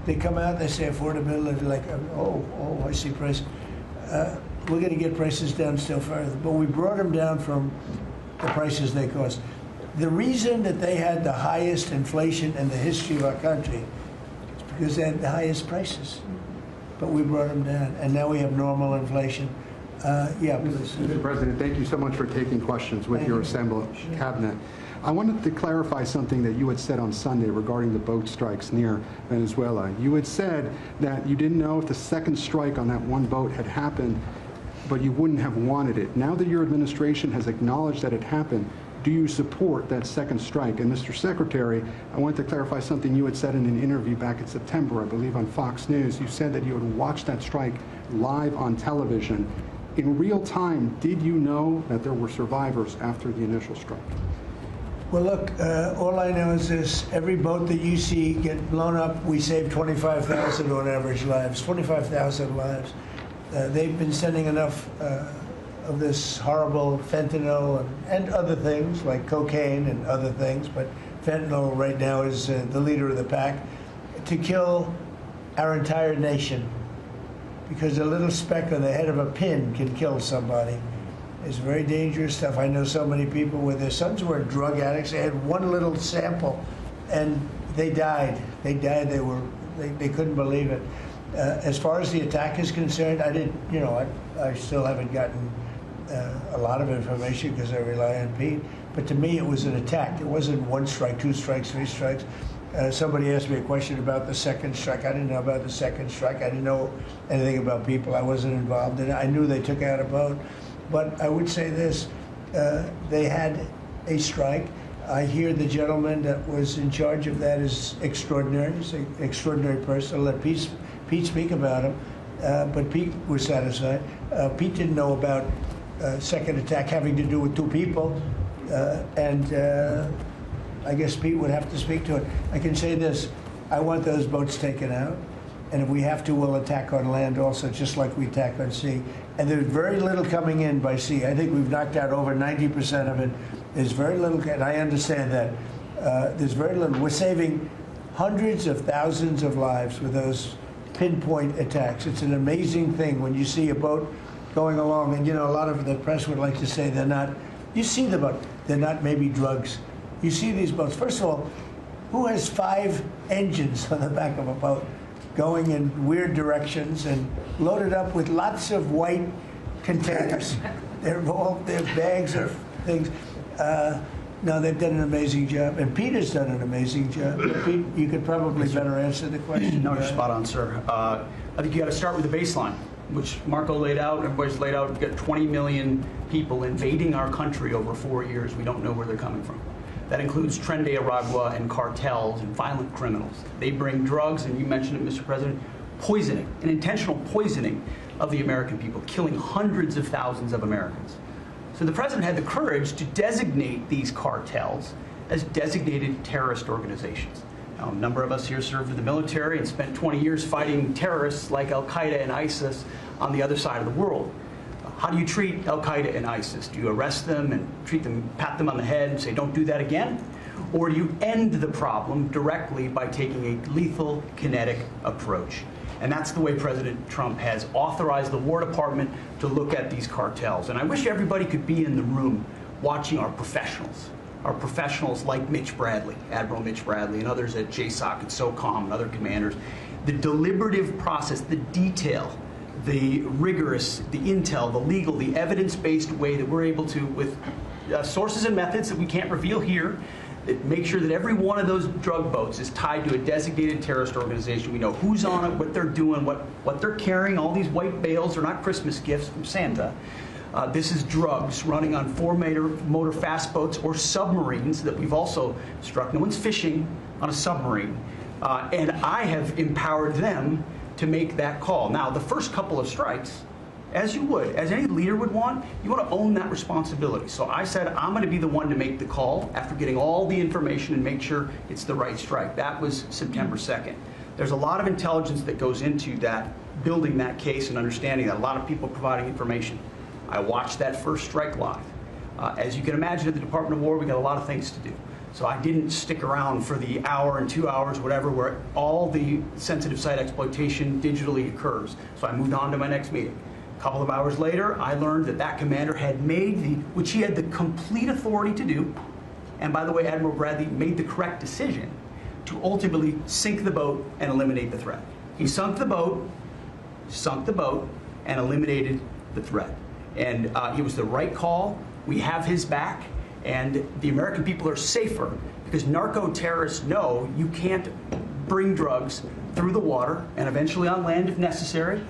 They come out, they say affordability, like, oh, I see price. We're going to get prices down still further. But we brought them down from the prices they cost. The reason that they had the highest inflation in the history of our country is because they had the highest prices. But we brought them down, and now we have normal inflation. Mr. President, thank you so much for taking questions with your assembled cabinet. I wanted to clarify something that you had said on Sunday regarding the boat strikes near Venezuela. You had said that you didn't know if the second strike on that one boat had happened, but you wouldn't have wanted it. Now that your administration has acknowledged that it happened, do you support that second strike? And Mr. Secretary, I wanted to clarify something you had said in an interview back in September, I believe on Fox News. You said that you had watched that strike live on television. In real time, did you know that there were survivors after the initial strike? Well, look, all I know is this. Every boat that you see get blown up, we save 25,000 on average lives, 25,000 lives. They've been sending enough of this horrible fentanyl and other things like cocaine and other things, but fentanyl right now is the leader of the pack, to kill our entire nation. Because a little speck on the head of a pin can kill somebody. It's very dangerous stuff. I know so many people where their sons were drug addicts. They had one little sample, and they died. They died. They couldn't believe it. As far as the attack is concerned, I still haven't gotten a lot of information because I rely on Pete. But to me, it was an attack. It wasn't 1 strike, 2 strikes, 3 strikes. Somebody asked me a question about the second strike. I didn't know about the second strike. I didn't know anything about people. I wasn't involved in it. I knew they took out a boat. But I would say this, they had a strike. I hear the gentleman that was in charge of that is extraordinary. He's an extraordinary person. I'll let Pete speak about him. But Pete was satisfied. Pete didn't know about second attack having to do with 2 people. I guess Pete would have to speak to it. I can say this, I want those boats taken out. And if we have to, we'll attack on land also, just like we attack on sea. And there's very little coming in by sea. I think we've knocked out over 90% of it. There's very little, and I understand that. There's very little. We're saving hundreds of thousands of lives with those pinpoint attacks. It's an amazing thing when you see a boat going along, and a lot of the press would like to say they're not. You see the boat, they're not maybe drugs. You see these boats. First of all, who has 5 engines on the back of a boat going in weird directions and loaded up with lots of white containers? They're bags of things. No, they've done an amazing job. And Pete has done an amazing job. Pete, you could probably better answer the question. No, you're spot on, sir. I think you got to start with the baseline, which Marco laid out, everybody's laid out. We've got 20 million people invading our country over 4 years. We don't know where they're coming from. That includes Tren de Aragua and cartels and violent criminals. They bring drugs, and you mentioned it, Mr. President, poisoning, and intentional poisoning of the American people, killing hundreds of thousands of Americans. So the president had the courage to designate these cartels as designated terrorist organizations. Now, a number of us here served in the military and spent 20 years fighting terrorists like Al-Qaeda and ISIS on the other side of the world. How do you treat Al-Qaeda and ISIS? Do you arrest them and treat them, pat them on the head and say, don't do that again? Or do you end the problem directly by taking a lethal, kinetic approach? And that's the way President Trump has authorized the War Department to look at these cartels. And I wish everybody could be in the room watching our professionals like Mitch Bradley, Admiral Mitch Bradley, and others at JSOC and SOCOM and other commanders. The deliberative process, the detail, the rigorous, the intel, the legal, the evidence-based way that we're able to, with sources and methods that we can't reveal here, that make sure that every one of those drug boats is tied to a designated terrorist organization. We know who's on it, what they're doing, what they're carrying. All these white bales are not Christmas gifts from Santa. This is drugs running on four-motor fast boats or submarines that we've also struck. No one's fishing on a submarine. And I have empowered them to make that call. Now, the first couple of strikes, as you would, as any leader would want, you want to own that responsibility. So I said, I'm going to be the one to make the call after getting all the information and make sure it's the right strike. That was September 2nd. There's a lot of intelligence that goes into that, building that case and understanding that, a lot of people providing information. I watched that first strike live. As you can imagine, at the Department of War, we got a lot of things to do. So I didn't stick around for the hour and 2 hours, whatever, where all the sensitive site exploitation digitally occurs. So I moved on to my next meeting. A couple of hours later, I learned that that commander had made which he had the complete authority to do, and by the way, Admiral Bradley made the correct decision to ultimately sink the boat and eliminate the threat. He sunk the boat, and eliminated the threat. And it was the right call. We have his back, and the American people are safer because narco-terrorists know you can't bring drugs through the water and eventually on land if necessary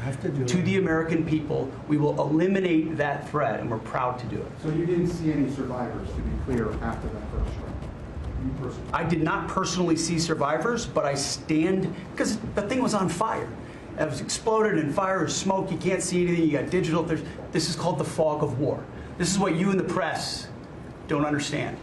to the American people. We will eliminate that threat, and we're proud to do it. So you didn't see any survivors, to be clear, after that first strike? I did not personally see survivors, but I stand, because the thing was on fire. It was exploded and fire or smoke. You can't see anything. You got digital. This is called the fog of war. This is what you in the press don't understand.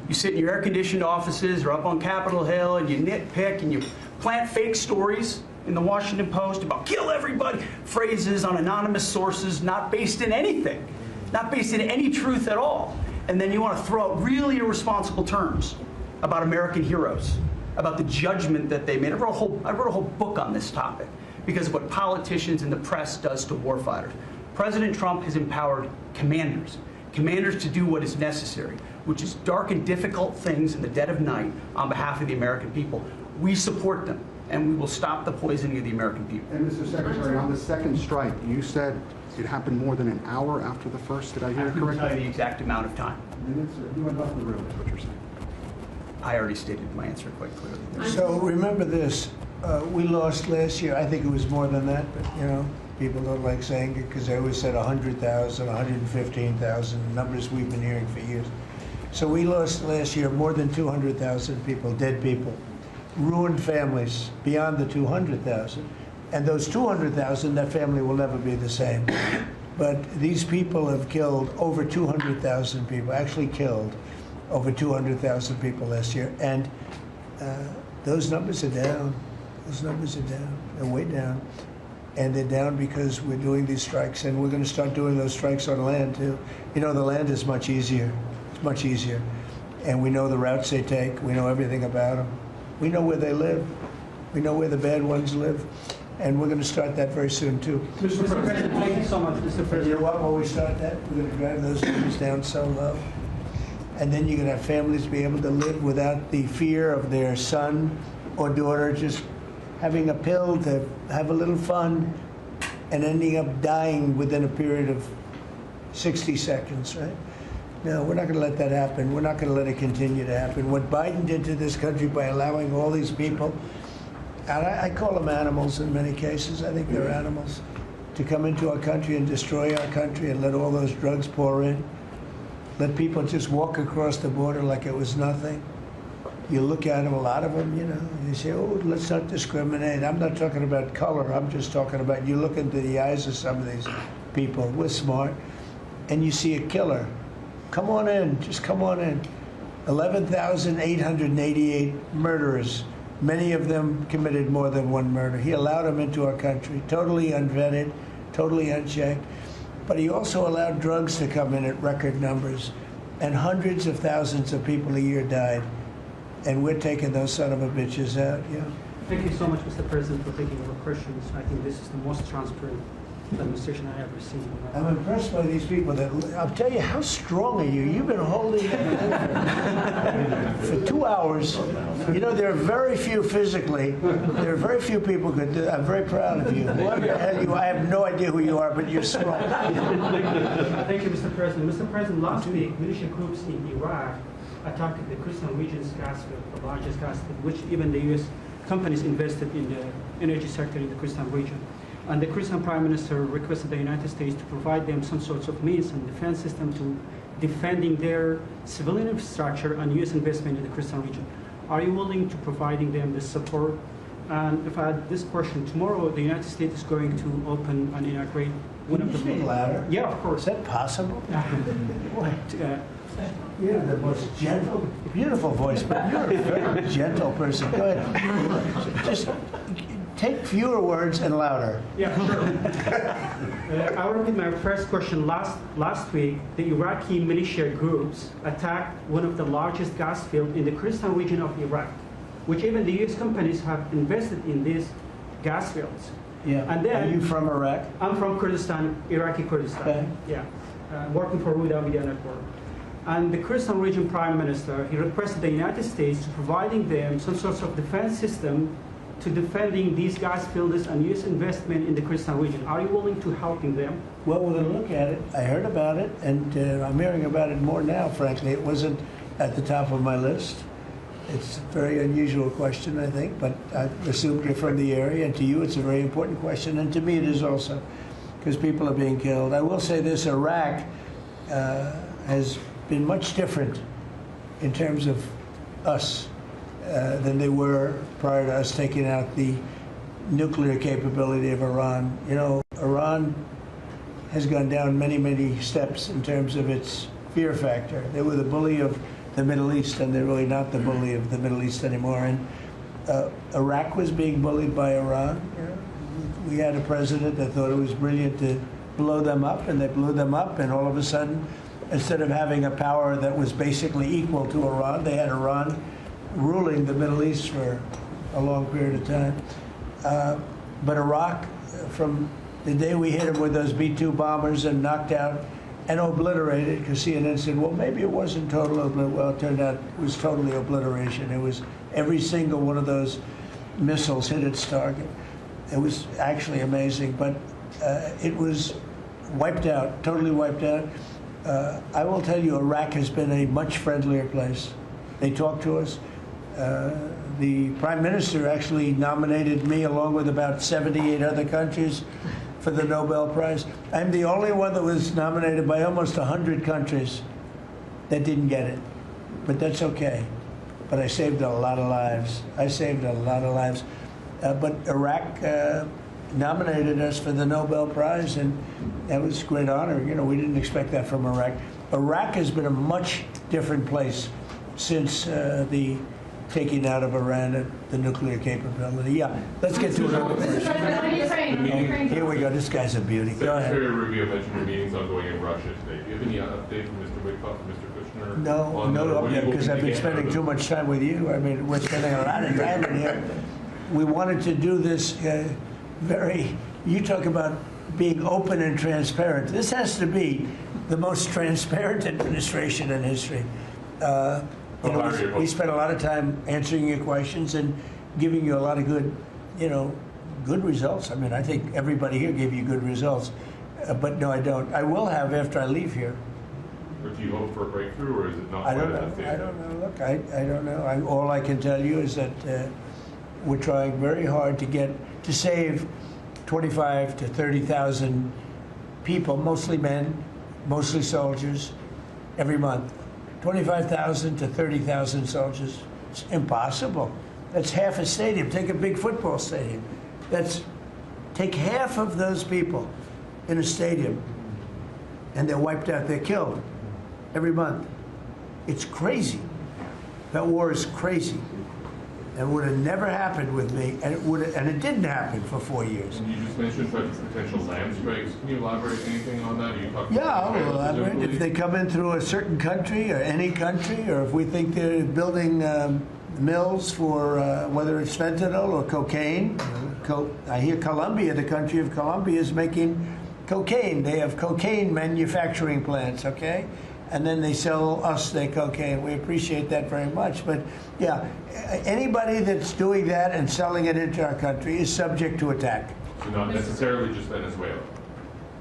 You sit in your air-conditioned offices or up on Capitol Hill and you nitpick and you plant fake stories in the Washington Post about kill everybody, phrases on anonymous sources not based in anything, not based in any truth at all. And then you want to throw out really irresponsible terms about American heroes, about the judgment that they made. I wrote a whole book on this topic because of what politicians and the press does to warfighters. President Trump has empowered commanders to do what is necessary, which is dark and difficult things in the dead of night on behalf of the American people. We support them, and we will stop the poisoning of the American people. And Mr. Secretary, on the second strike, you said it happened more than an hour after the first. Did I hear it correctly? I couldn't tell you the exact amount of time. Minutes, or you went off the room, is what you're saying. I already stated my answer quite clearly. So remember this, we lost last year, I think it was more than that, but you know, people don't like saying it because they always said 100,000, 115,000, numbers we've been hearing for years. So we lost last year more than 200,000 people, dead people, ruined families beyond the 200,000. And those 200,000, that family will never be the same. But these people have killed over 200,000 people, actually killed over 200,000 people last year. And those numbers are down. Those numbers are down. They're way down. And they're down because we're doing these strikes, and we're going to start doing those strikes on land too. You know, the land is much easier. It's much easier. And we know the routes they take. We know everything about them. We know where they live. We know where the bad ones live. And we're going to start that very soon too. Mr. President, thank you so much, Mr. President. You know what, when we start that, we're going to drive those numbers down so low. And then you're going to have families be able to live without the fear of their son or daughter just having a pill to have a little fun and ending up dying within a period of 60 seconds, right? No, we're not going to let that happen. We're not going to let it continue to happen. What Biden did to this country by allowing all these people, and I call them animals in many cases, I think they're animals, to come into our country and destroy our country and let all those drugs pour in, let people just walk across the border like it was nothing. you look at them, a lot of them, and you say, oh, let's not discriminate. I'm not talking about color. I'm just talking about you look into the eyes of some of these people. We're smart. And you see a killer. Come on in. Just come on in. 11,888 murderers. Many of them committed more than one murder. He allowed them into our country, totally unvetted, totally unchecked. But he also allowed drugs to come in at record numbers. And hundreds of thousands of people a year died. And we're taking those son of a bitches out. Yeah. Thank you so much, Mr. President, for taking our questions. I think this is the most transparent administration I ever seen. I'm impressed by these people. I'll tell you, how strong are you? You've been holding it for 2 hours. There are very few physically. There are very few people who could do that. I'm very proud of you. Whoever the hell you are, I have no idea who you are, but you're strong. Thank you, Mr. President. Mr. President, last week, militia groups in Iraq attacked the Kurdistan region's gas field, the largest gas field, which even the U.S. companies invested in the energy sector in the Kurdistan region. And the Kurdistan Prime Minister requested the United States to provide them some sorts of means and defense system to defending their civilian infrastructure and U.S. investment in the Kurdistan region. Are you willing to providing them this support? And if I had this question, tomorrow the United States is going to open and integrate one of the... Can you speak louder? Yeah, of course. Is that possible? You're the most gentle, beautiful voice, but you're a very gentle person. Go ahead. Just take fewer words and louder. Yeah, sure. I will repeat my first question. Last week, the Iraqi militia groups attacked one of the largest gas fields in the Kurdistan region of Iraq, which even the U.S. companies have invested in these gas fields. Yeah. And then, are you from Iraq? I'm from Kurdistan, Iraqi Kurdistan. Okay. Yeah. Working for Huda Media Network. And the Kurdistan region prime minister, he requested the United States to providing them some sort of defense system to defending these gas fields and U.S. investment in the Kurdistan region. Are you willing to helping them? Well, we're going to look at it. I heard about it, and I'm hearing about it more now, frankly. It wasn't at the top of my list. It's a very unusual question, I think, but I assumed you're from the area, and to you it's a very important question, and to me it is also, because people are being killed. I will say this, Iraq has been much different in terms of us than they were prior to us taking out the nuclear capability of Iran. Iran has gone down many, many steps in terms of its fear factor. They were the bully of the Middle East, and they're really not the bully of the Middle East anymore. And Iraq was being bullied by Iran. We had a president that thought it was brilliant to blow them up, and they blew them up, and all of a sudden, instead of having a power that was basically equal to Iran, they had Iran ruling the Middle East for a long period of time. But Iraq, from the day we hit them with those B-2 bombers and knocked out and obliterated, because CNN said, well, maybe it wasn't total obliteration. Well, it turned out it was totally obliteration. It was every single one of those missiles hit its target. It was actually amazing, but it was wiped out, totally wiped out. I will tell you, Iraq has been a much friendlier place. They talk to us. The Prime Minister actually nominated me along with about 78 other countries for the Nobel Prize. I'm the only one that was nominated by almost 100 countries that didn't get it. But that's okay. But I saved a lot of lives. I saved a lot of lives. But Iraq nominated us for the Nobel Prize, and that was a great honor. We didn't expect that from Iraq. Iraq has been a much different place since the taking out of Iran the nuclear capability. Yeah, let's get to another question. Here we go. This guy's a beauty. Go ahead. Secretary Rubio mentioned your meetings ongoing in Russia today. Do you have any update from Mr. Witkoff and Mr. Kushner? No, because I've been spending too much time with you. I mean, we're spending a lot of time in here. We wanted to do this you talk about being open and transparent. This has to be the most transparent administration in history. We spent a lot of time answering your questions and giving you a lot of good results. I mean, I think everybody here gave you good results. But no, I don't. I will have after I leave here. But do you hope for a breakthrough, or is it not? I don't know. I don't know. Look, I don't know. All I can tell you is that we're trying very hard to save 25 to 30,000 people, mostly men, mostly soldiers, every month. 25,000 to 30,000 soldiers It's impossible. That's half a stadium. Take a big football stadium. Take half of those people in a stadium, and they're wiped out. They're killed every month. It's crazy. That war is crazy. It would have never happened with me, and it didn't happen for 4 years. And you just mentioned potential land strikes. Can you elaborate anything on that? Yeah, I'll elaborate. If they come in through a certain country or any country, or if we think they're building mills for whether it's fentanyl or cocaine. I hear Colombia, the country of Colombia, is making cocaine. They have cocaine manufacturing plants, okay? And then they sell us their cocaine. We appreciate that very much. But yeah, anybody that's doing that and selling it into our country is subject to attack. So not necessarily just Venezuela?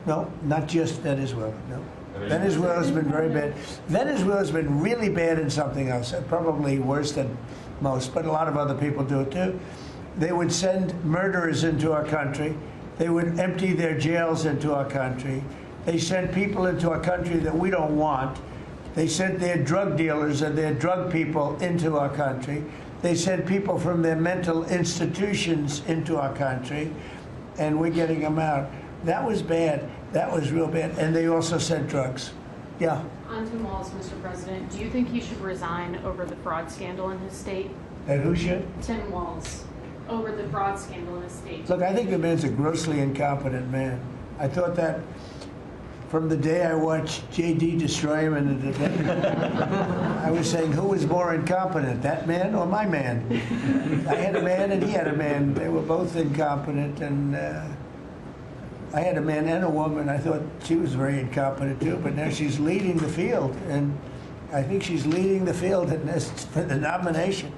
No, not just Venezuela, no. Venezuela's been very bad. Venezuela's been really bad in something else, probably worse than most, but a lot of other people do it too. They would send murderers into our country. They would empty their jails into our country. They sent people into our country that we don't want. They sent their drug dealers and their drug people into our country. They sent people from their mental institutions into our country, and we're getting them out. That was bad. That was real bad. And they also sent drugs. Yeah. On Tim Walz, Mr. President, do you think he should resign over the fraud scandal in his state? And who should? Tim Walz, over the fraud scandal in his state. Look, I think the man's a grossly incompetent man. I thought that from the day I watched J.D. destroy him in the debate. I was saying, who was more incompetent, that man or my man? I had a man and he had a man. They were both incompetent, and I had a man and a woman. I thought she was very incompetent too, but now she's leading the field, and I think she's leading the field for the nomination.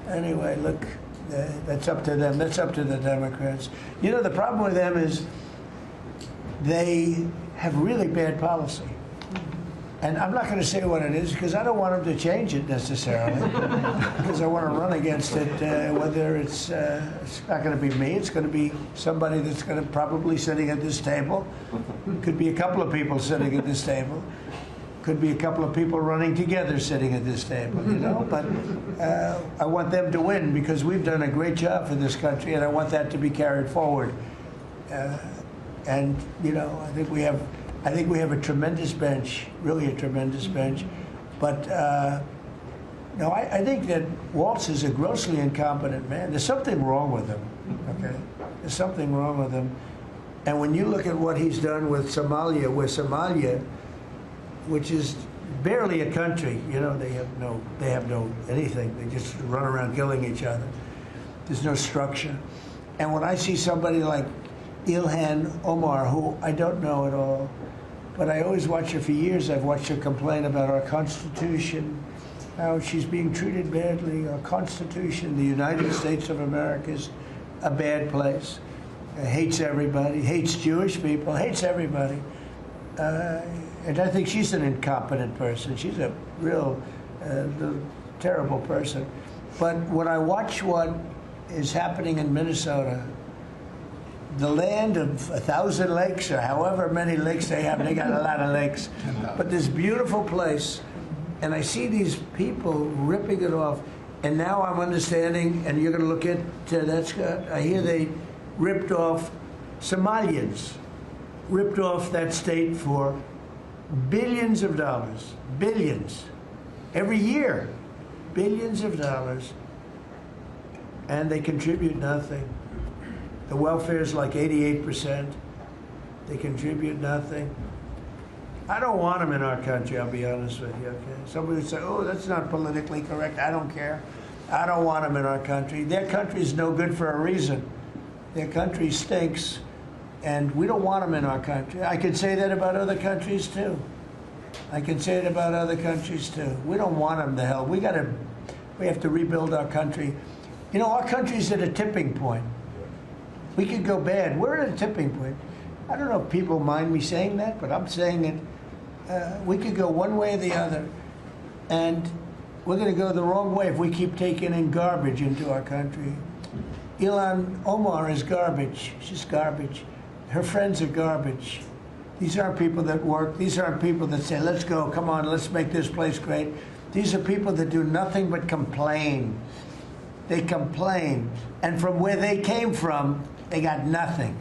Anyway, look, that's up to them. That's up to the Democrats. You know, the problem with them is they have really bad policy. And I'm not going to say what it is because I don't want them to change it necessarily because I want to run against it, whether it's not going to be me, it's going to be somebody that's going to probably sitting at this table. Could be a couple of people sitting at this table. Could be a couple of people running together sitting at this table, you know? But I want them to win because we've done a great job for this country, and I want that to be carried forward. And you know, I think we have a tremendous bench, really a tremendous bench. But no, I think that Walz is a grossly incompetent man. There's something wrong with him. Okay, there's something wrong with him. And when you look at what he's done with Somalia, which is barely a country, you know, they have no anything. They just run around killing each other. There's no structure. And when I see somebody like Ilhan Omar, who I don't know at all, but I always watch her for years. I've watched her complain about our Constitution, how she's being treated badly. Our Constitution, the United States of America, is a bad place. Hates everybody, hates Jewish people, hates everybody. And I think she's an incompetent person. She's a real terrible person. But when I watch what is happening in Minnesota, the land of 1,000 lakes, or however many lakes they have, they got a lot of lakes, but this beautiful place, and I see these people ripping it off, and now I'm understanding, and you're going to look at that, Scott, I hear they ripped off Somalians, ripped off that state for billions of dollars, billions, every year, billions of dollars, and they contribute nothing. The welfare is like 88%. They contribute nothing. I don't want them in our country, I'll be honest with you, okay? Somebody would say, oh, that's not politically correct. I don't care. I don't want them in our country. Their country is no good for a reason. Their country stinks, and we don't want them in our country. I could say that about other countries, too. I can say it about other countries, too. We don't want them to hell. We have to rebuild our country. You know, our country's at a tipping point. We could go bad. We're at a tipping point. I don't know if people mind me saying that, but I'm saying it. We could go one way or the other, and we're going to go the wrong way if we keep taking in garbage into our country. Ilhan Omar is garbage. She's garbage. Her friends are garbage. These aren't people that work. These aren't people that say, let's go, come on, let's make this place great. These are people that do nothing but complain. They complain. And from where they came from, they got nothing.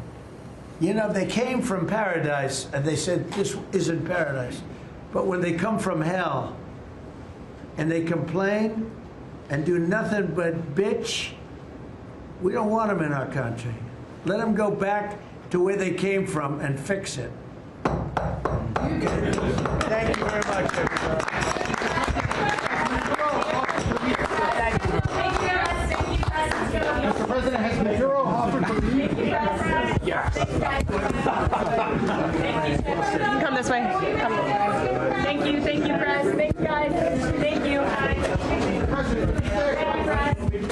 You know, they came from paradise, and they said, this isn't paradise. But when they come from hell, and they complain and do nothing but bitch, we don't want them in our country. Let them go back to where they came from and fix it. Thank you very much, everybody. Mr. President, has Maduro offered to leave? Yes. Come this way. Come. Thank you, Press. Thanks, guys. Thank you.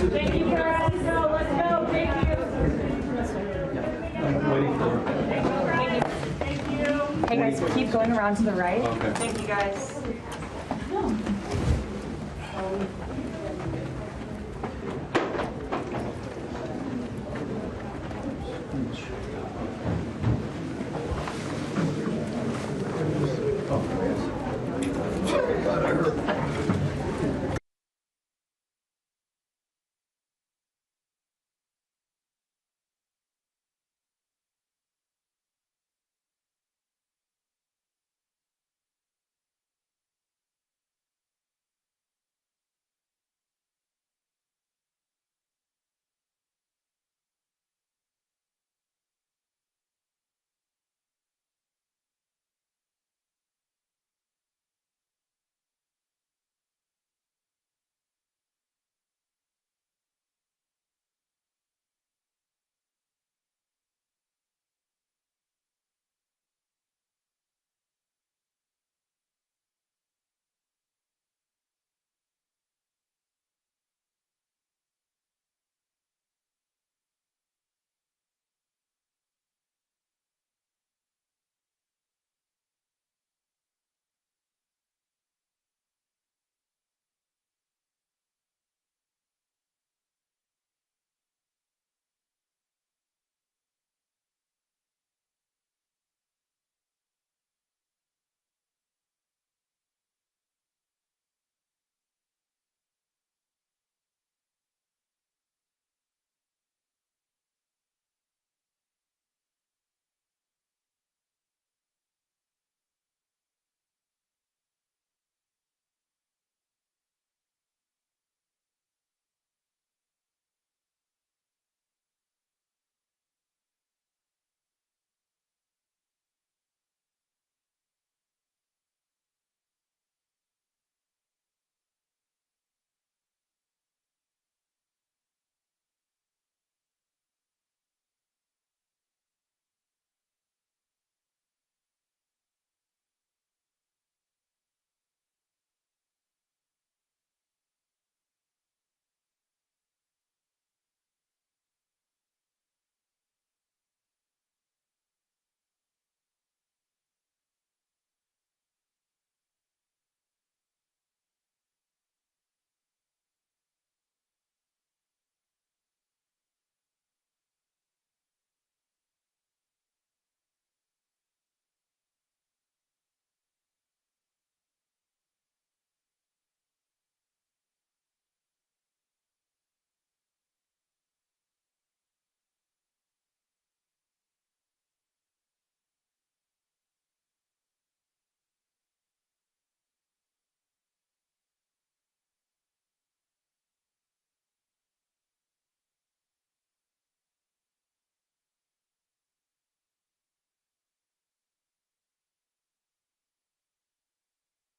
Thank you, Press. Let's go. Thank you. Thank you. Hey guys, keep going around to the right. Okay. Thank you guys.